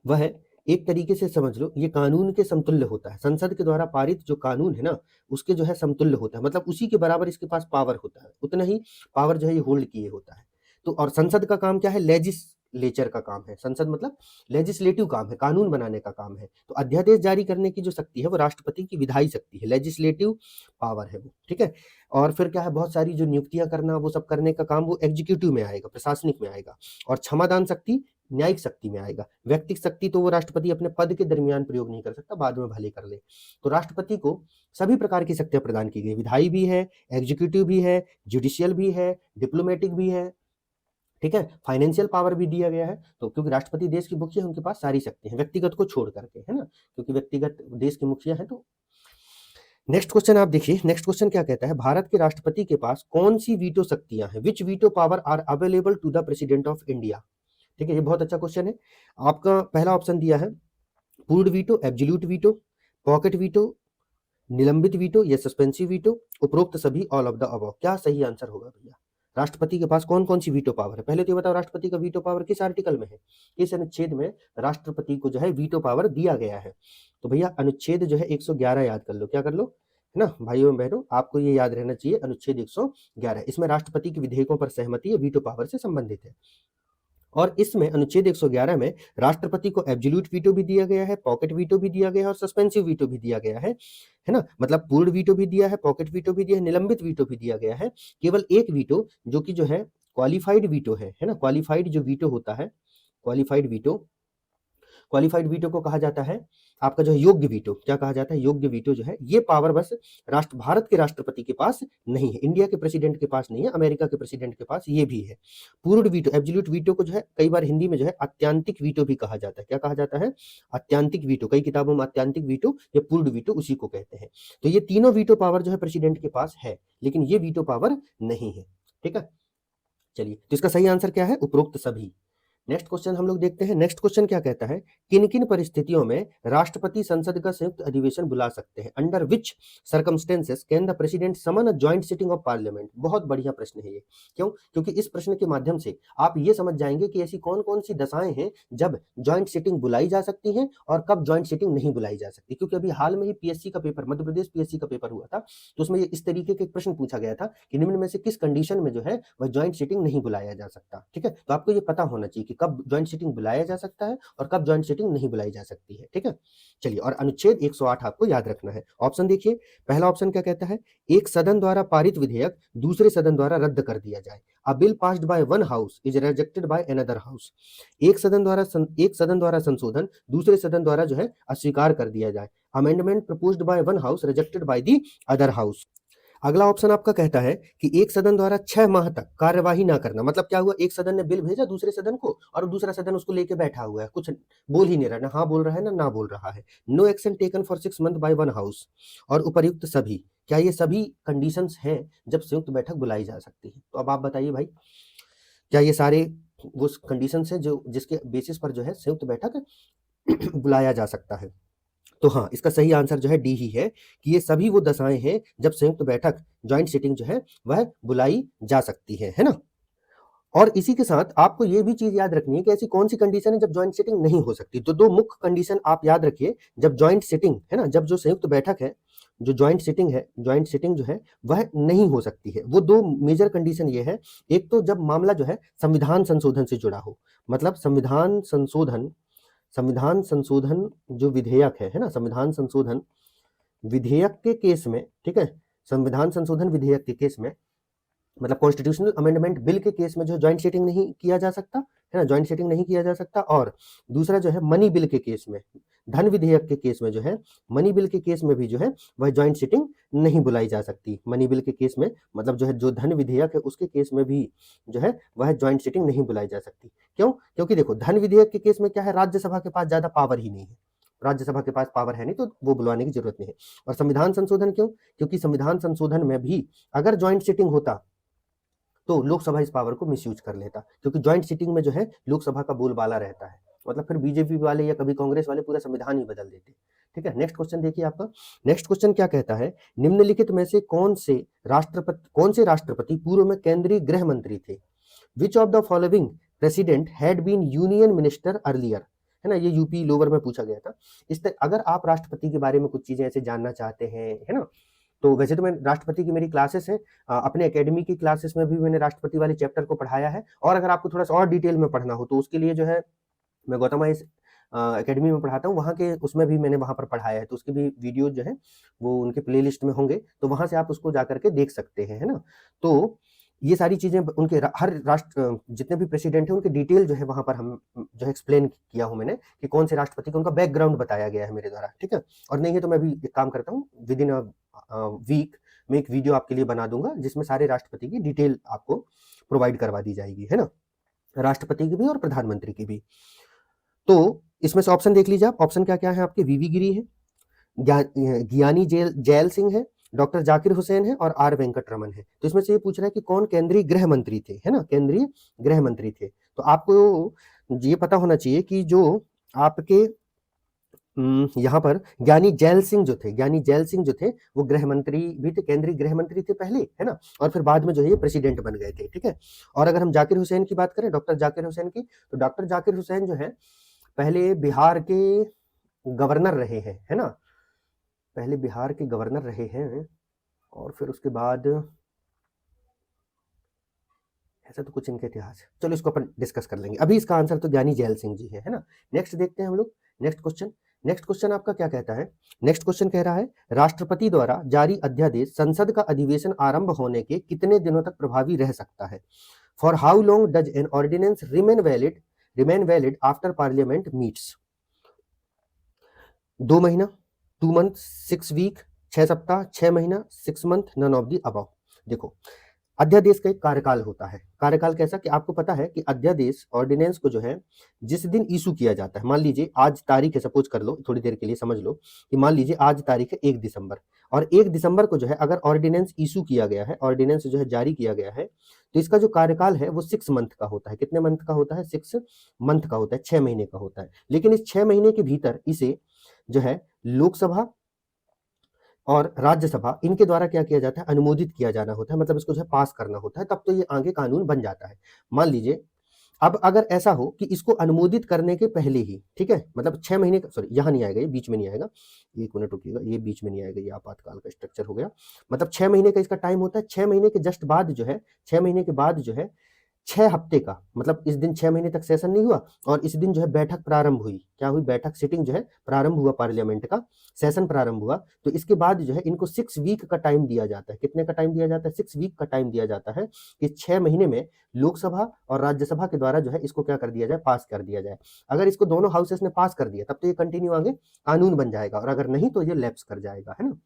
वह है एक तरीके से समझ लो ये कानून के समतुल्य होता है। संसद के द्वारा पारित जो कानून है ना उसके जो है समतुल्य होता है, मतलब उसी के बराबर इसके पास पावर होता है, उतना ही पावर जो है ये होल्ड किए होता है। तो और संसद का काम क्या है, लेजिस्लेचर का काम है, संसद मतलब लेजिस्लेटिव काम है, कानून बनाने का काम है। तो अध्यादेश जारी करने की जो शक्ति है वो राष्ट्रपति की विधायी शक्ति है, लेजिस्लेटिव पावर है वो, ठीक है। और फिर क्या है, बहुत सारी जो नियुक्तियां करना वो सब करने का काम वो एग्जीक्यूटिव में आएगा, प्रशासनिक में आएगा। और क्षमादान शक्ति न्यायिक शक्ति में आएगा। व्यक्तिक शक्ति तो वो राष्ट्रपति अपने पद के दरमियान प्रयोग नहीं कर सकता, बाद में भले कर ले। तो राष्ट्रपति को सभी प्रकार की शक्तियां प्रदान की गई, विधायी भी है, एग्जीक्यूटिव भी है, जुडिशियल भी है, डिप्लोमेटिक भी है, ठीक है, फाइनेंशियल पावर भी दिया गया है। तो क्योंकि राष्ट्रपति देश के मुखिया, उनके पास सारी शक्ति है, व्यक्तिगत को छोड़ करके, है ना, क्योंकि व्यक्तिगत देश के मुखिया है। तो नेक्स्ट क्वेश्चन आप देखिए, नेक्स्ट क्वेश्चन क्या कहता है, भारत के राष्ट्रपति के पास कौन सी वीटो शक्तियां हैं, which veto power are available to the president of India. ठीक है, ये बहुत अच्छा क्वेश्चन है। आपका पहला ऑप्शन दिया है पूर्ण veto, absolute veto, pocket veto, निलंबित वीटो या सस्पेंसिव वीटो, उपरोक्त सभी, ऑल ऑफ द अबव। क्या सही आंसर होगा भैया, राष्ट्रपति के पास कौन कौन सी वीटो पावर है। पहले तो ये बताओ राष्ट्रपति का वीटो पावर किस आर्टिकल में है, किस अनुच्छेद में राष्ट्रपति को जो है वीटो पावर दिया गया है। तो भैया अनुच्छेद जो है 111 याद कर लो, क्या कर लो, है ना भाइयों बहनों, आपको ये याद रहना चाहिए, अनुच्छेद 111। इसमें राष्ट्रपति के विधेयकों पर सहमति है वीटो पावर से संबंधित है। और इसमें अनुच्छेद 111 में राष्ट्रपति को एब्सोल्यूट वीटो भी दिया गया है, पॉकेट वीटो भी दिया गया है और सस्पेंसिव वीटो भी दिया गया है ना? मतलब पूर्ण वीटो भी दिया है, पॉकेट वीटो भी दिया है, निलंबित वीटो भी दिया गया है। केवल एक वीटो जो कि जो है क्वालिफाइड वीटो है ना? क्वालिफाइड जो वीटो होता है, क्वालिफाइड वीटो को कहा जाता है आपका जो है योग्य वीटो। क्या कहा जाता है? योग्य वीटो जो है, ये पावर बस भारत के राष्ट्रपति के पास नहीं है, इंडिया के प्रेसिडेंट के पास नहीं है, अमेरिका के प्रेसिडेंट के पास ये भी है। पूर्ण वीटो, एब्सोल्यूट वीटो को जो है कई बार हिंदी में जो है आत्यांतिक वीटो भी कहा जाता है। क्या कहा जाता है? आत्यांतिक वीटो। कई किताबों में आत्यांतिक वीटो या पूर्ण वीटो उसी को कहते हैं। तो ये तीनों वीटो पावर जो है प्रेसिडेंट के पास है, लेकिन ये वीटो पावर नहीं है। ठीक है, चलिए, तो इसका सही आंसर क्या है? उपरोक्त सभी। नेक्स्ट क्वेश्चन हम लोग देखते हैं। नेक्स्ट क्वेश्चन क्या कहता है? किन किन परिस्थितियों में राष्ट्रपति संसद का संयुक्त अधिवेशन बुला सकते हैं? Under which circumstances can the president summon a joint sitting of parliament? बहुत बढ़िया प्रश्न है ये। क्यों? क्योंकि इस प्रश्न के माध्यम से आप ये समझ जाएंगे कि ऐसी कौन कौन सी दशाएं हैं जब ज्वाइंट सिटिंग बुलाई जा सकती है और कब ज्वाइंट सिटिंग नहीं बुलाई जा सकती। क्योंकि अभी हाल में ही पीएससी का पेपर, मध्य प्रदेश पीएससी का पेपर हुआ था, तो उसमें इस तरीके के प्रश्न पूछा गया था कि निम्न में से किस कंडीशन में जो है वह ज्वाइंट सिटिंग नहीं बुलाया जा सकता। ठीक है, तो आपको ये पता होना चाहिए कि कब ज्वाइंट सिटिंग बुलाया जा सकता है और कब ज्वाइंट सिटिंग नहीं बुलाई जा सकती है। ठीक है, चलिए, और अनुच्छेद 108 आपको याद रखना है। ऑप्शन देखिए, पहला ऑप्शन क्या कहता है? एक सदन द्वारा पारित विधेयक दूसरे सदन द्वारा रद्द कर दिया जाए। अ bill passed bye one house is rejected by another house. एक सदन द्वारा संशोधन दूसरे सदन द्वारा जो है अस्वीकार कर दिया जाए। Amendment proposed by one house rejected by the other house. अगला ऑप्शन आपका कहता है कि एक सदन द्वारा 6 माह तक कार्यवाही ना करना। मतलब क्या हुआ? एक सदन ने बिल भेजा दूसरे सदन को और दूसरा सदन उसको लेके बैठा हुआ है, कुछ बोल ही नहीं रहा, ना हाँ बोल रहा है ना बोल रहा है। No action taken for 6 month by one house. और उपर्युक्त सभी, क्या ये सभी कंडीशंस हैं जब संयुक्त बैठक बुलाई जा सकती है? तो अब आप बताइए भाई, क्या ये सारे वो कंडीशंस हैं जो जिसके बेसिस पर जो है संयुक्त बैठक बुलाया जा सकता है? तो हाँ, इसका सही आंसर जो है डी ही है कि ये सभी वो दशाएं हैं जब संयुक्त बैठक, ज्वाइंट सिटिंग जो है वह बुलाई जा सकती है ना? और इसी के साथ आपको ये भी चीज याद रखनी है कि ऐसी कौन सी कंडीशन है जब ज्वाइंट सिटिंग नहीं हो सकती। तो दो मुख्य कंडीशन आप याद रखिए जब ज्वाइंट सिटिंग है ना, जब जो संयुक्त बैठक है, जो ज्वाइंट सिटिंग है, ज्वाइंट सिटिंग जो है वह नहीं हो सकती है। वो दो मेजर कंडीशन ये है, एक तो जब मामला जो है संविधान संशोधन से जुड़ा हो, मतलब संविधान संशोधन जो विधेयक है ना, संविधान संशोधन विधेयक के केस में, ठीक है, संविधान संशोधन विधेयक के केस में, मतलब कॉन्स्टिट्यूशनल अमेंडमेंट बिल के केस में जो ज्वाइंट सिटिंग नहीं किया जा सकता है ना, ज्वाइंट सिटिंग नहीं किया जा सकता। और दूसरा जो है मनी बिल के केस में, धन विधेयक के केस में जो है, मनी बिल के केस में भी जो है वह ज्वाइंट सिटिंग नहीं बुलाई जा सकती। मनी बिल के केस में, मतलब जो है जो धन विधेयक है उसके केस में भी जो है वह ज्वाइंट सिटिंग नहीं बुलाई जा सकती। क्यों? क्योंकि देखो, धन विधेयक के केस में क्या है, राज्यसभा के पास ज्यादा पावर ही नहीं है, राज्यसभा के पास पावर है नहीं, तो वो बुलाने की जरूरत नहीं है। और संविधान संशोधन क्यों? क्योंकि संविधान संशोधन में भी अगर ज्वाइंट सिटिंग होता तो लोकसभा इस पावर को मिसयूज कर लेता, क्योंकि ज्वाइंट सिटिंग में जो है लोकसभा का बोलबाला रहता है। मतलब फिर बीजेपी वाले या कभी कांग्रेस वाले पूरा संविधान ही बदल देते। ठीक है, नेक्स्ट क्वेश्चन देखिए आपका। नेक्स्ट क्वेश्चन क्या कहता है? निम्नलिखित में से कौन से राष्ट्रपति पूर्व में केंद्रीय गृह मंत्री थे? Which of the following president had been union minister earlier? है ना, ये यूपी लोअर में पूछा गया था। अगर आप राष्ट्रपति के बारे में कुछ चीजें ऐसे जानना चाहते हैं, है ना, तो वैसे तो मैं राष्ट्रपति की मेरी क्लासेस हैं, अपने एकेडमी की क्लासेस में भी मैंने राष्ट्रपति वाले चैप्टर को पढ़ाया है। और अगर आपको थोड़ा सा और डिटेल में पढ़ना हो तो उसके लिए जो है मैं गौतम इस एकेडमी में पढ़ाता हूँ, वहाँ के उसमें भी मैंने वहाँ पर पढ़ाया है, तो उसके भी वीडियो जो है वो उनके प्लेलिस्ट में होंगे, तो वहाँ से आप उसको जा करके देख सकते हैं, है ना। तो ये सारी चीजें उनके हर राष्ट्र जितने भी प्रेसिडेंट हैं उनके डिटेल जो है वहाँ पर हम जो है एक्सप्लेन किया हूँ मैंने, कि कौन से राष्ट्रपति का उनका बैकग्राउंड बताया गया है मेरे द्वारा। ठीक है, और नहीं है तो मैं भी एक काम करता हूँ, विद इन वीक में एक वीडियो आपके लिए बना दूंगा जिसमें सारे राष्ट्रपति की डिटेल आपको प्रोवाइड करवा दी जाएगी, है ना, राष्ट्रपति की भी और प्रधानमंत्री की भी। तो इसमें से ऑप्शन देख लीजिए आप, ऑप्शन क्या क्या है आपके? वीवी गिरी है, ज्ञानी जैल सिंह है, डॉक्टर जाकिर हुसैन है और आर वेंकट रमन है। तो इसमें से ये पूछ रहा है कि कौन केंद्रीय गृह मंत्री थे, है ना, केंद्रीय गृह मंत्री थे। तो आपको ये पता होना चाहिए कि जो आपके यहाँ पर ज्ञानी जैल सिंह जो थे वो गृह मंत्री भी थे, केंद्रीय गृह मंत्री थे पहले, है ना, और फिर बाद में जो है ये प्रेसिडेंट बन गए थे। ठीक है, और अगर हम जाकिर हुसैन की बात करें, डॉक्टर जाकिर हुसैन की, तो डॉक्टर जाकिर हुसैन जो है पहले बिहार के गवर्नर रहे हैं, है ना, पहले बिहार के गवर्नर रहे हैं और फिर उसके बाद, ऐसा तो कुछ इनका इतिहास है, चलो इसको अपन डिस्कस कर लेंगे। अभी इसका आंसर तो ज्ञानी जैल सिंह जी है ना। नेक्स्ट देखते हैं हम लोग नेक्स्ट क्वेश्चन। नेक्स्ट क्वेश्चन आपका क्या कहता है? नेक्स्ट क्वेश्चन कह रहा है राष्ट्रपति द्वारा जारी अध्यादेश संसद का अधिवेशन आरंभ होने के कितने दिनों तक प्रभावी रह सकता है? For how long does an ordinance remain valid after parliament meets? 2 महीना, 2 मंथ, 6 वीक, 6 सप्ताह, 6 महीना, 6 month, none of the above. देखो, अध्यादेश का एक कार्यकाल होता है। कार्यकाल कैसा कि आपको पता है कि अध्यादेश ऑर्डिनेंस को जो है जिस दिन इशू किया जाता है, मान लीजिए आज तारीख है, सपोज कर लो, थोड़ी देर के लिए समझ लो कि मान लीजिए आज तारीख है 1 दिसंबर, और 1 दिसंबर को जो है अगर ऑर्डिनेंस इशू किया गया है, ऑर्डिनेंस जो है जारी किया गया है, तो इसका जो कार्यकाल है वो 6 मंथ का होता है। कितने मंथ का होता है? 6 मंथ का होता है, 6 महीने का होता है। लेकिन इस 6 महीने के भीतर इसे जो है लोकसभा और राज्यसभा इनके द्वारा क्या किया जाता है? अनुमोदित किया जाना होता है, मतलब इसको जो है पास करना होता है, तब तो ये आगे कानून बन जाता है। मान लीजिए अब अगर ऐसा हो कि इसको अनुमोदित करने के पहले ही, ठीक है, मतलब 6 महीने का, सॉरी यहाँ नहीं आएगा, ये बीच में नहीं आएगा, 1 मिनट रुकिएगा, ये बीच में नहीं आएगा, ये आपातकाल का स्ट्रक्चर हो गया। मतलब 6 महीने का इसका टाइम होता है। 6 महीने के जस्ट बाद जो है, 6 महीने के बाद जो है 6 हफ्ते का, मतलब इस दिन 6 महीने तक सेशन नहीं हुआ और इस दिन जो है बैठक प्रारंभ हुई। क्या हुई? बैठक, सिटिंग जो है प्रारंभ हुआ, पार्लियामेंट का सेशन प्रारंभ हुआ, तो इसके बाद जो है इनको 6 वीक का टाइम दिया जाता है। कितने का टाइम दिया जाता है? 6 वीक का टाइम दिया जाता है कि 6 महीने में लोकसभा और राज्यसभा के द्वारा जो है इसको क्या कर दिया जाए? पास कर दिया जाए। अगर इसको दोनों हाउसेस ने पास कर दिया तब तो ये कंटिन्यू आगे कानून बन जाएगा, और अगर नहीं तो ये लैप्स कर जाएगा, है ना।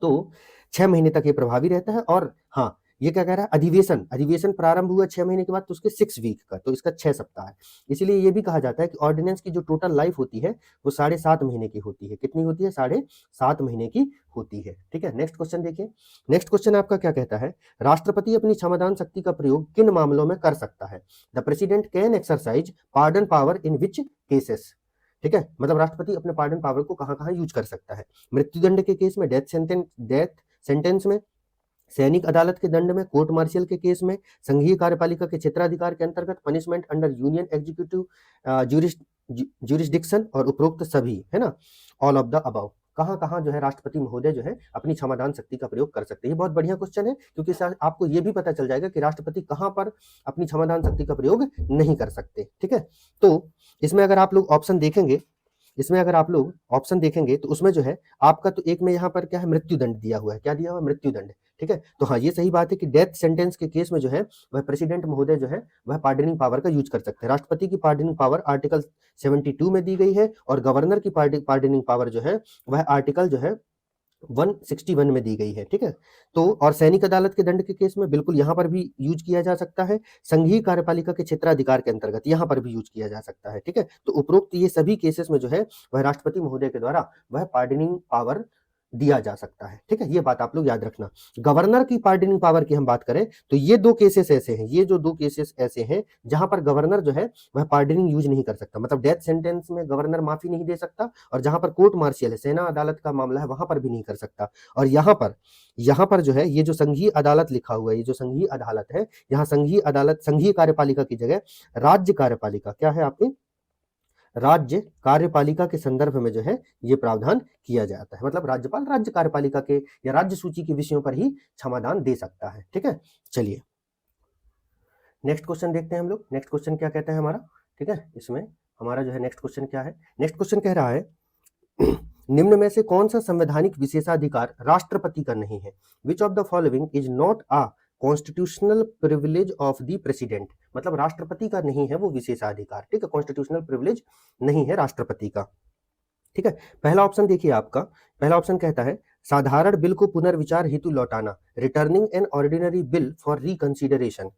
तो 6 महीने तक ये प्रभावी रहता है। और हाँ, ये क्या कह रहा है? अधिवेशन प्रारंभ हुआ 6 महीने के बाद, तो उसके 6 वीक का, तो इसका 6 सप्ताह है। इसीलिए ये भी कहा जाता है कि ऑर्डिनेंस की जो टोटल लाइफ होती है वो 7.5 महीने की होती है। कितनी होती है? 7.5 महीने की होती है। ठीक है, नेक्स्ट क्वेश्चन देखिए। नेक्स्ट क्वेश्चन आपका क्या कहता है? राष्ट्रपति अपनी क्षमादान शक्ति का प्रयोग किन मामलों में कर सकता है? The president can exercise pardon power in which cases? ठीक है, मतलब राष्ट्रपति अपने पार्डन पावर को कहां कहां यूज कर सकता है? मृत्युदंड के केस में, डेथ सेंटेंस में, सैनिक अदालत के दंड में, कोर्ट मार्शियल के केस में, संघीय कार्यपालिका के क्षेत्राधिकार के अंतर्गत, punishment under union executive jurisdiction, और उपरोक्त सभी, है ना, ऑल ऑफ द अबव। कहां कहां जो है राष्ट्रपति महोदय जो है अपनी क्षमादान शक्ति का प्रयोग कर सकते हैं? ये बहुत बढ़िया क्वेश्चन है, क्योंकि इससे आपको ये भी पता चल जाएगा कि राष्ट्रपति कहां पर अपनी क्षमादान शक्ति का प्रयोग नहीं कर सकते। ठीक है, तो इसमें अगर आप लोग ऑप्शन देखेंगे, तो उसमें जो है आपका, तो एक में यहाँ पर क्या है? मृत्युदंड दिया हुआ है। क्या दिया हुआ है? मृत्युदंड। ठीक है, तो हाँ, ये सही बात है कि डेथ सेंटेंस के केस में जो है वह प्रेसिडेंट महोदय जो है वह पार्डनिंग पावर का यूज कर सकते हैं। राष्ट्रपति की पार्डनिंग पावर आर्टिकल 72 में दी गई है, और गवर्नर की पार्डनिंग पावर जो है वह आर्टिकल जो है 161 में दी गई है। ठीक है, तो और सैनिक अदालत के दंड के केस में बिल्कुल यहां पर भी यूज किया जा सकता है। संघीय कार्यपालिका के क्षेत्राधिकार के अंतर्गत यहां पर भी यूज किया जा सकता है। ठीक है, तो उपरोक्त ये सभी केसेस में जो है वह राष्ट्रपति महोदय के द्वारा वह पार्डनिंग पावर दिया जा सकता है। ठीक है, ये बात आप लोग याद रखना। गवर्नर की पार्डनिंग पावर की हम बात करें तो ये 2 केसेस ऐसे हैं, ये जो 2 केसेस ऐसे हैं जहां पर गवर्नर जो है वह पार्डनिंग यूज नहीं कर सकता, मतलब डेथ सेंटेंस में गवर्नर माफी नहीं दे सकता, और जहां पर कोर्ट मार्शियल है, सेना अदालत का मामला है, वहां पर भी नहीं कर सकता। और यहाँ पर जो है ये जो संघीय अदालत लिखा हुआ है, ये जो संघीय अदालत है, यहाँ संघीय अदालत संघीय कार्यपालिका की जगह राज्य कार्यपालिका, क्या है आपकी? राज्य कार्यपालिका के संदर्भ में जो है ये प्रावधान किया जाता है। मतलब राज्यपाल राज्य कार्यपालिका के या राज्य सूची के विषयों पर ही क्षमादान दे सकता है। ठीक है, चलिए नेक्स्ट क्वेश्चन देखते हैं हम लोग। नेक्स्ट क्वेश्चन क्या कहता है हमारा? ठीक है, इसमें हमारा जो है नेक्स्ट क्वेश्चन क्या है? नेक्स्ट क्वेश्चन कह रहा है निम्न में से कौन सा संवैधानिक विशेषाधिकार राष्ट्रपति का नहीं है? Which of the following is not a constitutional privilege of the president? मतलब राष्ट्रपति का नहीं है वो विशेषाधिकार। ठीक है, कॉन्स्टिट्यूशनल प्रिविलेज नहीं है राष्ट्रपति का। ठीक है, पहला ऑप्शन देखिए आपका, पहला ऑप्शन कहता है साधारण बिल को पुनर्विचार हेतु लौटाना, returning an ordinary bill for reconsideration.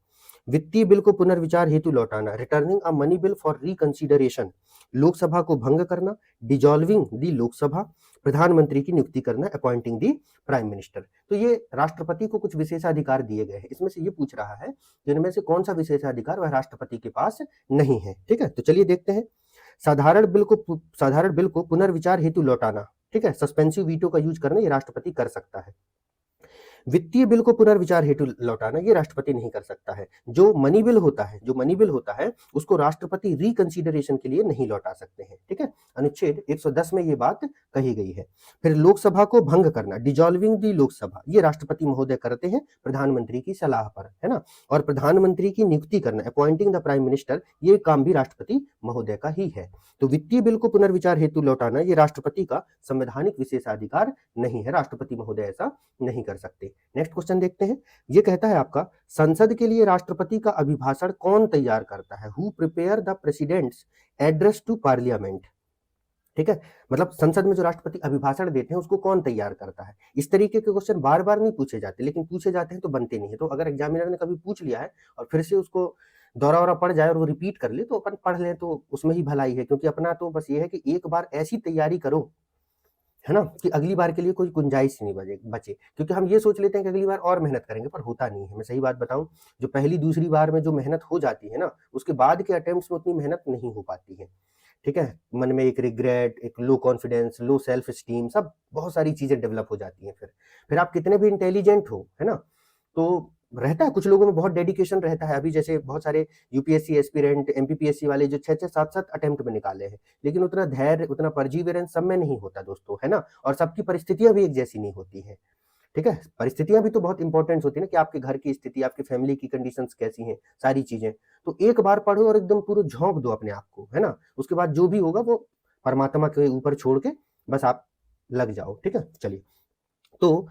वित्तीय बिल को पुनर्विचार हेतु लौटाना, returning a money bill for reconsideration. Lok Sabha को भंग करना, डिजॉल्विंग दी लोकसभा। प्रधानमंत्री की नियुक्ति करना, अपॉइंटिंग दी प्राइम मिनिस्टर। तो ये राष्ट्रपति को कुछ विशेषाधिकार दिए गए हैं, इसमें से ये पूछ रहा है जिनमें से कौन सा विशेषाधिकार वह राष्ट्रपति के पास नहीं है। ठीक है, तो चलिए देखते हैं। साधारण बिल को पुनर्विचार हेतु लौटाना, ठीक है, सस्पेंसिव वीटो का यूज करना ये राष्ट्रपति कर सकता है। वित्तीय बिल को पुनर्विचार हेतु लौटाना ये राष्ट्रपति नहीं कर सकता है। जो मनी बिल होता है उसको राष्ट्रपति रिकंसिडरेशन के लिए नहीं लौटा सकते हैं। ठीक है, अनुच्छेद 110 में ये बात कही गई है। फिर लोकसभा को भंग करना, डिजॉल्विंग दी लोकसभा, ये राष्ट्रपति महोदय करते हैं प्रधानमंत्री की सलाह पर, है ना। और प्रधानमंत्री की नियुक्ति करना, अपॉइंटिंग द प्राइम मिनिस्टर, ये काम भी राष्ट्रपति महोदय का ही है। तो वित्तीय बिल को पुनर्विचार हेतु लौटाना ये राष्ट्रपति का संवैधानिक विशेषाधिकार नहीं है, राष्ट्रपति महोदय ऐसा नहीं कर सकते। नेक्स्ट क्वेश्चन देखते हैं। ये कहता है आपका, संसद के लिए राष्ट्रपति का अभिभाषण कौन तैयार करता है? Who prepare the president's address to parliament. ठीक है, मतलब संसद में जो राष्ट्रपति अभिभाषण देते हैं उसको कौन तैयार करता है। इस तरीके के क्वेश्चन बार बार नहीं पूछे जाते, लेकिन पूछे जाते हैं तो बनते नहीं है। तो अगर एग्जामिनर ने कभी पूछ लिया है और फिर से उसको दौरा पड़ जाए और वो रिपीट कर ले तो अपन पढ़ लें तो उसमें ही भलाई है। क्योंकि अपना तो बस ये है कि एक बार ऐसी तैयारी करो, है ना, कि अगली बार के लिए कोई गुंजाइश नहीं बचे। क्योंकि हम ये सोच लेते हैं कि अगली बार और मेहनत करेंगे, पर होता नहीं है। मैं सही बात बताऊं, जो पहली दूसरी बार में जो मेहनत हो जाती है ना, उसके बाद के अटेम्प्ट्स में उतनी मेहनत नहीं हो पाती है। ठीक है, मन में एक रिग्रेट, एक low confidence, low self esteem, सब बहुत सारी चीजें डेवलप हो जाती हैं। फिर आप कितने भी इंटेलिजेंट हो, है ना, तो रहता है कुछ लोगों में बहुत डेडिकेशन रहता है। अभी जैसे बहुत सारे यूपीएससी एस्पिरेंट, एमपीपीएससी वाले जो 6-6, 7-7 अटेम्प्ट में निकाले हैं, लेकिन उतना धैर्य, उतना परजीवेरेंस सब में नहीं होता दोस्तों, है ना। और सबकी परिस्थितियां भी एक जैसी नहीं होती है। ठीक है, परिस्थितियां भी तो बहुत इंपॉर्टेंट होती है ना, कि आपके घर की स्थिति, आपकी फैमिली की कंडीशंस कैसी हैं, सारी चीजें। तो एक बार पढ़ो और एकदम पूरा झोंक दो अपने आप को, है ना। उसके बाद जो भी होगा वो परमात्मा के ऊपर छोड़ के बस आप लग जाओ। ठीक है, चलिए। तो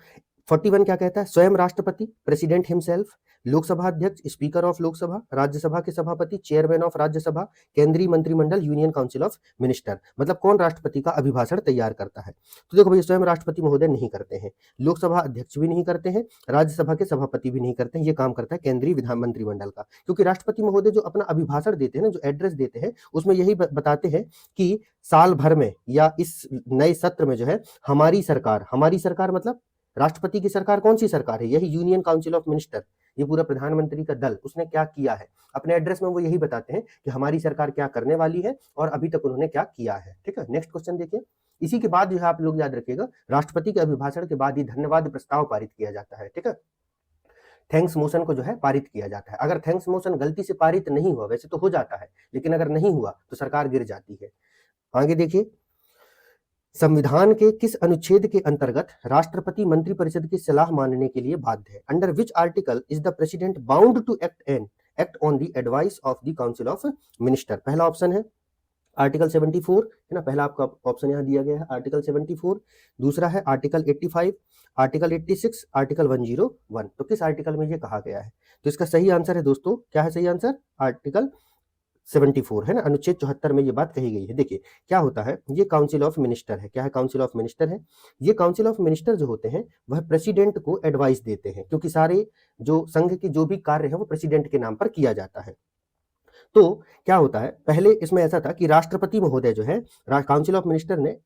41 क्या कहता है? स्वयं राष्ट्रपति, प्रेसिडेंट हिमसेल्फ, लोकसभा अध्यक्ष, स्पीकर ऑफ लोकसभा, राज्यसभा के सभापति, चेयरमैन ऑफ राज्यसभा, केंद्रीय मंत्रिमंडल, यूनियन काउंसिल ऑफ मिनिस्टर। मतलब कौन राष्ट्रपति का अभिभाषण तैयार करता है? तो देखो भाई, स्वयं राष्ट्रपति महोदय नहीं करते हैं, लोकसभा अध्यक्ष भी नहीं करते हैं, राज्यसभा के सभापति भी नहीं करते हैं। ये काम करता है केंद्रीय विधान मंत्रिमंडल का। क्योंकि राष्ट्रपति महोदय जो अपना अभिभाषण देते हैं ना, जो एड्रेस देते हैं, उसमें यही बताते हैं कि साल भर में या इस नए सत्र में जो है हमारी सरकार मतलब राष्ट्रपति की सरकार कौन सी सरकार है? यही यूनियन काउंसिल ऑफ मिनिस्टर, ये पूरा प्रधानमंत्री का दल, उसने क्या किया है अपने एड्रेस में, वो यही बताते हैं कि हमारी सरकार क्या करने वाली है और अभी तक उन्होंने क्या किया है। ठीक है, नेक्स्ट क्वेश्चन देखिए। इसी के बाद जो है आप लोग याद रखिएगा, राष्ट्रपति के अभिभाषण के बाद ही धन्यवाद प्रस्ताव पारित किया जाता है। ठीक है, थैंक्स मोशन को जो है पारित किया जाता है। अगर थैंक्स मोशन गलती से पारित नहीं हुआ, वैसे तो हो जाता है, लेकिन अगर नहीं हुआ तो सरकार गिर जाती है। आगे देखिए, संविधान के किस अनुच्छेद के अंतर्गत राष्ट्रपति मंत्रिपरिषद की सलाह मानने के लिए बाध्य है? Under which article is the president bound to act on the advice of the council of minister? पहला ऑप्शन है आर्टिकल 74, है ना, पहला आपका ऑप्शन यहां दिया गया है आर्टिकल 74। दूसरा है आर्टिकल 85, आर्टिकल 86, आर्टिकल 101। तो किस आर्टिकल में ये कहा गया है? तो इसका सही आंसर है दोस्तों, क्या है सही आंसर? आर्टिकल 74, है ना, अनुच्छेद 74 में ये बात कही गई है। देखिए क्या होता है, ये काउंसिल ऑफ मिनिस्टर है। क्या है? काउंसिल ऑफ मिनिस्टर है। ये काउंसिल ऑफ मिनिस्टर जो होते हैं वह प्रेसिडेंट को एडवाइस देते हैं, क्योंकि सारे जो संघ के जो भी कार्य है वो प्रेसिडेंट के नाम पर किया जाता है। तो क्या होता है, पहले इसमें ऐसा था कि राष्ट्रपति महोदय जो है, काउंसिल ऑफ मिनिस्टर ने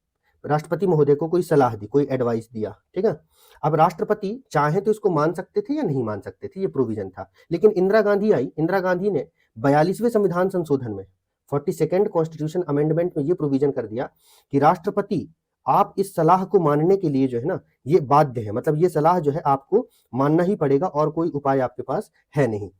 राष्ट्रपति महोदय को कोई सलाह दी, कोई एडवाइस दिया। ठीक है, अब राष्ट्रपति चाहे तो इसको मान सकते थे या नहीं मान सकते थे, ये प्रोविजन था। लेकिन इंदिरा गांधी आई, इंदिरा गांधी ने 42वें संविधान संशोधन में, 42nd कॉन्स्टिट्यूशन अमेंडमेंट में ये प्रोविजन कर दिया कि राष्ट्रपति आप इस सलाह को मानने के लिए जो है ना, ये बाध्य है। मतलब ये सलाह जो है आपको मानना ही पड़ेगा और कोई उपाय आपके पास है नहीं।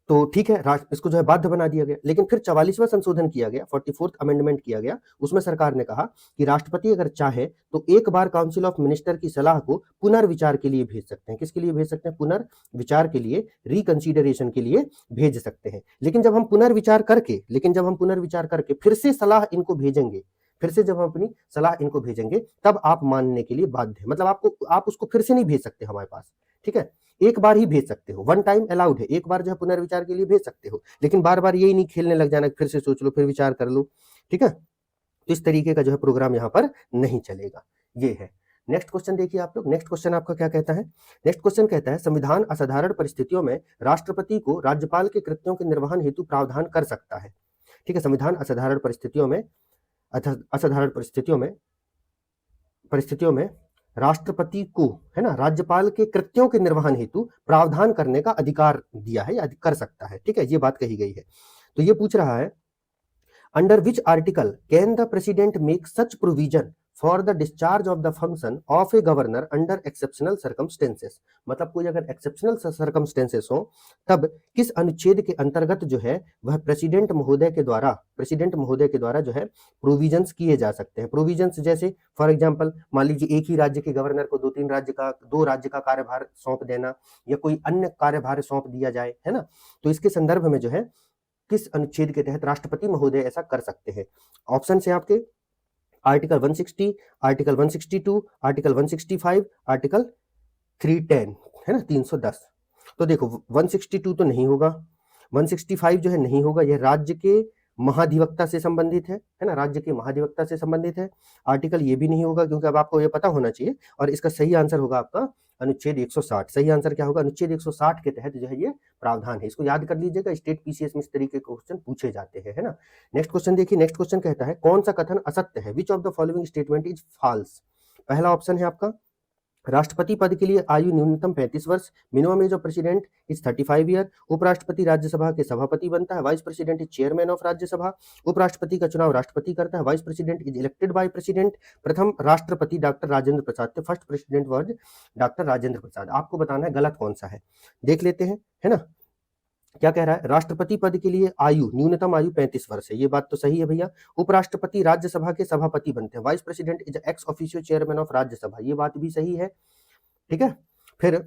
तो ठीक है, इसको जो है बाध्य बना दिया गया। लेकिन फिर 44वां संशोधन किया गया, 44th अमेंडमेंट किया गया। उसमें सरकार ने कहा कि राष्ट्रपति अगर चाहे तो एक बार काउंसिल ऑफ मिनिस्टर की सलाह को पुनर्विचार के लिए भेज सकते हैं। किसके लिए भेज सकते हैं? पुनर्विचार के लिए, रिकंसिडरेशन के लिए भेज सकते हैं। लेकिन जब हम पुनर्विचार करके फिर से सलाह इनको भेजेंगे, फिर से जब हम अपनी सलाह इनको भेजेंगे, तब आप मानने के लिए बाध्य है। मतलब आप उसको फिर से नहीं भेज सकते हमारे पास। ठीक है, एक बार ही भेज सकते हो, वन टाइम अलाउड है, एक बार जो है पुनर्विचार के लिए भेज सकते हो। लेकिन बार बार यही नहीं खेलने लग जाना, फिर से सोच लो, फिर विचार कर लो। ठीक है, तो इस तरीके का जो है प्रोग्राम यहाँ पर नहीं चलेगा। ये है। नेक्स्ट क्वेश्चन देखिए आप लोग। नेक्स्ट क्वेश्चन आपका क्या कहता है? नेक्स्ट क्वेश्चन कहता है, संविधान असाधारण परिस्थितियों में राष्ट्रपति को राज्यपाल के कृत्यों के निर्वहन हेतु प्रावधान कर सकता है। ठीक है, संविधान असाधारण परिस्थितियों में राष्ट्रपति को, है ना, राज्यपाल के कृत्यों के निर्वहन हेतु प्रावधान करने का अधिकार दिया है या कर सकता है। ठीक है, ये बात कही गई है। तो ये पूछ रहा है, under which article can the president make such provision for the discharge of the function of a governor under exceptional circumstances. मतलब कोई अगर एक्सेप्शनल सर्कमस्टेंसेस हो तब किस अनुच्छेद के अंतर्गत जो है वह प्रेसिडेंट महोदय के द्वारा जो है प्रोविजंस किए जा सकते हैं। प्रोविजंस जैसे फॉर एग्जांपल मान लीजिए एक ही राज्य के गवर्नर को दो राज्य का कार्यभार सौंप देना या कोई अन्य कार्यभार सौंप दिया जाए, है ना। तो इसके संदर्भ में जो है किस अनुच्छेद के तहत राष्ट्रपति महोदय ऐसा कर सकते हैं। ऑप्शन है आपके आर्टिकल 160, आर्टिकल 162, आर्टिकल 165, आर्टिकल 310, है ना, 310। तो देखो 162 तो नहीं होगा, 165 जो है नहीं होगा, यह राज्य के महाधिवक्ता से संबंधित है ना, राज्य के महाधिवक्ता से संबंधित है। आर्टिकल ये भी नहीं होगा क्योंकि अब आपको ये पता होना चाहिए, और इसका सही आंसर होगा आपका अनुच्छेद 160। सही आंसर क्या होगा? अनुच्छेद 160 के तहत जो है ये प्रावधान है। इसको याद कर लीजिएगा, स्टेट पीसीएस में इस तरीके के क्वेश्चन पूछे जाते हैं, है ना। नेक्स्ट क्वेश्चन देखिए, नेक्स्ट क्वेश्चन कहता है कौन सा कथन असत्य है? Which of the following statement is false? पहला ऑप्शन है आपका राष्ट्रपति पद के लिए आयु न्यूनतम 35 वर्ष, minimum age of president is 35 year, उपराष्ट्रपति राज्यसभा के सभापति बनता है, vice president is chairman of Rajya Sabha, उपराष्ट्रपति का चुनाव राष्ट्रपति करता है, vice president is elected by president, प्रथम राष्ट्रपति डॉक्टर राजेंद्र प्रसाद थे, first president was doctor Rajendra Prasad. आपको बताना है गलत कौन सा है, देख लेते हैं, है ना। क्या कह रहा है? राष्ट्रपति पद के लिए आयु न्यूनतम आयु 35 वर्ष है, ये बात तो सही है भैया। उपराष्ट्रपति राज्यसभा के सभापति बनते हैं, vice president is ex officio chairman of Rajya Sabha, ये बात भी सही है, ठीक है। फिर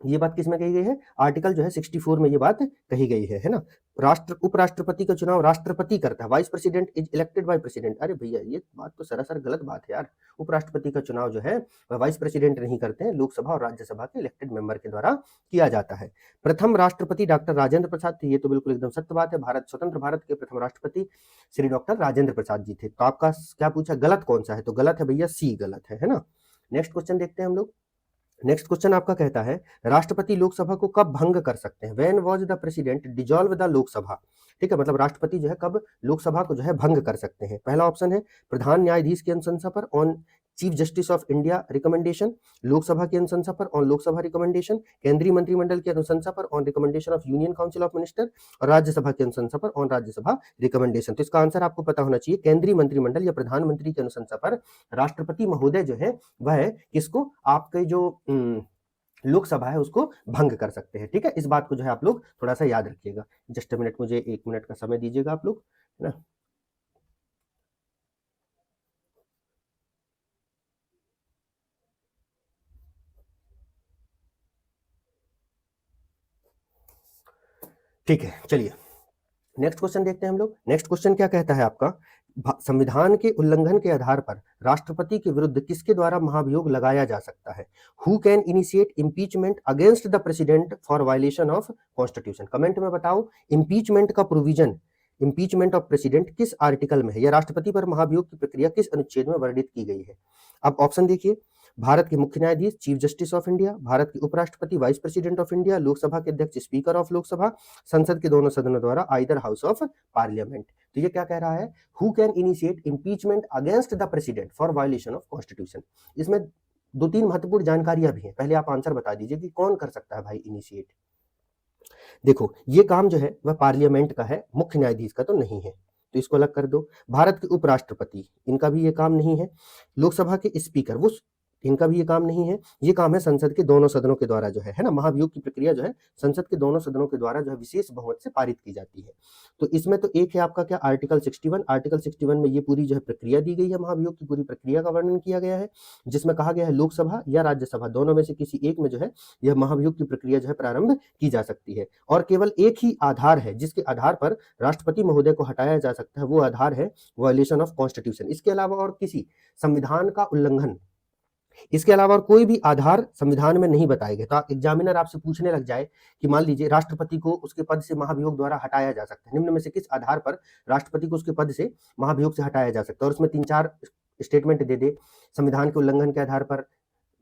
ये बात किसमें कही गई है? आर्टिकल जो है 64 में ये बात कही गई है ना। उपराष्ट्रपति का चुनाव राष्ट्रपति करता है, vice president is elected by president. अरे भैया ये बात तो सरासर गलत बात है यार, उपराष्ट्रपति का चुनाव जो है वह वाइस प्रेसिडेंट नहीं करते हैं, लोकसभा और राज्यसभा के इलेक्टेड मेंबर के द्वारा किया जाता है। प्रथम राष्ट्रपति डॉक्टर राजेंद्र प्रसाद थे, ये तो बिल्कुल एकदम सत्य बात है, स्वतंत्र भारत के प्रथम राष्ट्रपति श्री डॉक्टर राजेंद्र प्रसाद जी थे। तो आपका क्या पूछा, गलत कौन सा है? तो गलत है भैया, सी गलत है ना। नेक्स्ट क्वेश्चन देखते हैं हम लोग। नेक्स्ट क्वेश्चन आपका कहता है राष्ट्रपति लोकसभा को कब भंग कर सकते हैं? When was the president dissolve the Lok Sabha? ठीक है, मतलब राष्ट्रपति जो है कब लोकसभा को जो है भंग कर सकते हैं। पहला ऑप्शन है प्रधान न्यायाधीश की अनुशंसा पर on chief justice of India recommendation, Lok Sabha की अनुशंसा पर ऑन लोकसभा रिकमेंडेशन, केंद्रीय मंत्रिमंडल की अनुशंसा पर on recommendation of union council of minister, और राज्यसभा की अनुशंसा पर ऑन राज्यसभा रिकमेंडेशन। तो इसका आंसर आपको पता होना चाहिए, केंद्रीय मंत्रिमंडल या प्रधानमंत्री की अनुशंसा पर राष्ट्रपति महोदय जो है वह किसको, आपके जो लोकसभा है उसको भंग कर सकते हैं। ठीक है, इस बात को जो है आप लोग थोड़ा सा याद रखिएगा। जस्ट मिनट, मुझे 1 मिनट का समय दीजिएगा आप लोग, है ना। ठीक है, चलिए नेक्स्ट क्वेश्चन देखते हैं हम लोग। नेक्स्ट क्वेश्चन क्या कहता है आपका, संविधान के उल्लंघन के आधार पर राष्ट्रपति के विरुद्ध किसके द्वारा महाभियोग लगाया जा सकता है? Who can initiate impeachment against the president for violation of constitution? Comment में बताओ इंपीचमेंट का प्रोविजन, इंपीचमेंट ऑफ प्रेसिडेंट किस आर्टिकल में है, या राष्ट्रपति पर महाभियोग की प्रक्रिया किस अनुच्छेद में वर्णित की गई है? अब ऑप्शन देखिए, भारत के मुख्य न्यायाधीश chief justice of India, Bharat के उपराष्ट्रपति vice president of India, Lok Sabha के अध्यक्ष स्पीकर ऑफ लोकसभा, संसद के दोनों सदनों द्वारा आइदर हाउस ऑफ पार्लियामेंट। तो ये क्या कह रहा है, who can initiate impeachment against the president for violation of constitution. इसमें 2-3 महत्वपूर्ण जानकारियां भी हैं, पहले आप आंसर बता दीजिए कि कौन कर सकता है भाई इनिशिएट। देखो ये काम जो है वह पार्लियामेंट का है, मुख्य न्यायाधीश का तो नहीं है, तो इसको अलग कर दो। भारत के उपराष्ट्रपति, इनका भी ये काम नहीं है। लोकसभा के स्पीकर, वो इनका भी ये काम नहीं है। ये काम है संसद के दोनों सदनों के द्वारा जो है ना, महाभियोग की प्रक्रिया जो है संसद के दोनों सदनों के द्वारा जो है विशेष बहुमत से पारित की जाती है। तो इसमें तो एक है आपका क्या, आर्टिकल 61। आर्टिकल 61 में ये पूरी जो है प्रक्रिया दी गई है, महाभियोग की पूरी प्रक्रिया का वर्णन किया गया है, जिसमें कहा गया है लोकसभा या राज्यसभा दोनों में से किसी एक में जो है यह महाभियोग की प्रक्रिया जो है प्रारंभ की जा सकती है। और केवल एक ही आधार है जिसके आधार पर राष्ट्रपति महोदय को हटाया जा सकता है, वो आधार है वायलेशन ऑफ कॉन्स्टिट्यूशन। इसके अलावा और किसी संविधान का उल्लंघन, इसके अलावा और कोई भी आधार संविधान में नहीं बताए गए। तो एग्जामिनर आपसे पूछने लग जाए कि मान लीजिए राष्ट्रपति को उसके पद से महाभियोग द्वारा हटाया जा सकता है, निम्न में से किस आधार पर राष्ट्रपति को उसके पद से महाभियोग से हटाया जा सकता है, और उसमें 3-4 स्टेटमेंट दे दे, संविधान के उल्लंघन के आधार पर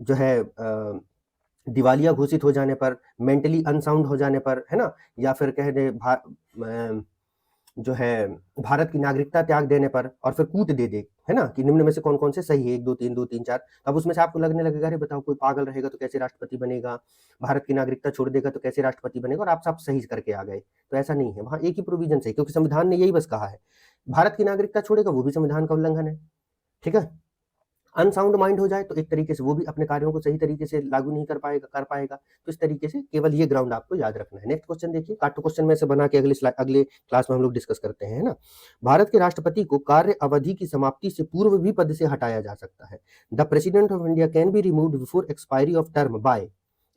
जो है दिवालिया घोषित हो जाने पर, मेंटली अनसाउंड हो जाने पर, है ना, या फिर कह दे जो है भारत की नागरिकता त्याग देने पर, और फिर कूट दे है ना कि निम्न में से कौन कौन से सही है, 1 2 3 2 3 4। अब उसमें से आपको लगने लगेगा अरे बताओ कोई पागल रहेगा तो कैसे राष्ट्रपति बनेगा, भारत की नागरिकता छोड़ देगा तो कैसे राष्ट्रपति बनेगा, और आप सब सही करके आ गए। तो ऐसा नहीं है, वहां एक ही प्रोविजन सही, क्योंकि संविधान ने यही बस कहा है, भारत की नागरिकता छोड़ेगा वो भी संविधान का उल्लंघन है। ठीक है, अनसाउंड माइंड हो जाए तो एक तरीके से वो भी अपने कार्यों को सही तरीके से लागू नहीं कर पाएगा। तो इस तरीके से केवल ये ग्राउंड आपको याद रखना है। नेक्स्ट क्वेश्चन देखिए, काटो क्वेश्चन में से बना के अगले क्लास में हम लोग डिस्कस करते हैं, है ना। भारत के राष्ट्रपति को कार्य अवधि की समाप्ति से पूर्व भी पद से हटाया जा सकता है। The president of India can be removed before expiry of term by,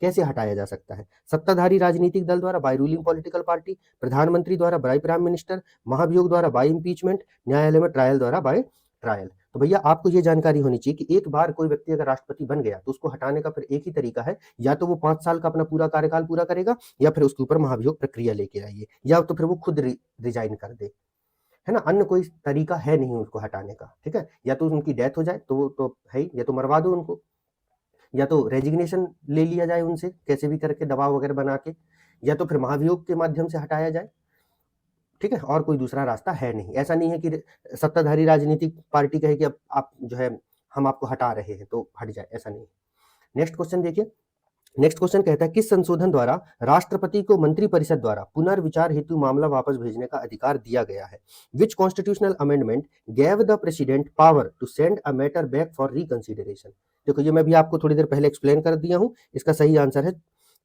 कैसे हटाया जा सकता है? सत्ताधारी राजनीतिक दल द्वारा, बाय रूलिंग पॉलिटिकल पार्टी, प्रधानमंत्री द्वारा, बाय प्राइम मिनिस्टर, महाभियोग द्वारा, बाय इंपीचमेंट, न्यायालय में ट्रायल द्वारा, बाय ट्रायल। तो भैया आपको ये जानकारी होनी चाहिए कि एक बार कोई व्यक्ति अगर राष्ट्रपति बन गया तो उसको हटाने का फिर एक ही तरीका है, या तो वो 5 साल का अपना पूरा कार्यकाल पूरा करेगा, या फिर उसके ऊपर महाभियोग प्रक्रिया लेके आइए, या तो फिर वो खुद रिजाइन कर दे, है ना। अन्य कोई तरीका है नहीं उसको हटाने का, ठीक है। या तो उनकी डेथ हो जाए तो वो तो है ही, या तो मरवा दो उनको, या तो रेजिग्नेशन ले लिया जाए उनसे कैसे भी करके दबाव वगैरह बना के, या तो फिर महाभियोग के माध्यम से हटाया जाए, ठीक है। और कोई दूसरा रास्ता है नहीं। ऐसा नहीं है कि सत्ताधारी राजनीतिक पार्टी कहे कि अब आप जो है हम आपको हटा रहे हैं तो हट जाए, ऐसा नहीं। नेक्स्ट क्वेश्चन देखिए, नेक्स्ट क्वेश्चन कहता है किस संशोधन द्वारा राष्ट्रपति को मंत्रिपरिषद द्वारा पुनर्विचार हेतु मामला वापस भेजने का अधिकार दिया गया है? Which constitutional amendment gave the president power to send a matter back for reconsideration? देखो ये मैं भी आपको थोड़ी देर पहले एक्सप्लेन कर दिया हूं। इसका सही आंसर है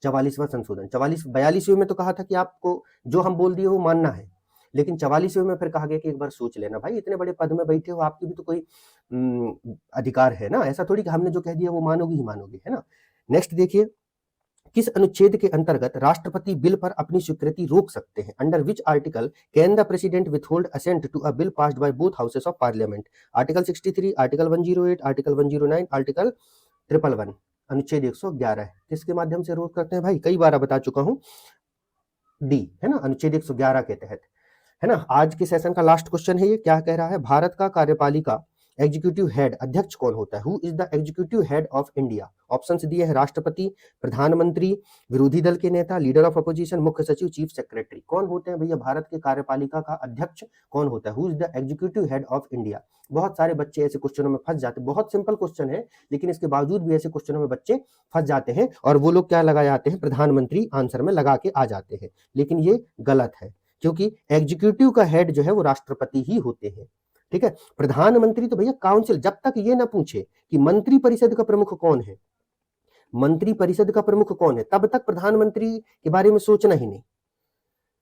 44वां संशोधन। 42 में तो कहा था कि आपको जो हम बोल दिए वो मानना है, लेकिन 44वें में फिर कहा गया कि एक बार सोच लेना भाई, इतने बड़े पद में बैठे हो, आपकी भी तो कोई अधिकार है ना। ऐसा थोड़ी कि हमने जो कह दिया वो मानोगे ही मानोगे, है ना। नेक्स्ट देखिए, किस अनुच्छेद के अंतर्गत राष्ट्रपति बिल पर अपनी स्वीकृति रोक सकते हैं? Under which article can the president withhold assent to a bill passed by both houses of parliament? Article 63, article 108, article 109, article 111, अनुच्छेद 111। किसके माध्यम से रोक करते हैं भाई? कई बार बता चुका हूं, डी, है ना, अनुच्छेद 111 के तहत, है ना। आज के सेशन का लास्ट क्वेश्चन है ये, क्या कह रहा है? भारत का कार्यपालिका एग्जीक्यूटिव हेड अध्यक्ष कौन होता है? Who is the executive head of India? Options दिए हैं, राष्ट्रपति, प्रधानमंत्री, विरोधी दल के नेता, लीडर ऑफ अपोजिशन, मुख्य सचिव, चीफ सेक्रेटरी। कौन होते हैं भैया भारत के कार्यपालिका का अध्यक्ष? कौन होता है? Who is the executive head of India? बहुत सारे बच्चे ऐसे क्वेश्चनों में फंस जाते हैं। बहुत सिंपल क्वेश्चन है, लेकिन इसके बावजूद भी ऐसे क्वेश्चनों में बच्चे फंस जाते हैं, और वो लोग क्या लगा जाते हैं? प्रधानमंत्री आंसर में लगा के आ जाते हैं, लेकिन ये गलत है, क्योंकि एग्जीक्यूटिव का हेड जो है वो राष्ट्रपति ही होते हैं, ठीक है। प्रधानमंत्री तो भैया काउंसिल, जब तक ये ना पूछे कि मंत्री परिषद का प्रमुख कौन है, मंत्री परिषद का प्रमुख कौन है, तब तक प्रधानमंत्री के बारे में सोचना ही नहीं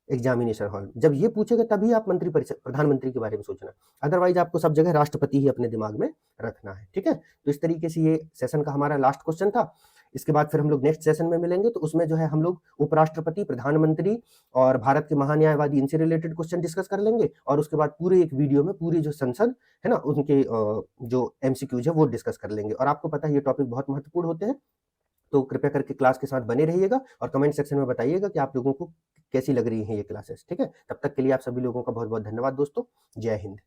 एग्जामिनेशन हॉल में। जब ये पूछेगा तभी आप मंत्री परिषद, प्रधानमंत्री के बारे में सोचना, अदरवाइज आपको सब जगह राष्ट्रपति ही अपने दिमाग में रखना है, ठीक है। तो इस तरीके से ये सेशन का हमारा लास्ट क्वेश्चन था। इसके बाद फिर हम लोग नेक्स्ट सेशन में मिलेंगे, तो उसमें जो है हम लोग उपराष्ट्रपति, प्रधानमंत्री और भारत के महान्यायवादी, इनसे रिलेटेड क्वेश्चन डिस्कस कर लेंगे, और उसके बाद पूरे एक वीडियो में पूरी जो संसद है ना उनके जो एमसीक्यूज है वो डिस्कस कर लेंगे। और आपको पता है ये टॉपिक बहुत महत्वपूर्ण होते हैं, तो कृपया करके क्लास के साथ बने रहिएगा और कमेंट सेक्शन में बताइएगा कि आप लोगों को कैसी लग रही हैं ये क्लासेस, ठीक है। तब तक के लिए आप सभी लोगों का बहुत बहुत धन्यवाद दोस्तों। जय हिंद।